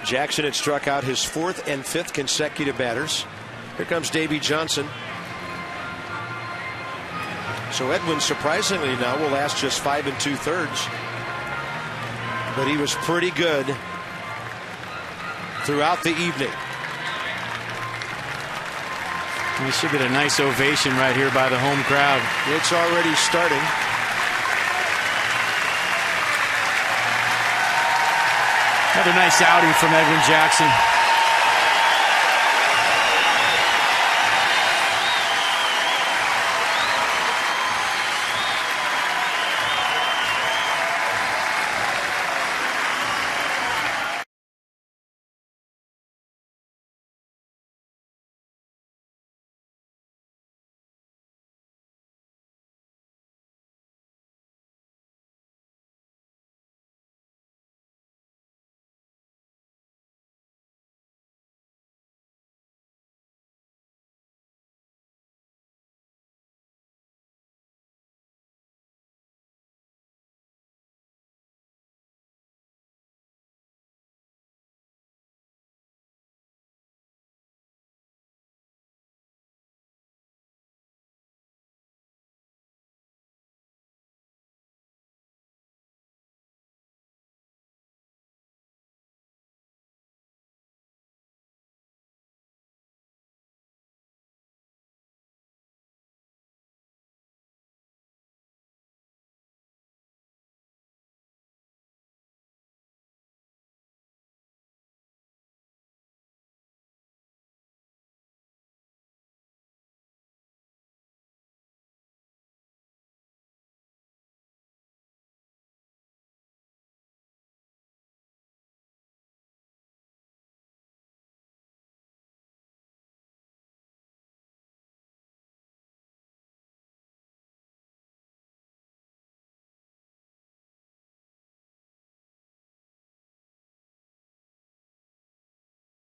Jackson had struck out his 4th and 5th consecutive batters. Here comes Davey Johnson. So Edwin, surprisingly now, will last just 5 2/3. But he was pretty good throughout the evening. We should get a nice ovation right here by the home crowd. It's already starting. Another nice outing from Edwin Jackson.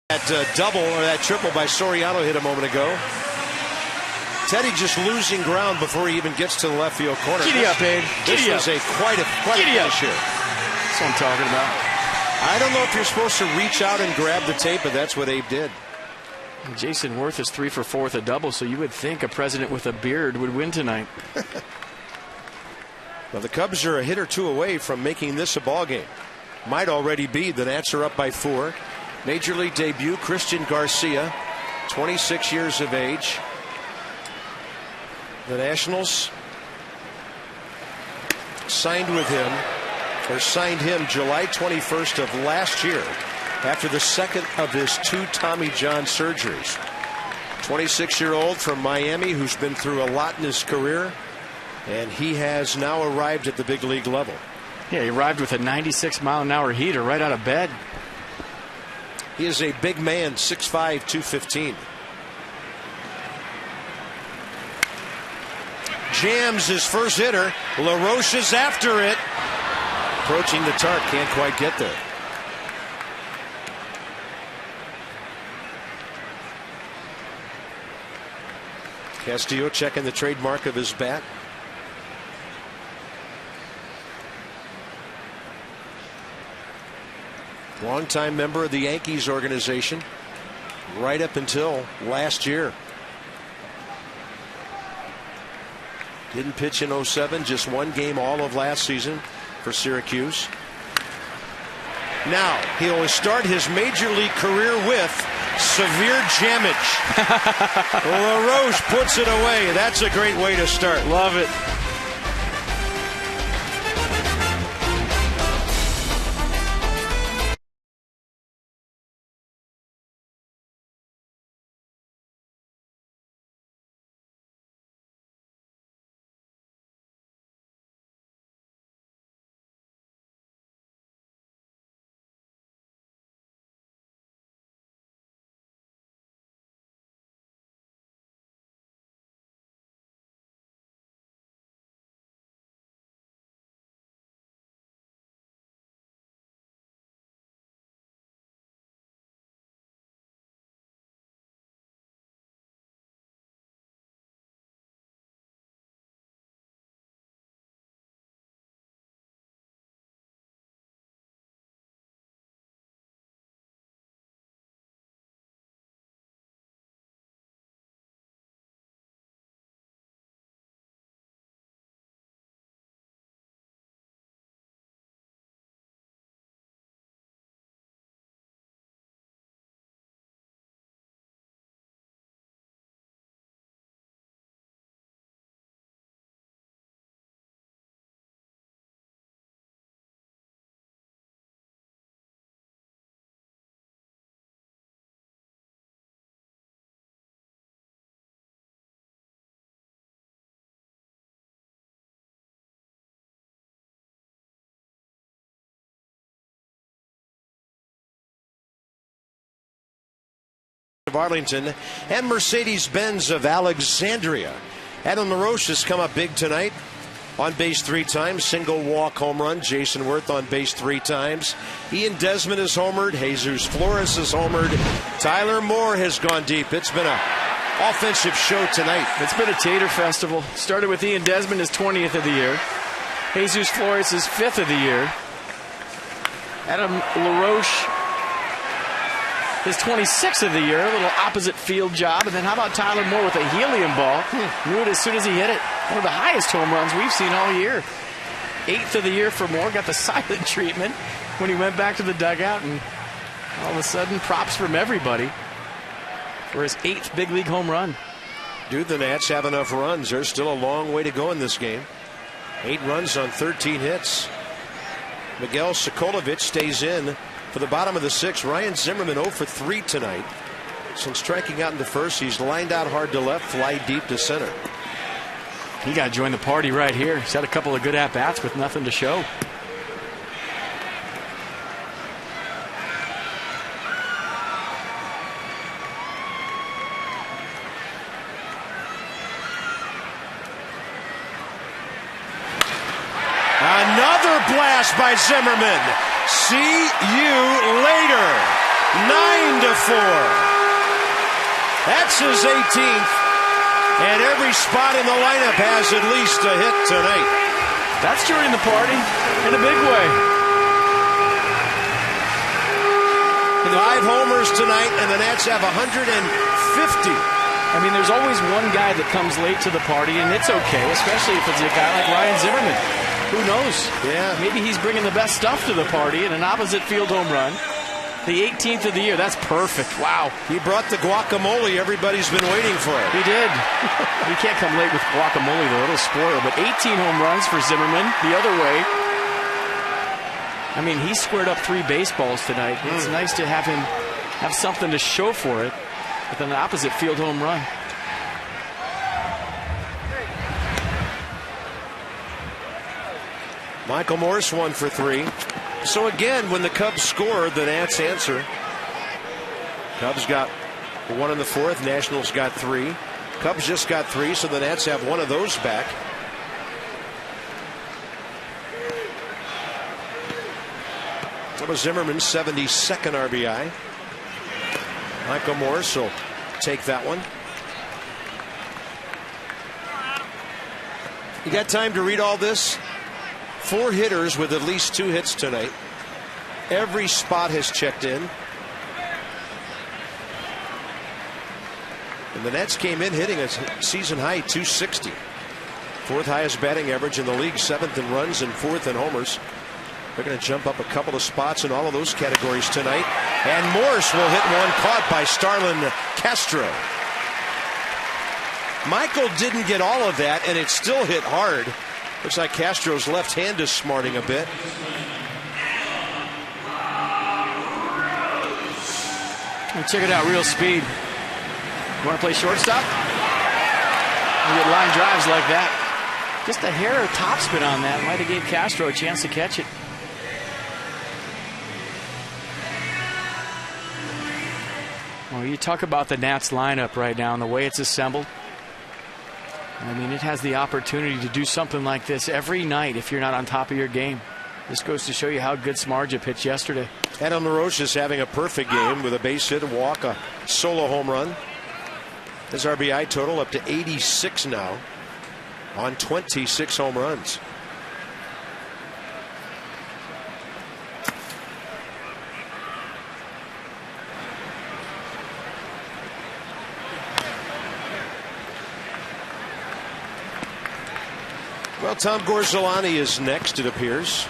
That double or that triple by Soriano hit a moment ago. Teddy just losing ground before he even gets to the left field corner. Giddy up, Abe. This was quite a finish here. That's what I'm talking about. I don't know if you're supposed to reach out and grab the tape, but that's what Abe did. Jason Worth is 3 for 4 with a double, so you would think a president with a beard would win tonight. Well, the Cubs are a hit or two away from making this a ball game. Might already be. The Nats are up by 4. Major League debut, Christian Garcia, 26 years of age. The Nationals signed him July 21st of last year after the second of his 2 Tommy John surgeries. 26-year-old from Miami who's been through a lot in his career, and he has now arrived at the big league level. Yeah, he arrived with a 96-mile-an-hour heater right out of bed. He is a big man, 6'5", 215. Jams his first hitter. LaRoche is after it. Approaching the tarp, can't quite get there. Castillo checking the trademark of his bat. Longtime member of the Yankees organization right up until last year. Didn't pitch in 07, just 1 game all of last season for Syracuse. Now he'll start his major league career with severe jammage. LaRoche puts it away. That's a great way to start. Love it. Of Arlington and Mercedes-Benz of Alexandria. Adam LaRoche has come up big tonight. On base 3 times, single walk home run. Jason Worth on base 3 times. Ian Desmond has homered. Jesus Flores has homered. Tyler Moore has gone deep. It's been an offensive show tonight. It's been a tater festival. Started with Ian Desmond, his 20th of the year. Jesus Flores, his 5th of the year. Adam LaRoche, his 26th of the year, a little opposite field job. And then how about Tyler Moore with a helium ball? Knew it as soon as he hit it. One of the highest home runs we've seen all year. 8th of the year for Moore. Got the silent treatment when he went back to the dugout. And all of a sudden, props from everybody for his 8th big league home run. Do the Nats have enough runs? There's still a long way to go in this game. 8 runs on 13 hits. Miguel Sokolovic stays in for the bottom of the 6th. Ryan Zimmerman 0 for 3 tonight. Since striking out into first, he's lined out hard to left, fly deep to center. He got to join the party right here. He's had a couple of good at-bats with nothing to show. Another blast by Zimmerman. See you later. 9-4. That's his 18th. And every spot in the lineup has at least a hit tonight. That's joining the party in a big way. 5 homers tonight, and the Nats have 150. I mean, there's always one guy that comes late to the party, and it's okay, especially if it's a guy like Ryan Zimmerman. Who knows? Yeah. Maybe he's bringing the best stuff to the party in an opposite field home run. The 18th of the year. That's perfect. Wow. He brought the guacamole everybody's been waiting for. He did. You can't come late with guacamole, though. It'll spoil. But 18 home runs for Zimmerman the other way. I mean, he squared up 3 baseballs tonight. It's nice to have him have something to show for it with an opposite field home run. Michael Morse 1 for 3. So again, when the Cubs score, the Nats answer. Cubs got 1 in the 4th. Nationals got 3. Cubs just got 3, so the Nats have 1 of those back. That was Zimmerman's 72nd RBI. Michael Morse will take that one. You got time to read all this? 4 hitters with at least 2 hits tonight. Every spot has checked in. And the Nets came in hitting a season high 260. 4th highest batting average in the league, 7th in runs and 4th in homers. They're going to jump up a couple of spots in all of those categories tonight. And Morse will hit one caught by Starlin Castro. Michael didn't get all of that, and it still hit hard. Looks like Castro's left hand is smarting a bit. Check it out, real speed. You want to play shortstop? You get line drives like that. Just a hair of topspin on that might have gave Castro a chance to catch it. Well, you talk about the Nats lineup right now and the way it's assembled. I mean, it has the opportunity to do something like this every night if you're not on top of your game. This goes to show you how good Smarja pitched yesterday. Adam LaRoche is having a perfect game with a base hit, a walk, a solo home run. His RBI total up to 86 now on 26 home runs. Well, Tom Gorzolani is next, it appears.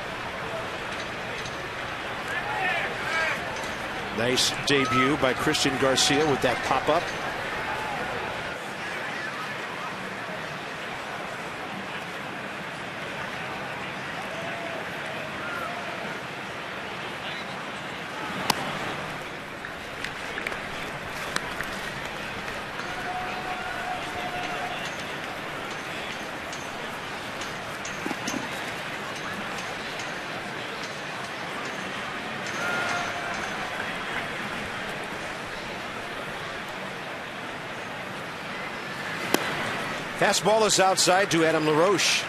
Nice debut by Christian Garcia with that pop-up. Fastball is outside to Adam LaRoche.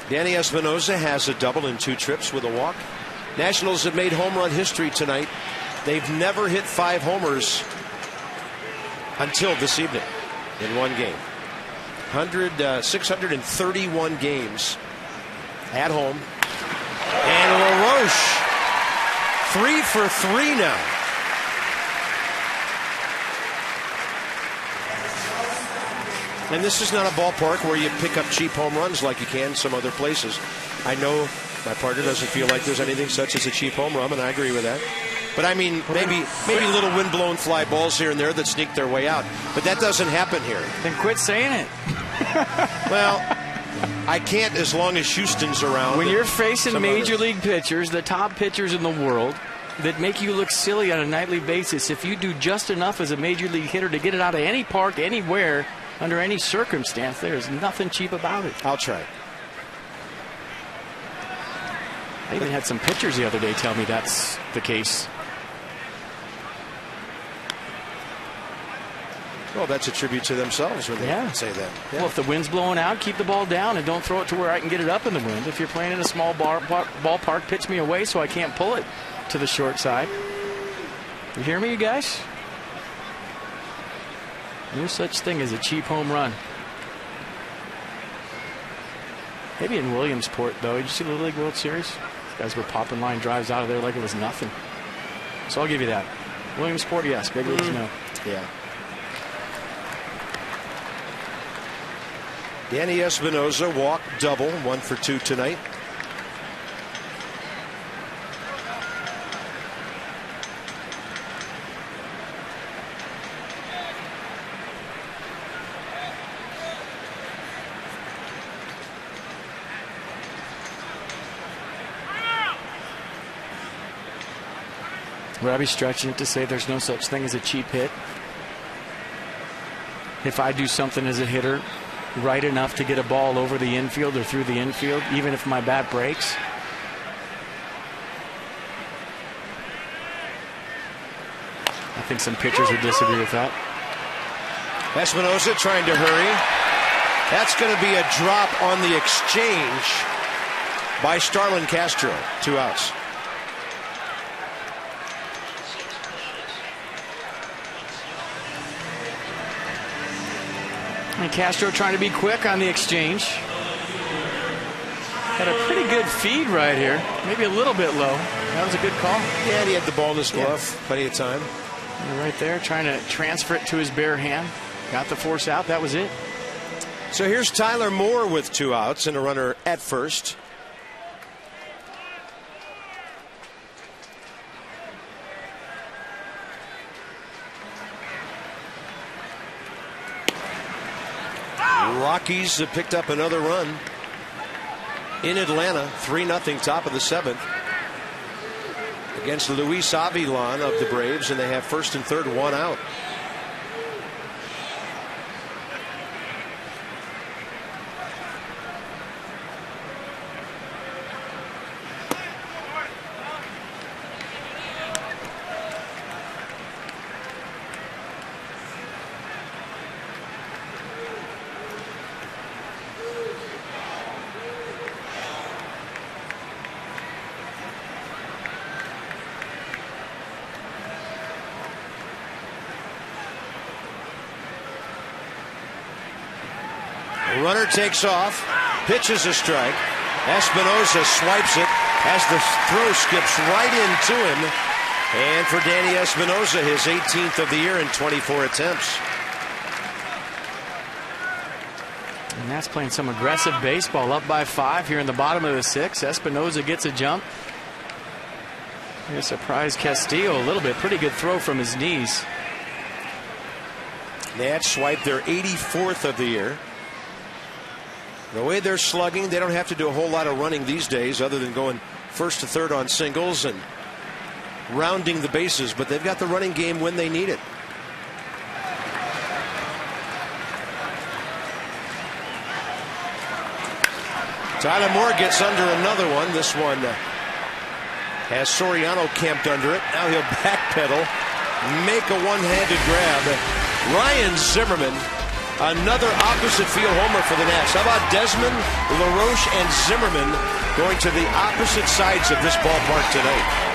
Danny Espinosa has a double in 2 trips with a walk. Nationals have made home run history tonight. They've never hit 5 homers until this evening in one game. 631 games at home. And LaRoche 3 for 3 now. And this is not a ballpark where you pick up cheap home runs like you can some other places. I know my partner doesn't feel like there's anything such as a cheap home run, and I agree with that. But I mean, maybe little wind-blown fly balls here and there that sneak their way out. But that doesn't happen here. Then quit saying it. Well, I can't as long as Houston's around. When you're facing major league pitchers, the top pitchers in the world, that make you look silly on a nightly basis, if you do just enough as a major league hitter to get it out of any park, anywhere, under any circumstance, there's nothing cheap about it. I'll try. I even had some pitchers the other day tell me that's the case. Well, that's a tribute to themselves when they say that. Well, if the wind's blowing out, keep the ball down and don't throw it to where I can get it up in the wind. If you're playing in a small ballpark, pitch me away so I can't pull it to the short side. You hear me, you guys? No such thing as a cheap home run. Maybe in Williamsport, though. Did you see the Little League World Series? These guys were popping line drives out of there like it was nothing. So I'll give you that. Williamsport, yes. Big leagues, no. Yeah. Danny Espinoza walked double, 1 for 2 tonight. Robbie's stretching it to say there's no such thing as a cheap hit. If I do something as a hitter right enough to get a ball over the infield or through the infield, even if my bat breaks, I think some pitchers would disagree with that. Espinoza trying to hurry. That's going to be a drop on the exchange by Starlin Castro. 2 outs. And Castro trying to be quick on the exchange. Had a pretty good feed right here. Maybe a little bit low. That was a good call. Yeah, and he had the ball in his glove. Plenty of time. And right there, trying to transfer it to his bare hand. Got the force out. That was it. So here's Tyler Moore with 2 outs and a runner at first. Rockies have picked up another run in Atlanta, 3-0, top of the 7th, against Luis Avilan of the Braves, and they have first and third, 1 out. Runner takes off, pitches a strike. Espinoza swipes it as the throw skips right into him. And for Danny Espinoza, his 18th of the year in 24 attempts. And that's playing some aggressive baseball. Up by 5 here in the bottom of the 6th. Espinoza gets a jump. He surprised Castillo a little bit. Pretty good throw from his knees. Nats swipe their 84th of the year. The way they're slugging, they don't have to do a whole lot of running these days other than going first to third on singles and rounding the bases, but they've got the running game when they need it. Tyler Moore gets under another one. This one has Soriano camped under it. Now he'll backpedal, make a one-handed grab. Ryan Zimmerman, another opposite field homer for the Nats. How about Desmond, LaRoche, and Zimmerman going to the opposite sides of this ballpark tonight?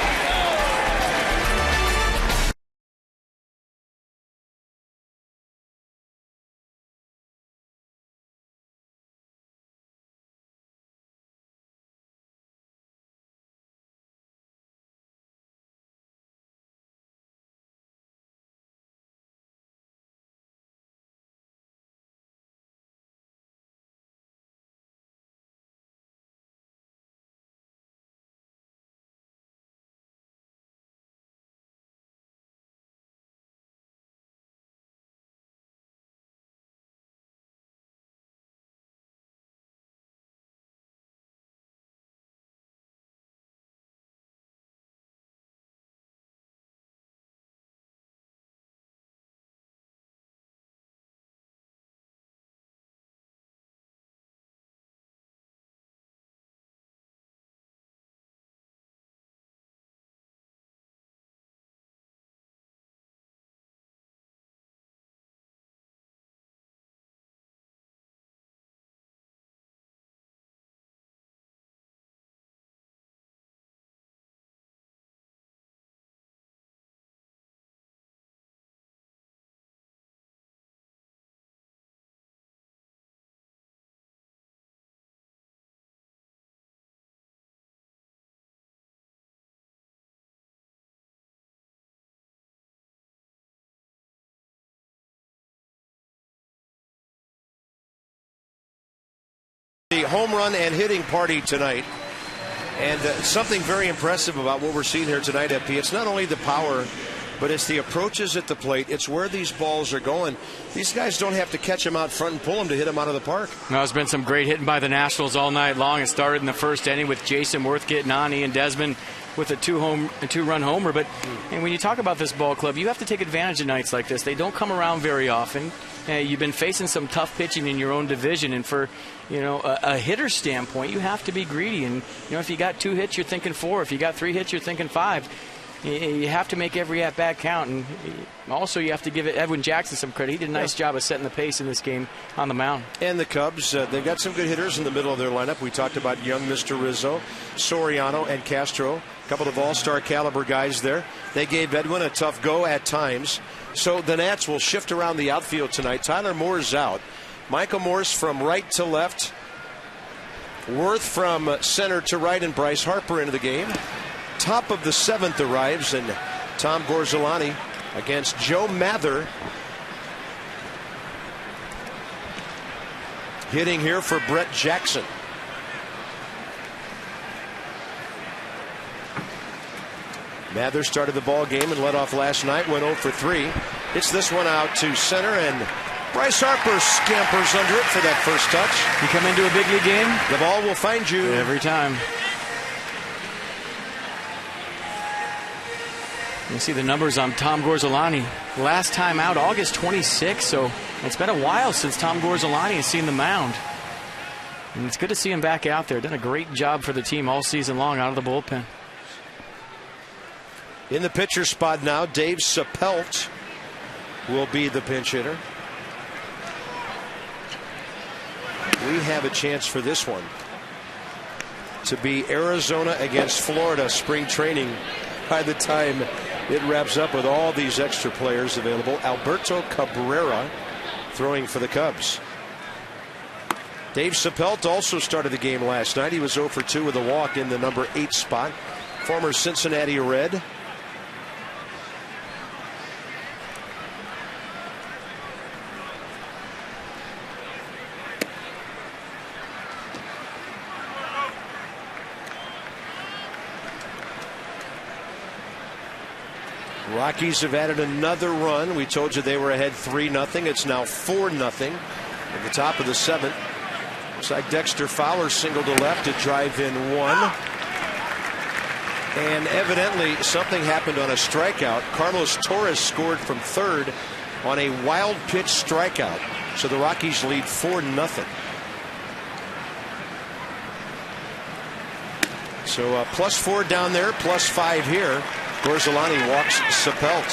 The home run and hitting party tonight. And something very impressive about what we're seeing here tonight, FP. It's not only the power, but it's the approaches at the plate. It's where these balls are going. These guys don't have to catch them out front and pull them to hit them out of the park. Well, there's been some great hitting by the Nationals all night long. It started in the first inning with Jason Worth getting on, Ian Desmond with a two-run homer. But and when you talk about this ball club, you have to take advantage of nights like this. They don't come around very often. You've been facing some tough pitching in your own division, and for a hitter standpoint, you have to be greedy. And if you got 2 hits, you're thinking 4. If you got 3 hits, you're thinking 5. You have to make every at-bat count, and also you have to give Edwin Jackson some credit. He did a nice job of setting the pace in this game on the mound. And the Cubs, they've got some good hitters in the middle of their lineup. We talked about young Mr. Rizzo, Soriano, and Castro, a couple of all-star caliber guys there. They gave Edwin a tough go at times. So the Nats will shift around the outfield tonight. Tyler Moore's out. Michael Morse from right to left. Worth from center to right, and Bryce Harper into the game. Top of the 7th arrives, and Tom Gorzolani against Joe Mather. Hitting here for Brett Jackson. Mather started the ball game and led off last night, went 0 for 3. Hits this one out to center, and Bryce Harper scampers under it for that first touch. You come into a big league game, the ball will find you every time. You see the numbers on Tom Gorzolani. Last time out, August 26th, so it's been a while since Tom Gorzolani has seen the mound. And it's good to see him back out there. Done a great job for the team all season long out of the bullpen. In the pitcher spot now, Dave Sapelt will be the pinch hitter. We have a chance for this one to be Arizona against Florida spring training by the time it wraps up, with all these extra players available. Alberto Cabrera throwing for the Cubs. Dave Sapelt also started the game last night. He was 0 for 2 with a walk in the number 8 spot. Former Cincinnati Red. Rockies have added another run. We told you they were ahead 3-0. It's now 4-0 at the top of the 7th. Looks like Dexter Fowler singled to left to drive in 1. And evidently something happened on a strikeout. Carlos Torres scored from third on a wild pitch strikeout. So the Rockies lead 4-0. So +4 down there, +5 here. Gorzolani walks Sapelt.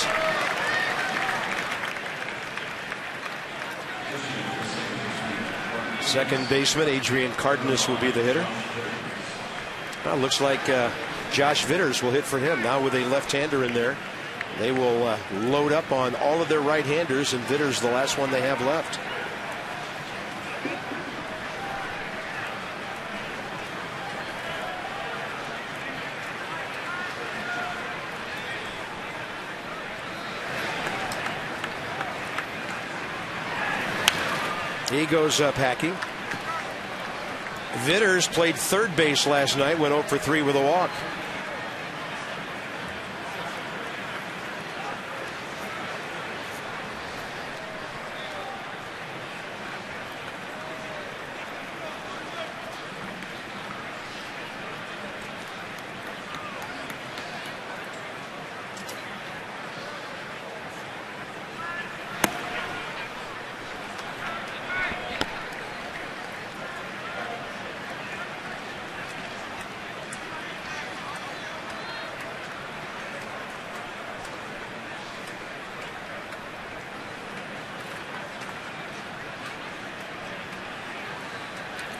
Second baseman Adrian Cardenas will be the hitter. Well, looks like Josh Vitters will hit for him now with a left-hander in there. They will load up on all of their right-handers, and Vitters the last one they have left. He goes up hacking. Vitters played third base last night, went 0 for 3 with a walk.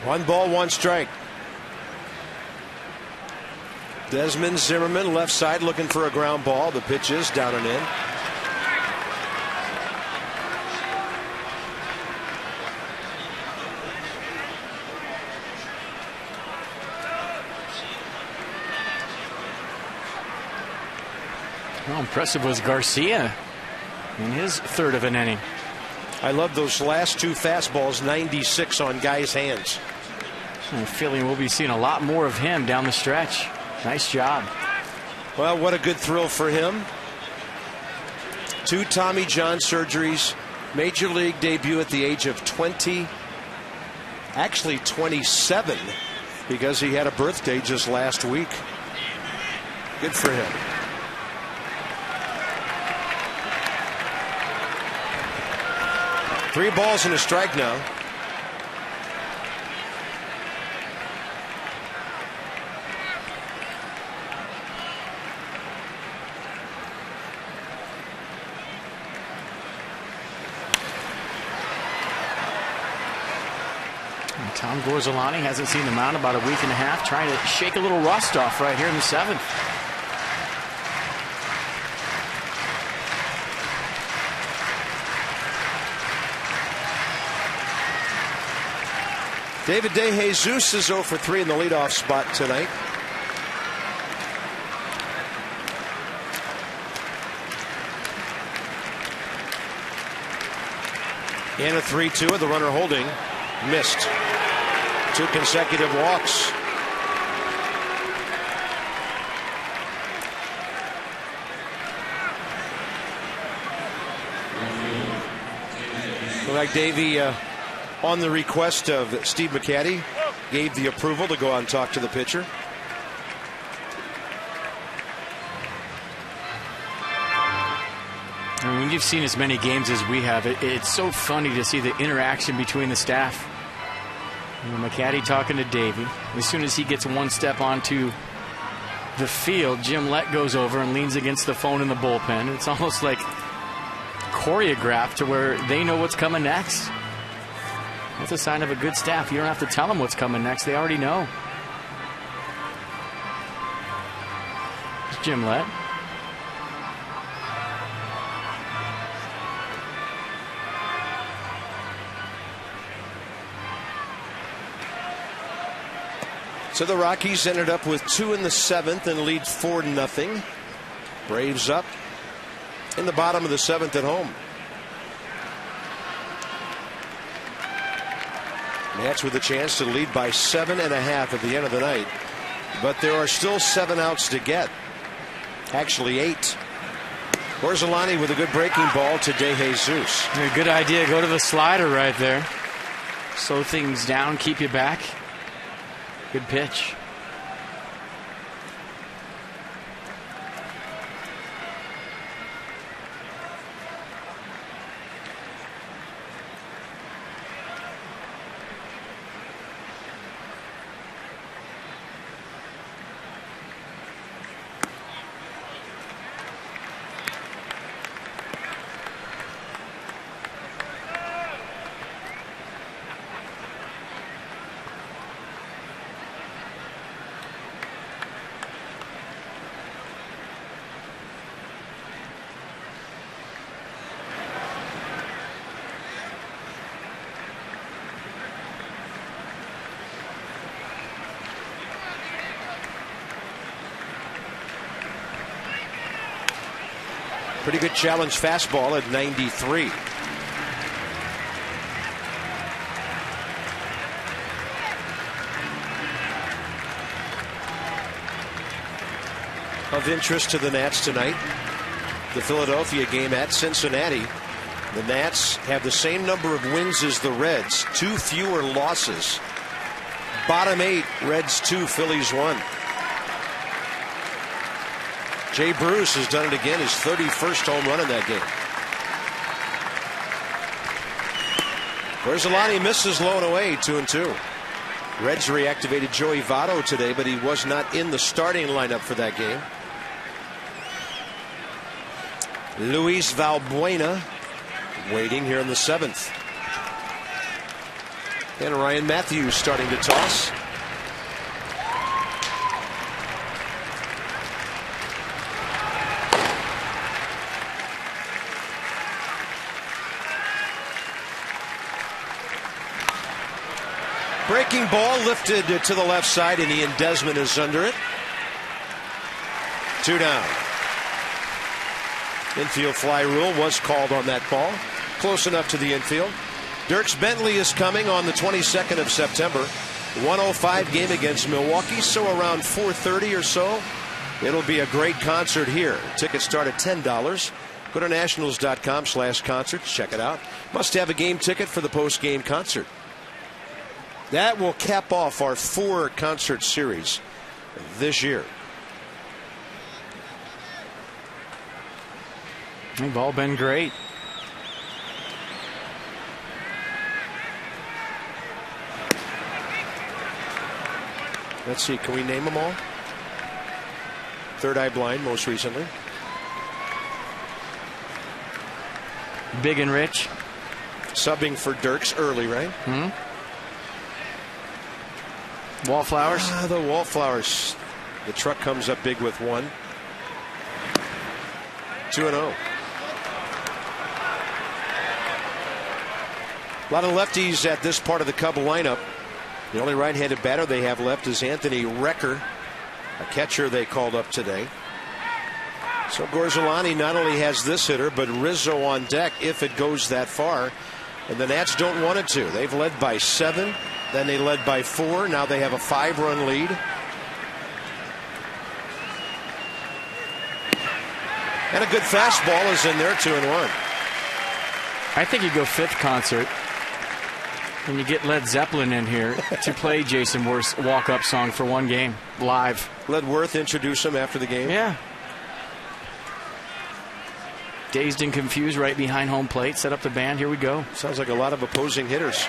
One ball, one strike. Desmond Zimmerman left side looking for a ground ball. The pitch is down and in. How impressive was Garcia in his third of an inning? I love those last 2 fastballs, 96 on guys' hands. I have a feeling we'll be seeing a lot more of him down the stretch. Nice job. Well, what a good thrill for him. 2 Tommy John surgeries, major league debut at the age of 20, actually 27, because he had a birthday just last week. Good for him. Three balls and a strike now. Tom Gorzolani hasn't seen the mound about a week and a half, trying to shake a little rust off right here in the 7th. David DeJesus is 0 for 3 in the leadoff spot tonight. And a 3-2 with the runner holding. Missed. 2 consecutive walks. Looked like Davey, on the request of Steve McCaddy, gave the approval to go out and talk to the pitcher. I mean, you've seen as many games as we have. It's so funny to see the interaction between the staff. You know, McCaddy talking to Davey. As soon as he gets one step onto the field, Jim Lett goes over and leans against the phone in the bullpen. It's almost like choreographed to where they know what's coming next. That's a sign of a good staff. You don't have to tell them what's coming next. They already know. It's Jim Lett. So the Rockies ended up with 2 in the 7th and lead 4-0. Braves up in the bottom of the 7th at home. Nats with a chance to lead by 7.5 at the end of the night. But there are still 7 outs to get. Actually 8. Gorzolani with a good breaking ball to DeJesus. A good idea. Go to the slider right there. Slow things down, keep you back. Good pitch. Pretty good challenge fastball at 93. Of interest to the Nats tonight, the Philadelphia game at Cincinnati. The Nats have the same number of wins as the Reds, 2 fewer losses. Bottom 8, Reds 2, Phillies 1. Jay Bruce has done it again, his 31st home run in that game. Gorzolani misses low and away, 2-2. Reds reactivated Joey Votto today, but he was not in the starting lineup for that game. Luis Valbuena waiting here in the 7th. And Ryan Matthews starting to toss. Breaking ball lifted to the left side, and Ian Desmond is under it. 2 down. Infield fly rule was called on that ball. Close enough to the infield. Dierks Bentley is coming on the 22nd of September. 105 game against Milwaukee, so around 4:30 or so. It'll be a great concert here. Tickets start at $10. Go to nationals.com/concerts. Check it out. Must have a game ticket for the post-game concert. That will cap off our 4 concert series this year. They've all been great. Let's see, can we name them all? Third Eye Blind most recently. Big and Rich. Subbing for Dirks early, right? Wallflowers. The Wallflowers. The truck comes up big with 1. 2-0. A lot of lefties at this part of the Cub lineup. The only right-handed batter they have left is Anthony Recker, a catcher they called up today. So Gorzolani not only has this hitter, but Rizzo on deck if it goes that far. And the Nats don't want it to. They've led by 7. Then they led by 4. Now they have a 5-run lead. And a good fastball is in there, 2-1. I think you go 5th concert. And you get Led Zeppelin in here to play Jason Worth's walk-up song for 1 game live. Let Worth introduce him after the game. Yeah. Dazed and confused right behind home plate. Set up the band. Here we go. Sounds like a lot of opposing hitters.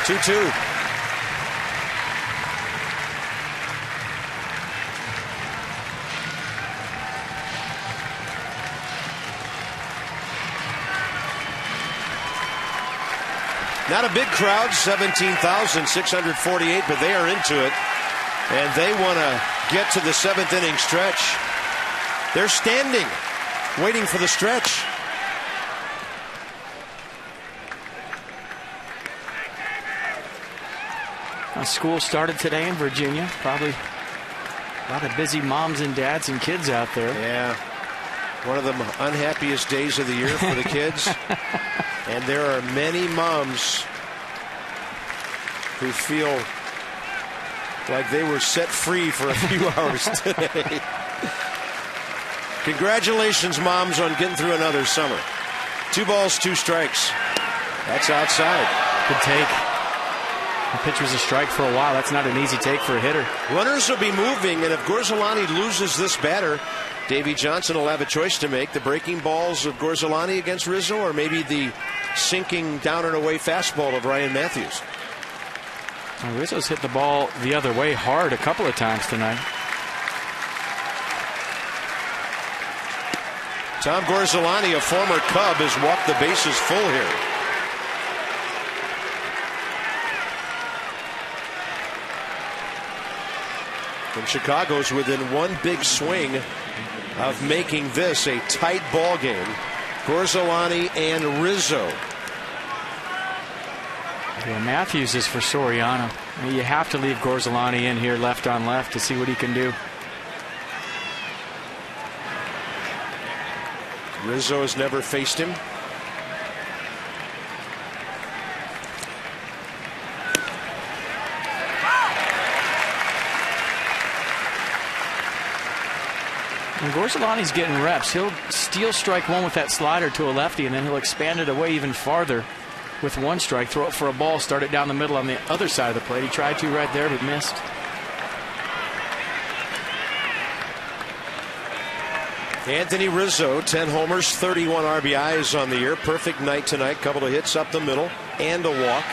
2-2. Not a big crowd, 17,648, but they are into it. And they want to get to the 7th inning stretch. They're standing, waiting for the stretch. School started today in Virginia. Probably a lot of busy moms and dads and kids out there. Yeah. One of the unhappiest days of the year for the kids. And there are many moms who feel like they were set free for a few hours today. Congratulations, moms, on getting through another summer. 2 balls, 2 strikes. That's outside. Good take. The pitch was a strike for a while. That's not an easy take for a hitter. Runners will be moving, and if Gorzolani loses this batter, Davey Johnson will have a choice to make. The breaking balls of Gorzolani against Rizzo, or maybe the sinking down and away fastball of Ryan Matthews. Well, Rizzo's hit the ball the other way hard a couple of times tonight. Tom Gorzolani, a former Cub, has walked the bases full here. And Chicago's within 1 big swing of making this a tight ball game. Gorzolani and Rizzo. Yeah, Matthews is for Soriano. I mean, you have to leave Gorzolani in here left on left to see what he can do. Rizzo has never faced him. When Gorzolani's getting reps, he'll steal strike 1 with that slider to a lefty, and then he'll expand it away even farther with 1 strike, throw it for a ball, start it down the middle on the other side of the plate. He tried to right there, but missed. Anthony Rizzo, 10 homers, 31 RBIs on the year. Perfect night tonight. Couple of hits up the middle and a walk.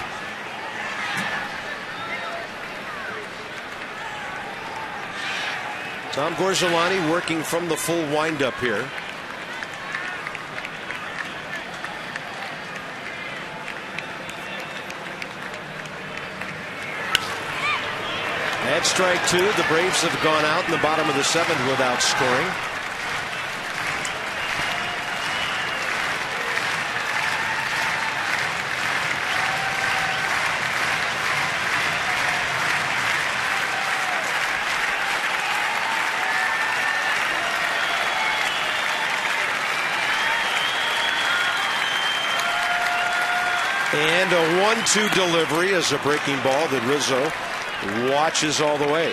Tom Gorzolani working from the full windup here. At strike 2, the Braves have gone out in the bottom of the 7th without scoring. And And a 1-2 delivery as a breaking ball that Rizzo watches all the way.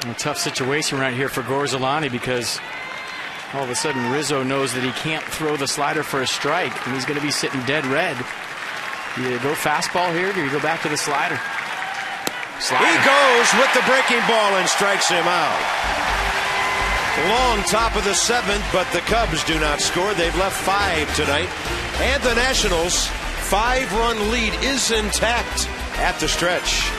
A tough situation right here for Gorzolani because all of a sudden Rizzo knows that he can't throw the slider for a strike, and he's going to be sitting dead red. Do you go fastball here, or do you go back to the slider? He goes with the breaking ball and strikes him out. Long top of the 7th, but the Cubs do not score. They've left 5 tonight. And the Nationals' 5-run lead is intact at the stretch.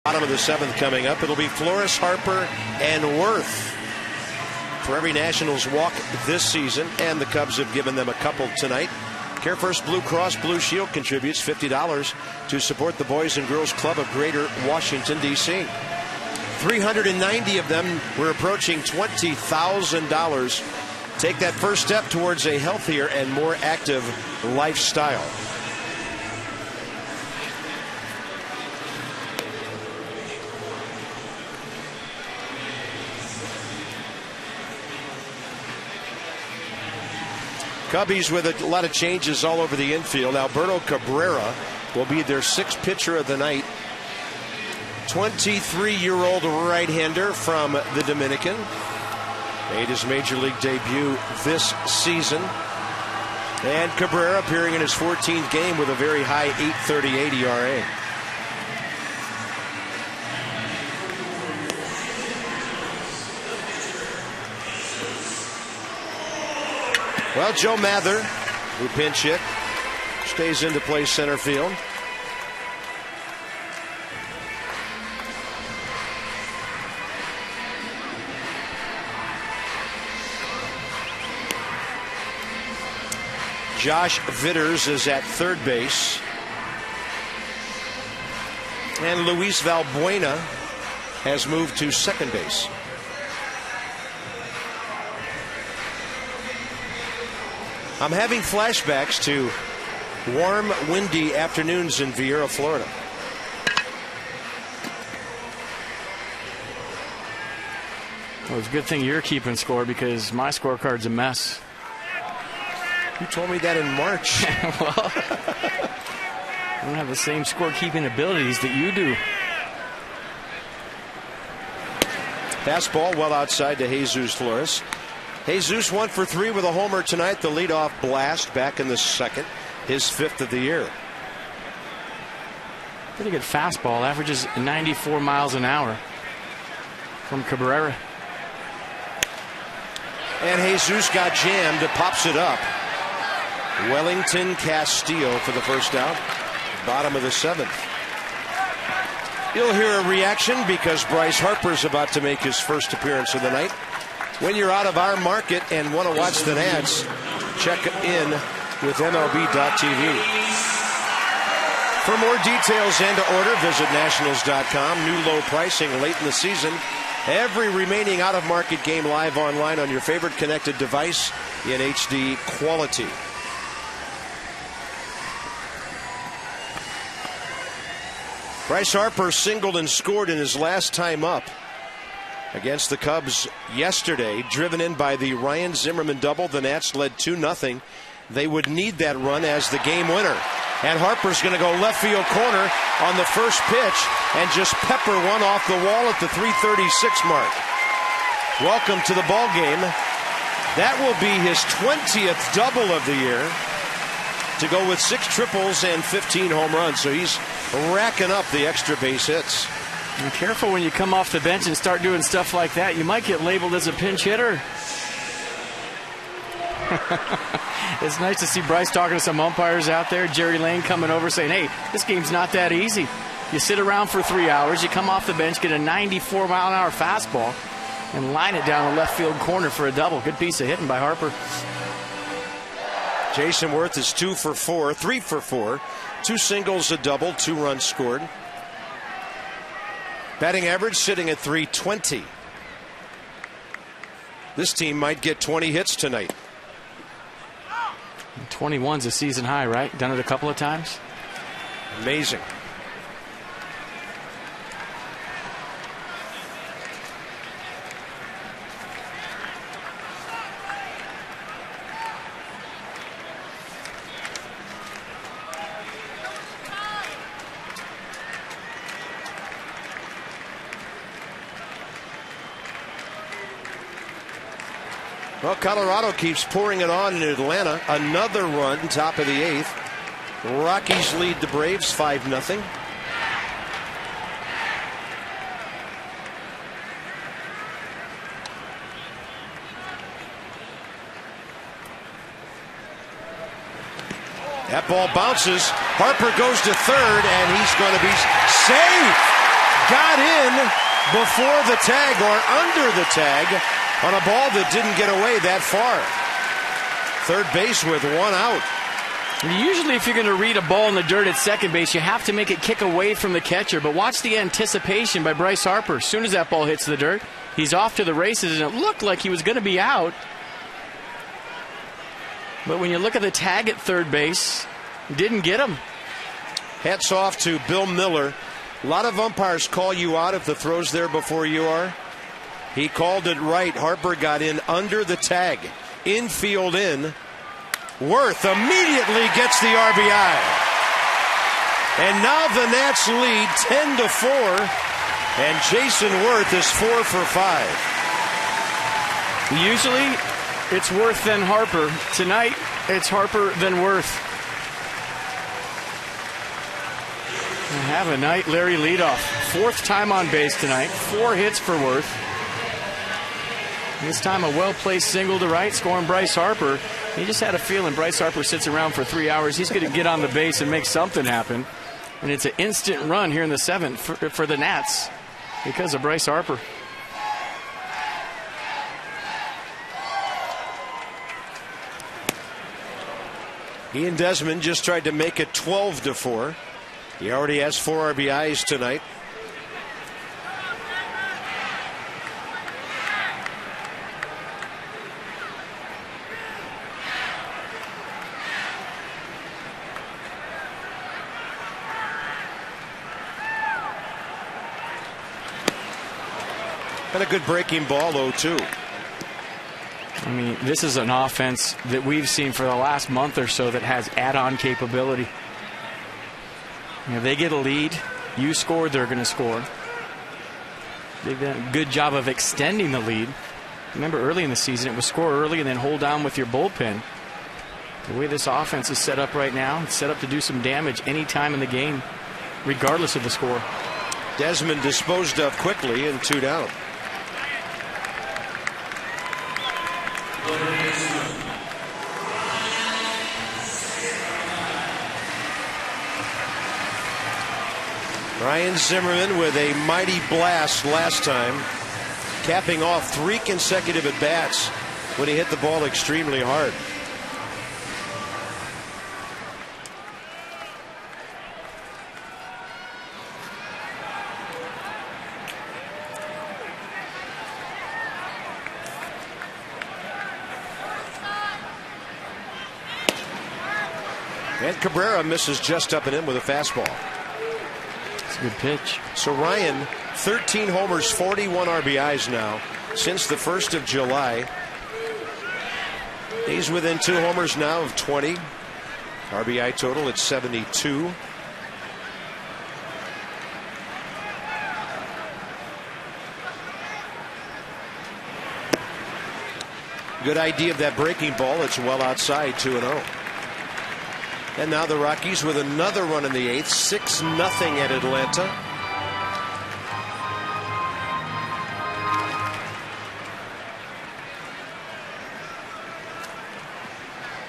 Bottom of the 7th coming up. It'll be Flores, Harper, and Worth for every Nationals walk this season, and the Cubs have given them a couple tonight. Care First Blue Cross Blue Shield contributes $50 to support the Boys and Girls Club of Greater Washington, D.C. 390 of them were approaching $20,000. Take that first step towards a healthier and more active lifestyle. Cubbies with a lot of changes all over the infield. Alberto Cabrera will be their 6th pitcher of the night. 23-year-old right-hander from the Dominican. Made his major league debut this season. And Cabrera appearing in his 14th game with a very high 8.38 ERA. Well, Joe Mather, who pinch hit, stays into play center field. Josh Vitters is at third base. And Luis Valbuena has moved to second base. I'm having flashbacks to warm, windy afternoons in Vieira, Florida. Well, it's a good thing you're keeping score because my scorecard's a mess. You told me that in March. Well, I don't have the same score-keeping abilities that you do. Fastball well outside to Jesus Flores. Jesus 1 for 3 with a homer tonight. The leadoff blast back in the 2nd, his 5th of the year. Pretty good fastball, averages 94 miles an hour from Cabrera. And Jesus got jammed, pops it up. Wellington Castillo for the first out. Bottom of the 7th. You'll hear a reaction because Bryce Harper's about to make his first appearance of the night. When you're out of our market and want to watch the Nats, check in with MLB.tv. For more details and to order, visit Nationals.com. New low pricing late in the season. Every remaining out-of-market game live online on your favorite connected device in HD quality. Bryce Harper singled and scored in his last time up against the Cubs yesterday, driven in by the Ryan Zimmerman double. The Nats led 2-0. They would need that run as the game winner. And Harper's going to go left field corner on the first pitch and just pepper one off the wall at the 3:36 mark. Welcome to the ball game. That will be his 20th double of the year, to go with 6 triples and 15 home runs. So he's racking up the extra base hits. Be careful when you come off the bench and start doing stuff like that. You might get labeled as a pinch hitter. It's nice to see Bryce talking to some umpires out there. Jerry Lane coming over saying, hey, this game's not that easy. You sit around for 3 hours, you come off the bench, get a 94-mile-an-hour fastball, and line it down the left field corner for a double. Good piece of hitting by Harper. Jason Worth is 2 for 4, 3 for 4. 2 singles, a double, 2 runs scored. Batting average sitting at .320. This team might get 20 hits tonight. 21's a season high, right? Done it a couple of times. Amazing. Well, Colorado keeps pouring it on in Atlanta. Another run, top of the 8th. Rockies lead the Braves 5-0. That ball bounces. Harper goes to third, and he's going to be safe. Got in before the tag, or under the tag, on a ball that didn't get away that far. Third base with 1 out. Usually if you're going to read a ball in the dirt at second base, you have to make it kick away from the catcher. But watch the anticipation by Bryce Harper. As soon as that ball hits the dirt, he's off to the races, and it looked like he was going to be out. But when you look at the tag at third base, didn't get him. Hats off to Bill Miller. A lot of umpires call you out if the throw's there before you are. He called it right. Harper got in under the tag. Infield in. Worth immediately gets the RBI. And now the Nats lead 10-4. And Jason Worth is 4 for 5. Usually it's Worth then Harper. Tonight it's Harper then Worth. Have a night, Larry leadoff. 4th time on base tonight. 4 hits for Worth. This time a well-placed single to right, scoring Bryce Harper. He just had a feeling Bryce Harper sits around for 3 hours. He's going to get on the base and make something happen. And it's an instant run here in the 7th for the Nats because of Bryce Harper. Ian Desmond just tried to make it 12-4. He already has 4 RBIs tonight. And a good breaking ball, 0-2. I mean, this is an offense that we've seen for the last month or so that has add-on capability. You know, they get a lead, you score, they're going to score. They've done a good job of extending the lead. Remember, early in the season, it was score early and then hold down with your bullpen. The way this offense is set up right now, it's set up to do some damage any time in the game, regardless of the score. Desmond disposed of quickly and 2 down. Ryan Zimmerman with a mighty blast last time, capping off 3 consecutive at-bats when he hit the ball extremely hard. And Cabrera misses just up and in with a fastball. a good pitch. So Ryan, 13 homers, 41 RBIs now since the 1st of July. He's within 2 homers now of 20. RBI total at 72. Good idea of that breaking ball. It's well outside, 2-0. And now the Rockies with another run in the 8th, 6-0 at Atlanta.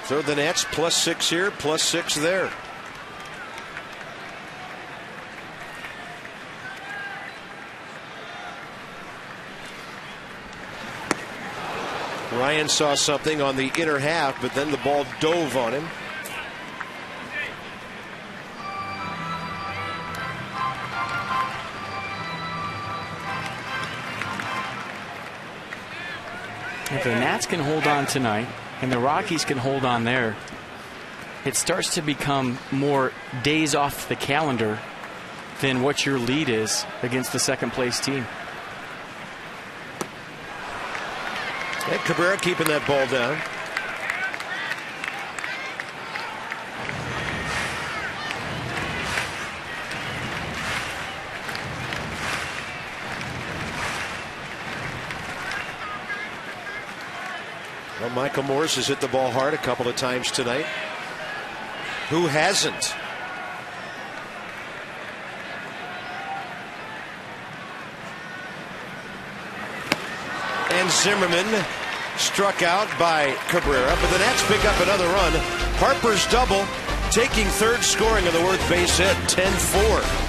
So the Nats +6 here, +6 there. Ryan saw something on the inner half, but then the ball dove on him. If the Nats can hold on tonight and the Rockies can hold on there, it starts to become more days off the calendar than what your lead is against the second place team. And Cabrera keeping that ball down. Well, Michael Morse has hit the ball hard a couple of times tonight. Who hasn't? And Zimmerman struck out by Cabrera, but the Nats pick up another run. Harper's double, taking third, scoring on the Worth base hit, 10-4.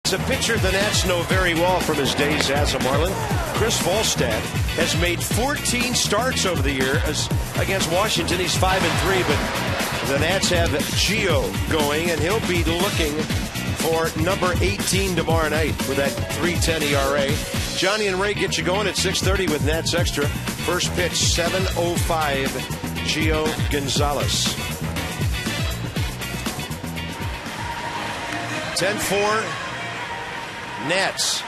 It's a pitcher the Nats know very well from his days as a Marlin. Chris Volstad has made 14 starts over the year against Washington. He's 5-3, but the Nats have Gio going, and he'll be looking for number 18 tomorrow night with that 3.10 ERA. Johnny and Ray get you going at 6:30 with Nats Extra. First pitch, 7:05, Gio Gonzalez. 10-4. Nats.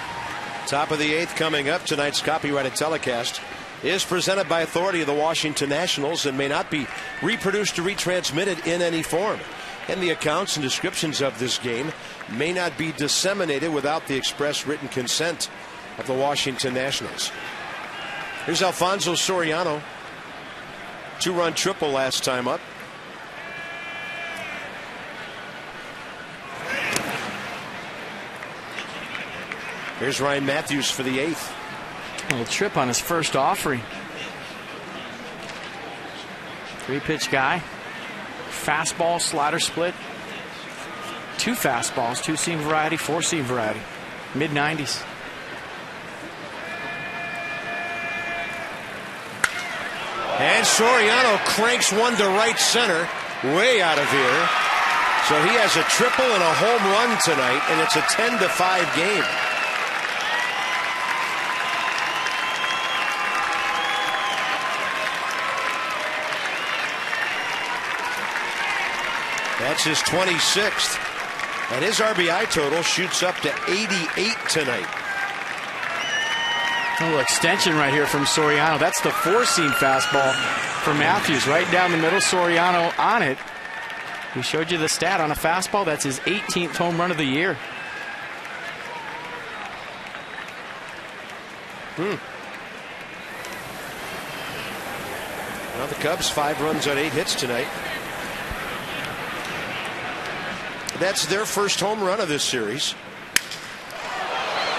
Top of the 8th coming up. Tonight's copyrighted telecast is presented by authority of the Washington Nationals and may not be reproduced or retransmitted in any form. And the accounts and descriptions of this game may not be disseminated without the express written consent of the Washington Nationals. Here's Alfonso Soriano. 2-run triple last time up. Here's Ryan Matthews for the 8th. A little trip on his first offering. 3-pitch guy. Fastball, slider split. 2 fastballs, 2-seam variety, 4-seam variety. And Soriano cranks one to right center, way out of here. So he has a triple and a home run tonight, and it's a 10-5 game. That's his 26th. And his RBI total shoots up to 88 tonight. A little extension right here from Soriano. That's the four-seam fastball for Matthews. Right down the middle, Soriano on it. We showed you the stat on a fastball. That's his 18th home run of the year. Well, the Cubs 5 runs on 8 hits tonight. That's their first home run of this series.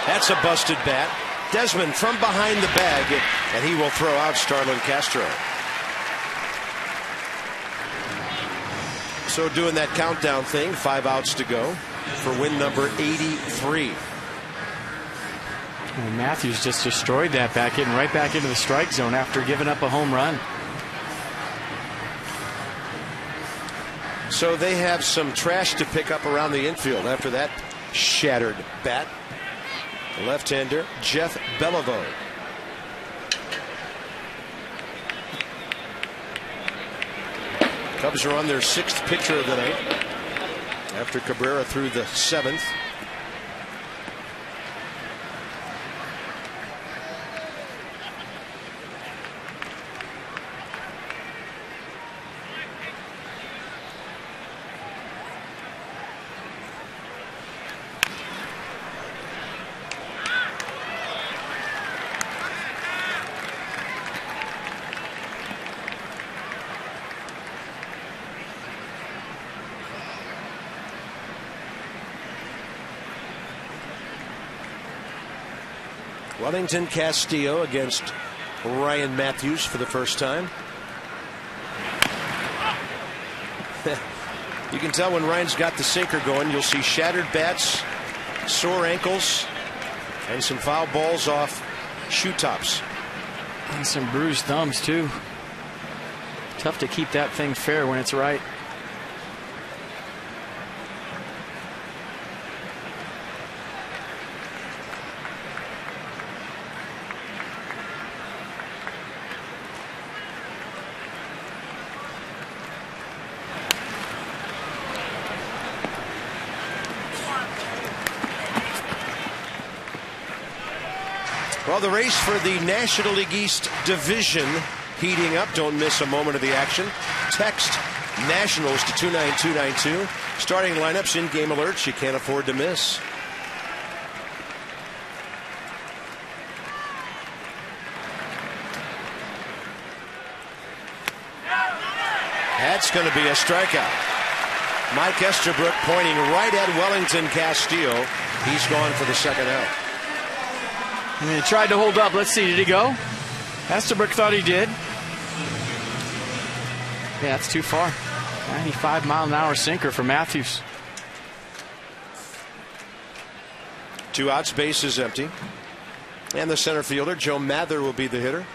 That's a busted bat. Desmond from behind the bag, and he will throw out Starlin Castro. So doing that countdown thing, 5 outs to go for win number 83. And Matthews just destroyed that bat, getting right back into the strike zone after giving up a home run. So they have some trash to pick up around the infield after that shattered bat. The left-hander, Jeff Beliveau. Cubs are on their 6th pitcher of the night after Cabrera threw the 7th. Wellington Castillo against Ryan Matthews for the first time. You can tell when Ryan's got the sinker going. You'll see shattered bats, sore ankles, and some foul balls off shoe tops. And some bruised thumbs, too. Tough to keep that thing fair when it's right. Well, the race for the National League East division heating up. Don't miss a moment of the action. Text Nationals to 29292. Starting lineups, in-game alerts you can't afford to miss. That's going to be a strikeout. Mike Estabrook pointing right at Wellington Castillo. He's gone for the second out. And he tried to hold up. Let's see. Did he go? Estabrook thought he did. Yeah, that's too far. 95-mile-an-hour sinker for Matthews. 2 outs, base is empty. And the center fielder, Joe Mather, will be the hitter.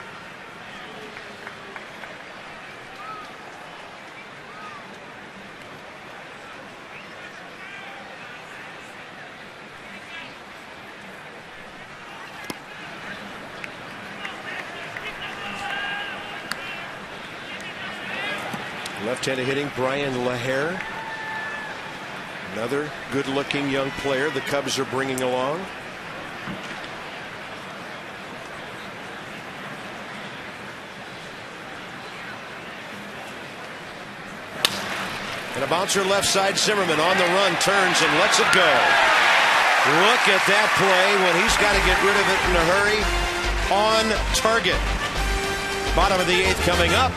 Left-handed hitting, Brian LaHare. Another good-looking young player the Cubs are bringing along. And a bouncer left side, Zimmerman on the run, turns and lets it go. Look at that play when he's got to get rid of it in a hurry. On target. Bottom of the 8th coming up.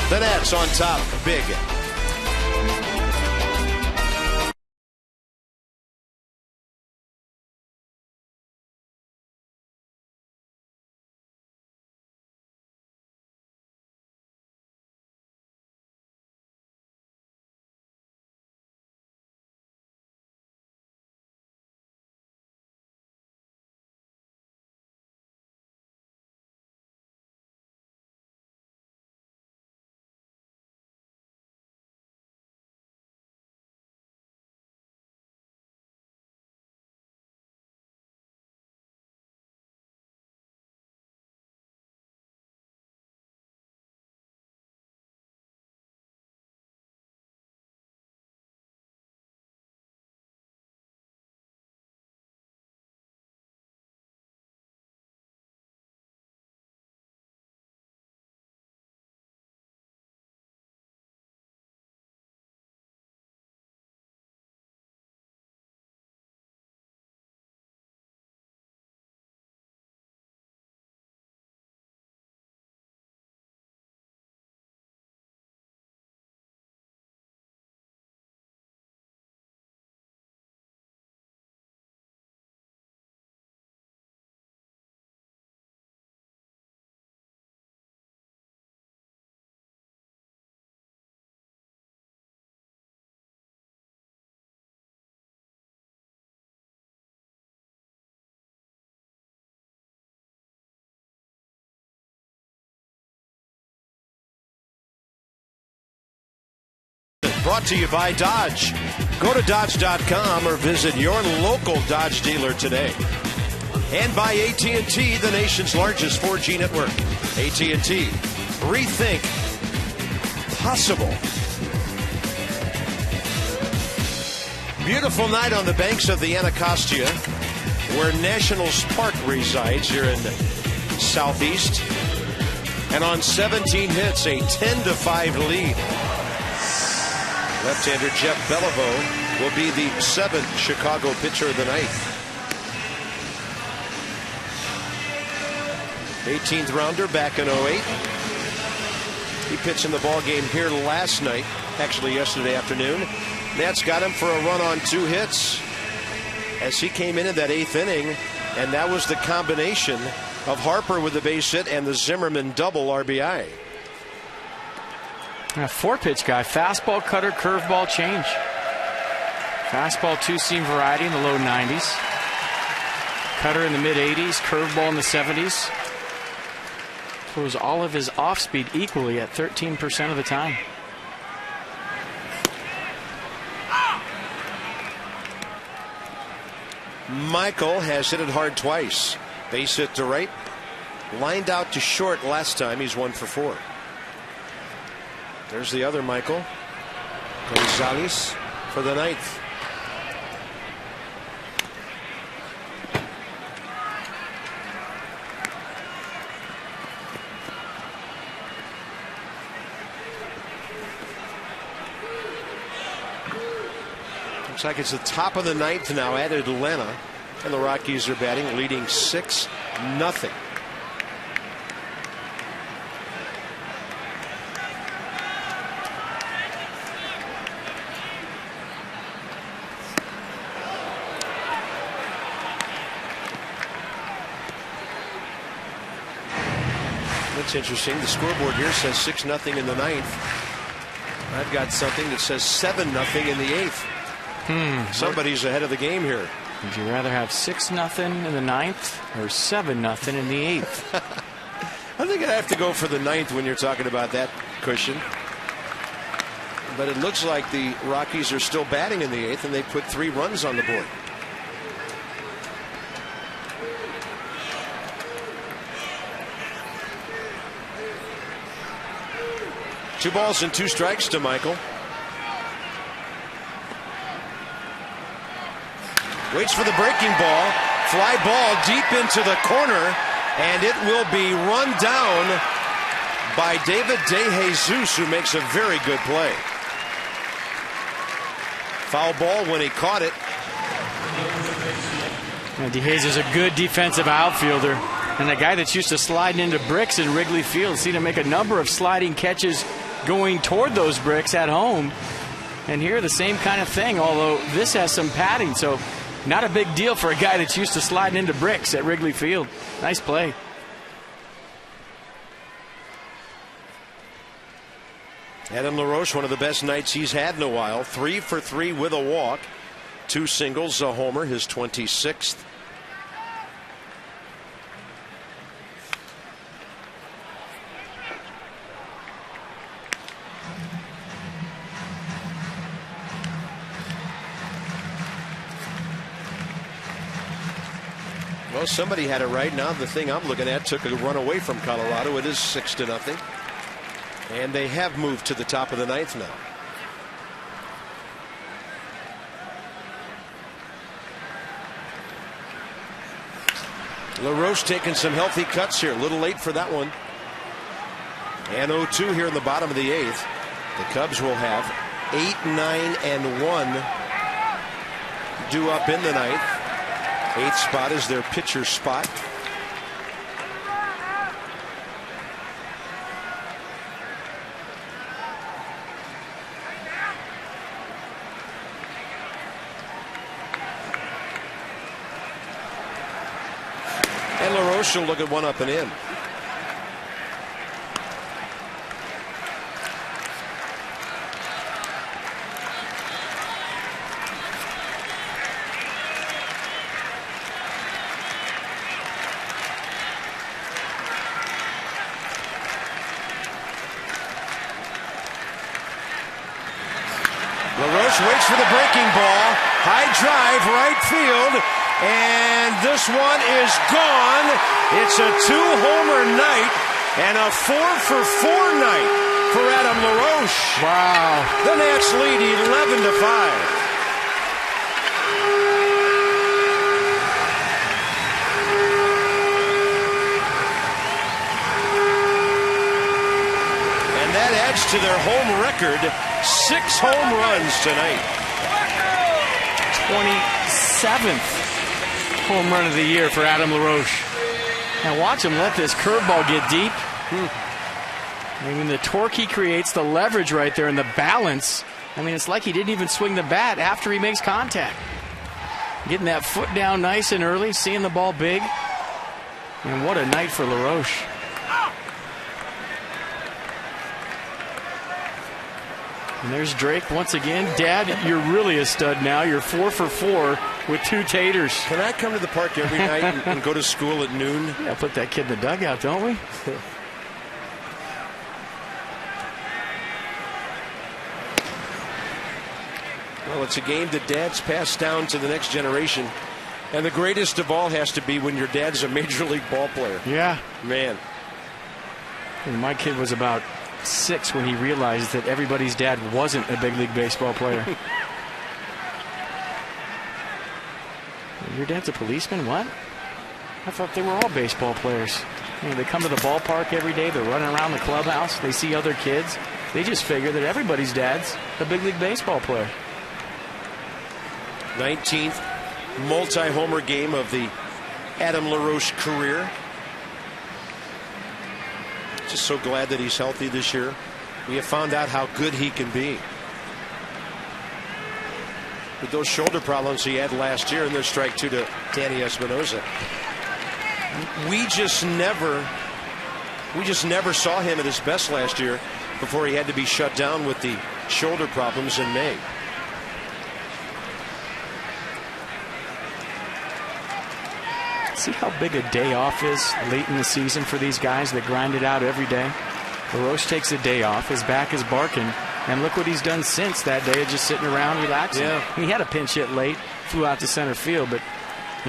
The Nats on top, big. brought to you by Dodge. Go to Dodge.com or visit your local Dodge dealer today. And by AT&T, the nation's largest 4G network. AT&T, rethink possible. Beautiful night on the banks of the Anacostia, where Nationals Park resides here in Southeast. And on 17 hits, a 10-5 lead. Left-hander Jeff Beliveau will be the 7th Chicago pitcher of the night. 18th rounder back in 08. He pitched in the ball game here last night, actually yesterday afternoon. Nats got him for a run on 2 hits as he came in that 8th inning, and that was the combination of Harper with the base hit and the Zimmerman double RBI. A 4-pitch guy, fastball, cutter, curveball, change. Fastball 2-seam variety in the low 90s. Cutter in the mid 80s, curveball in the 70s. Throws all of his off-speed equally at 13% of the time. Michael has hit it hard twice. Base hit to right. Lined out to short last time. He's 1 for 4. There's the other Michael. Gonzalez for the 9th. Looks like it's the top of the 9th now at Atlanta, and the Rockies are batting, leading 6-0. That's interesting. The scoreboard here says 6-0 in the 9th. I've got something that says 7-0 in the 8th. Somebody's ahead of the game here. Would you rather have 6-0 in the 9th or 7-0 in the 8th? I think I have to go for the 9th when you're talking about that cushion. But it looks like the Rockies are still batting in the 8th, and they put 3 runs on the board. Two balls and 2 strikes to Michael. Waits for the breaking ball. Fly ball deep into the corner, and it will be run down by David DeJesus, who makes a very good play. Foul ball when he caught it. DeJesus is a good defensive outfielder, and a guy that's used to sliding into bricks in Wrigley Field. Seen him make a number of sliding catches going toward those bricks at home. And here the same kind of thing, although this has some padding, so not a big deal for a guy that's used to sliding into bricks at Wrigley Field. Nice play. Adam LaRoche, one of the best nights he's had in a while. 3 for 3 with a walk. 2 singles, a homer, his 26th. Well, somebody had it right. Now the thing I'm looking at took a run away from Colorado. It is 6-0. And they have moved to the top of the 9th now. LaRoche taking some healthy cuts here. A little late for that one. And 0-2 here in the bottom of the 8th. The Cubs will have 8, 9, and 1 due up in the 9th. 8th spot is their pitcher spot. And LaRoche will look at one up and in. LaRoche waits for the breaking ball. High drive, right field. And this one is gone. It's a 2-homer night and a 4-for-4 night for Adam LaRoche. Wow. The Nats lead 11-5. To their home record, 6 home runs tonight. 27th home run of the year for Adam LaRoche. Now watch him let this curveball get deep. I mean, the torque he creates, the leverage right there, and the balance. I mean, it's like he didn't even swing the bat after he makes contact. Getting that foot down nice and early, seeing the ball big. And what a night for LaRoche. And there's Drake once again. Dad, you're really a stud now. You're 4-for-4 with 2 taters. Can I come to the park every night and go to school at noon? Yeah, put that kid in the dugout, don't we? Well, it's a game that dads pass down to the next generation. And the greatest of all has to be when your dad's a major league ball player. Yeah. Man. And my kid was about 6 when he realized that everybody's dad wasn't a big league baseball player. Your dad's a policeman? What? I thought they were all baseball players. I mean, they come to the ballpark every day. They're running around the clubhouse. They see other kids. They just figure that everybody's dad's a big league baseball player. 19th multi-homer game of the Adam LaRoche career. Just so glad that he's healthy this year. We have found out how good he can be. With those shoulder problems he had last year, and there's strike 2 to Danny Espinosa. We just never saw him at his best last year before he had to be shut down with the shoulder problems in May. See how big a day off is late in the season for these guys that grind it out every day? LaRoche takes a day off. His back is barking. And look what he's done since that day of just sitting around relaxing. Yeah. He had a pinch hit late, flew out to center field, but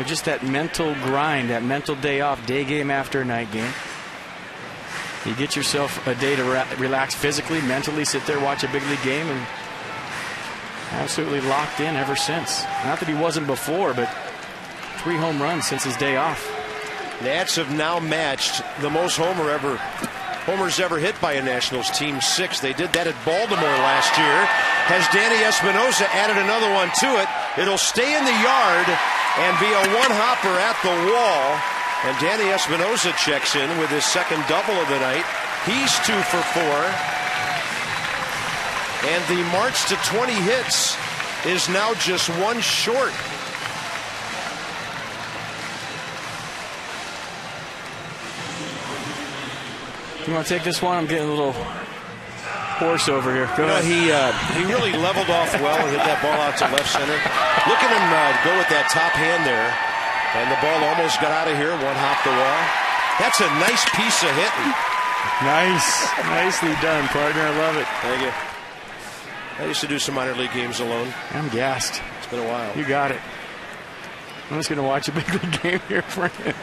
just that mental grind, that mental day off, day game after night game. You get yourself a day to relax physically, mentally, sit there, watch a big league game, and absolutely locked in ever since. Not that he wasn't before, but 3 home runs since his day off. Nats have now matched the most homers ever hit by a Nationals team, 6. They did that at Baltimore last year. Has Danny Espinosa added another one to it? It'll stay in the yard and be a one-hopper at the wall. And Danny Espinosa checks in with his second double of the night. He's 2 for 4. And the march to 20 hits is now just 1 short. You want to take this one? I'm getting a little hoarse over here. Go ahead. He really leveled off well and hit that ball out to left center. Look at him go with that top hand there. And the ball almost got out of here. 1 hop the wall. That's a nice piece of hitting. Nice. Nicely done, partner. I love it. Thank you. I used to do some minor league games alone. I'm gassed. It's been a while. You got it. I'm just going to watch a big league game here for you.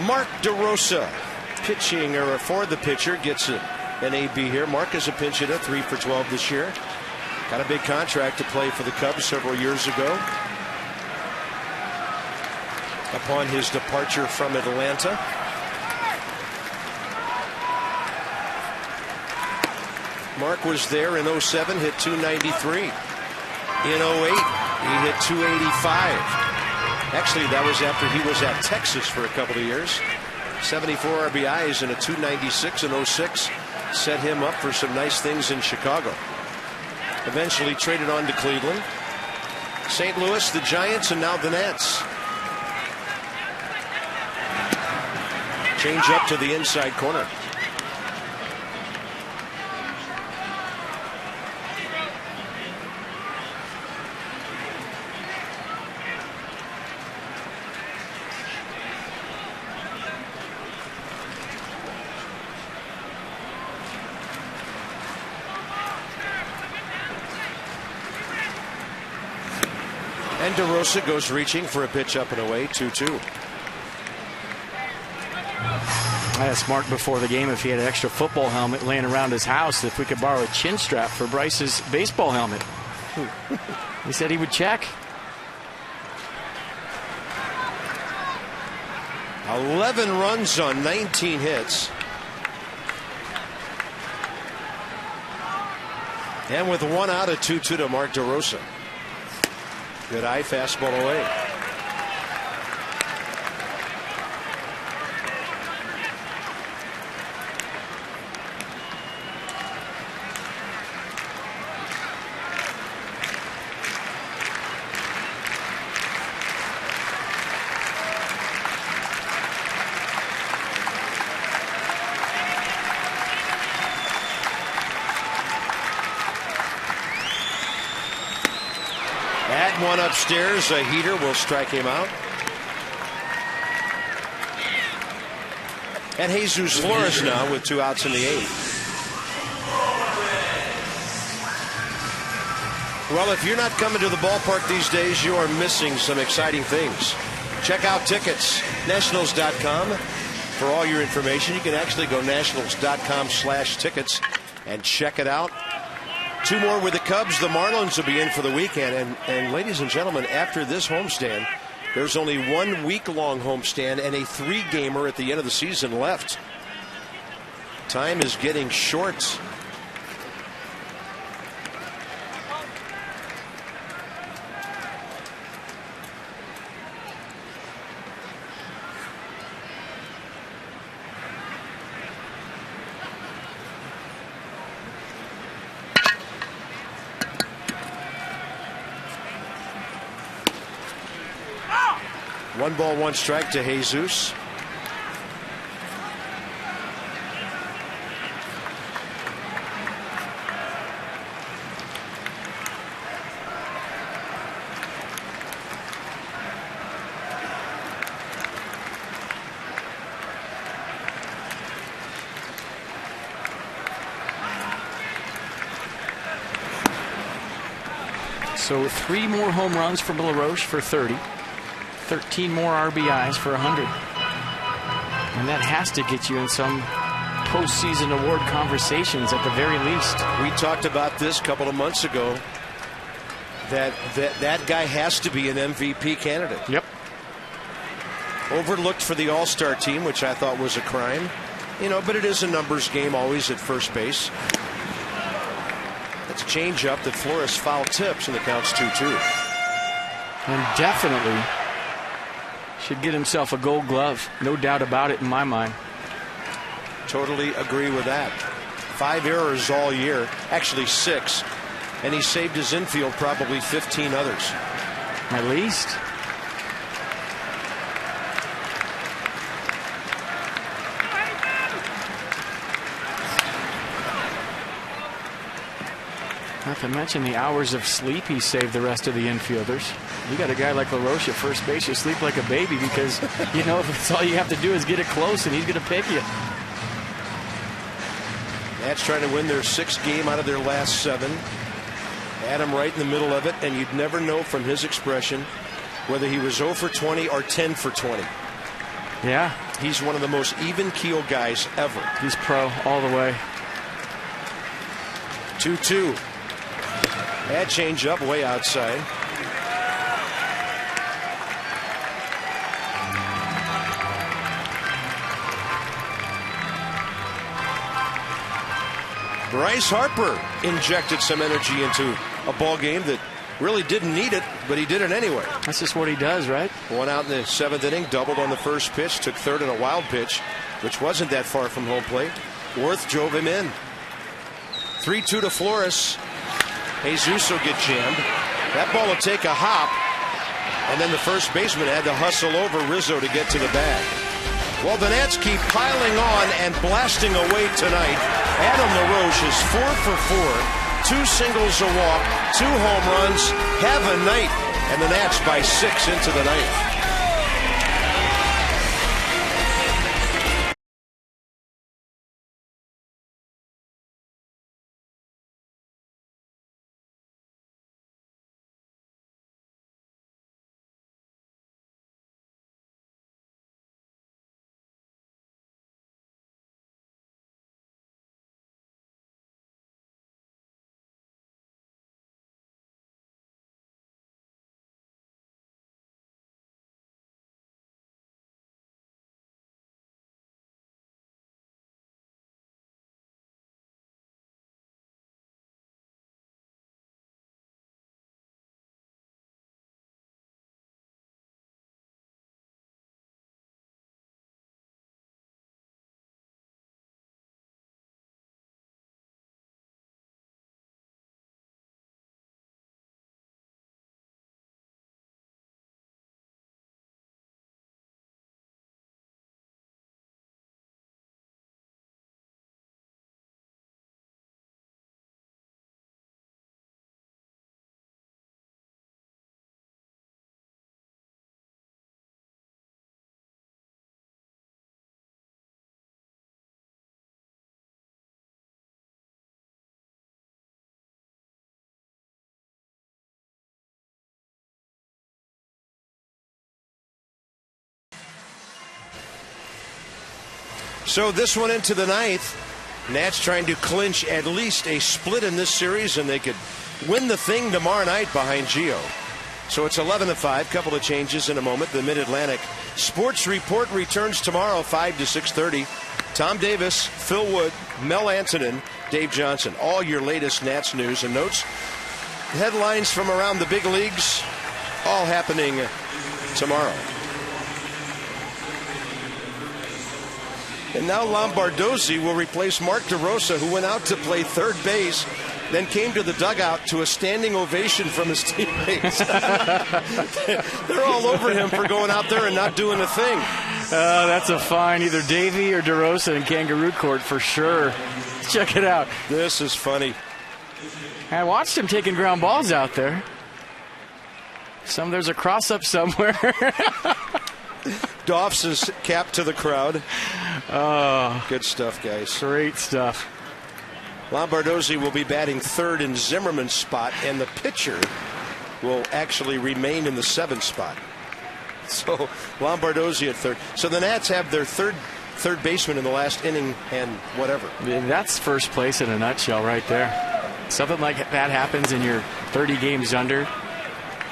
Mark DeRosa pitching, or for the pitcher, gets an AB here. Mark is a pinch hitter, 3 for 12 this year. Got a big contract to play for the Cubs several years ago. Upon his departure from Atlanta. Mark was there in 07, hit 293. In 08, he hit 285. Actually, that was after he was at Texas for a couple of years. 74 RBIs and a 296 in 06 set him up for some nice things in Chicago. Eventually traded on to Cleveland, St. Louis, the Giants, and now the Nats. Change up to the inside corner. And DeRosa goes reaching for a pitch up and away, 2-2. I asked Mark before the game if he had an extra football helmet laying around his house, if we could borrow a chin strap for Bryce's baseball helmet. He said he would check. 11 runs on 19 hits. And with one out, a 2-2 to Mark DeRosa. Good eye fastball away. One upstairs, a heater will strike him out. And Jesus Flores now with 2 outs in the 8th. Well, if you're not coming to the ballpark these days, you are missing some exciting things. Check out tickets, nationals.com for all your information. You can actually go nationals.com/tickets and check it out. 2 more with the Cubs. The Marlins will be in for the weekend. And ladies and gentlemen, after this homestand, there's only 1 week-long homestand and a 3-gamer at the end of the season left. Time is getting short. One ball, one strike to Jesus. So 3 more home runs for LaRoche for 30. 13 more RBIs for 100. And that has to get you in some postseason award conversations at the very least. We talked about this a couple of months ago, that guy has to be an MVP candidate. Yep. Overlooked for the All-Star team, which I thought was a crime. But it is a numbers game always at first base. It's a changeup that Flores foul tips, and the count's 2-2. And definitely should get himself a Gold Glove. No doubt about it in my mind. Totally agree with that. 5 errors all year, actually 6. And he saved his infield probably 15 others. At least. Not to mention the hours of sleep he saved the rest of the infielders. You got a guy like LaRoche at first base, you sleep like a baby because if it's all you have to do is get it close and he's going to pick you. Nats trying to win their 6th game out of their last 7. Adam right in the middle of it, and you'd never know from his expression whether he was 0 for 20 or 10 for 20. Yeah. He's one of the most even-keel guys ever. He's pro all the way. 2-2. That change up way outside. Bryce Harper injected some energy into a ball game that really didn't need it, but he did it anyway. That's just what he does, right? 1 out in the 7th inning, doubled on the first pitch, took 3rd in a wild pitch, which wasn't that far from home plate. Worth drove him in. 3-2 to Flores. Jesus will get jammed. That ball will take a hop, and then the first baseman had to hustle over Rizzo to get to the bag. Well, the Nats keep piling on and blasting away tonight. Adam LaRoche is 4 for 4, 2 singles, a walk, 2 home runs. Have a night, and the Nats by 6 into the 9th. So this one into the ninth. Nats trying to clinch at least a split in this series, and they could win the thing tomorrow night behind Gio. So it's 11-5. Couple of changes in a moment. The Mid-Atlantic Sports Report returns tomorrow 5 to 6:30. Tom Davis, Phil Wood, Mel Antonin, Dave Johnson. All your latest Nats news and notes. Headlines from around the big leagues, all happening tomorrow. And now Lombardozzi will replace Mark DeRosa, who went out to play third base, then came to the dugout to a standing ovation from his teammates. They're all over him for going out there and not doing a thing. That's a fine, either Davey or DeRosa in Kangaroo Court for sure. Check it out. This is funny. I watched him taking ground balls out there. There's a cross-up somewhere. Doffs his cap to the crowd. Oh, good stuff, guys. Great stuff. Lombardozzi will be batting third in Zimmerman's spot, and the pitcher will actually remain in the seventh spot. So Lombardozzi at third. So the Nats have their third baseman in the last inning and whatever. That's first place in a nutshell right there. Something like that happens and you're 30 games under.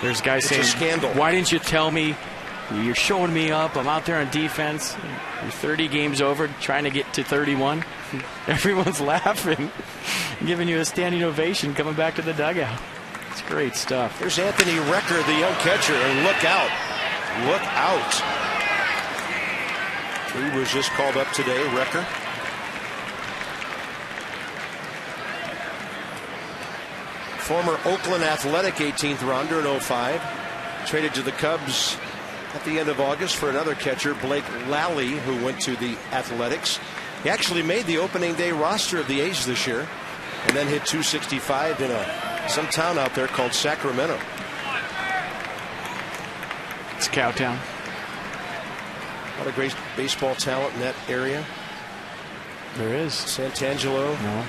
There's guys saying, a scandal. Why didn't you tell me? You're showing me up. I'm out there on defense. You're 30 games over, trying to get to 31. Everyone's laughing, giving you a standing ovation coming back to the dugout. It's great stuff. There's Anthony Recker, the young catcher, and look out. Look out. He was just called up today, Recker. Former Oakland Athletic 18th rounder in 05. Traded to the Cubs at the end of August for another catcher, Blake Lally, who went to the Athletics. He actually made the opening day roster of the A's this year and then hit .265 in some town out there called Sacramento. It's Cowtown. A lot of great baseball talent in that area. There is. Santangelo. No.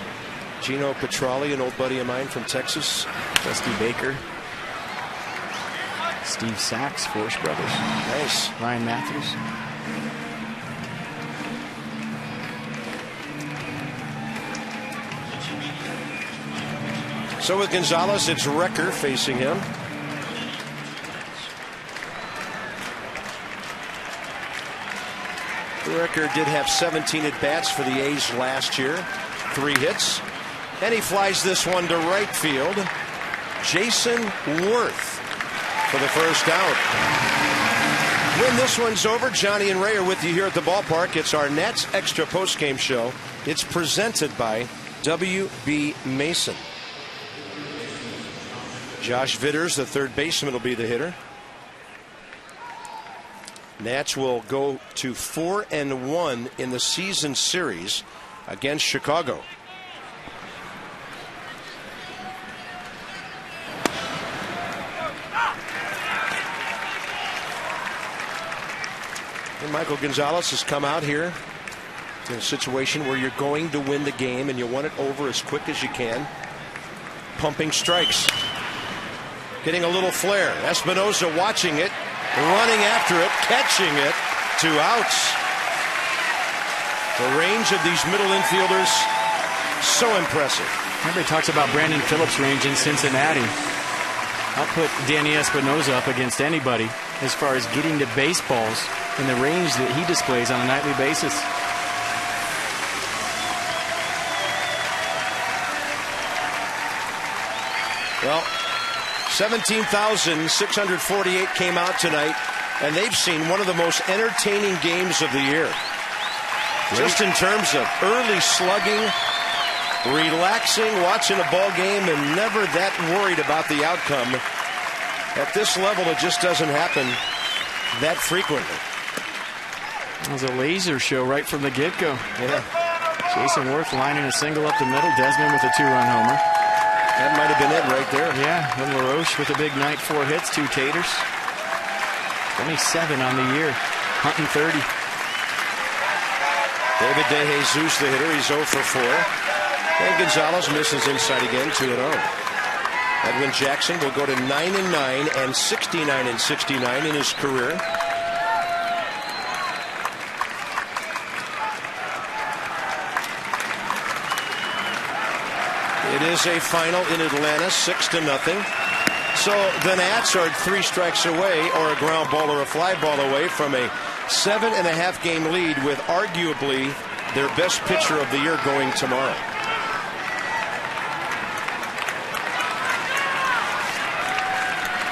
Gino Petralli, an old buddy of mine from Texas. Dusty Baker. Steve Sachs, Force Brothers. Nice. Ryan Matthews. So with Gonzalez, it's Recker facing him. Recker did have 17 at-bats for the A's last year. 3 hits. And he flies this one to right field. Jason Worth for the first out. When this one's over, Johnny and Ray are with you here at the ballpark. It's our Nats Extra postgame show. It's presented by W.B. Mason. Josh Vitters, the third baseman, will be the hitter. Nats will go to 4-1 in the season series against Chicago. And Michael Gonzalez has come out here in a situation where you're going to win the game and you want it over as quick as you can. Pumping strikes. Getting a little flare. Espinosa watching it, running after it, catching it. 2 outs. The range of these middle infielders, so impressive. Everybody talks about Brandon Phillips' range in Cincinnati. I'll put Danny Espinosa up against anybody as far as getting to baseballs and the range that he displays on a nightly basis. Well, 17,648 came out tonight, and they've seen one of the most entertaining games of the year. Just in terms of early slugging, relaxing, watching a ball game, and never that worried about the outcome. At this level, it just doesn't happen that frequently. It was a laser show right from the get-go. Yeah. Jason Worth lining a single up the middle. Desmond with a 2-run homer. That might have been it right there. Yeah, and LaRoche with a big night, 4 hits, 2 taters. 27 on the year, hunting 30. David DeJesus, the hitter, he's 0 for 4. And Gonzalez misses inside again, 2-0. Edwin Jackson will go to 9-9 and 69-69 in his career. It is a final in Atlanta, 6-0. So the Nats are 3 strikes away, or a ground ball or a fly ball away from a 7.5 game lead, with arguably their best pitcher of the year going tomorrow.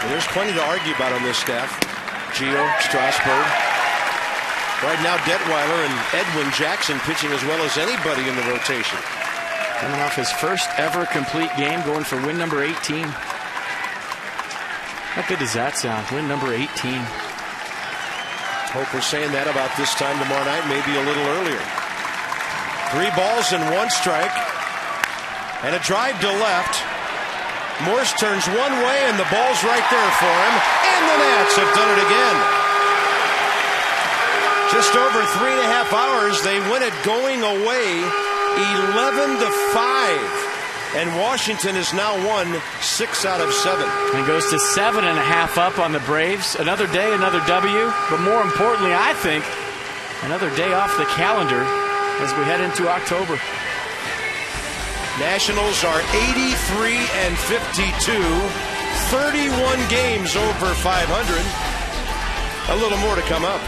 And there's plenty to argue about on this staff. Gio, Strasburg. Right now, Detweiler and Edwin Jackson pitching as well as anybody in the rotation. Coming off his first ever complete game, going for win number 18. How good does that sound? Win number 18. Hope we're saying that about this time tomorrow night, maybe a little earlier. 3 balls and 1 strike. And a drive to left. Morse turns one way, and the ball's right there for him. And the Nats have done it again. Just over 3.5 hours, they win it going away 11-5. And Washington has now won 6 out of 7. And goes to 7.5 up on the Braves. Another day, another W. But more importantly, I think, another day off the calendar as we head into October. Nationals are 83-52. 31 games over 500. A little more to come up.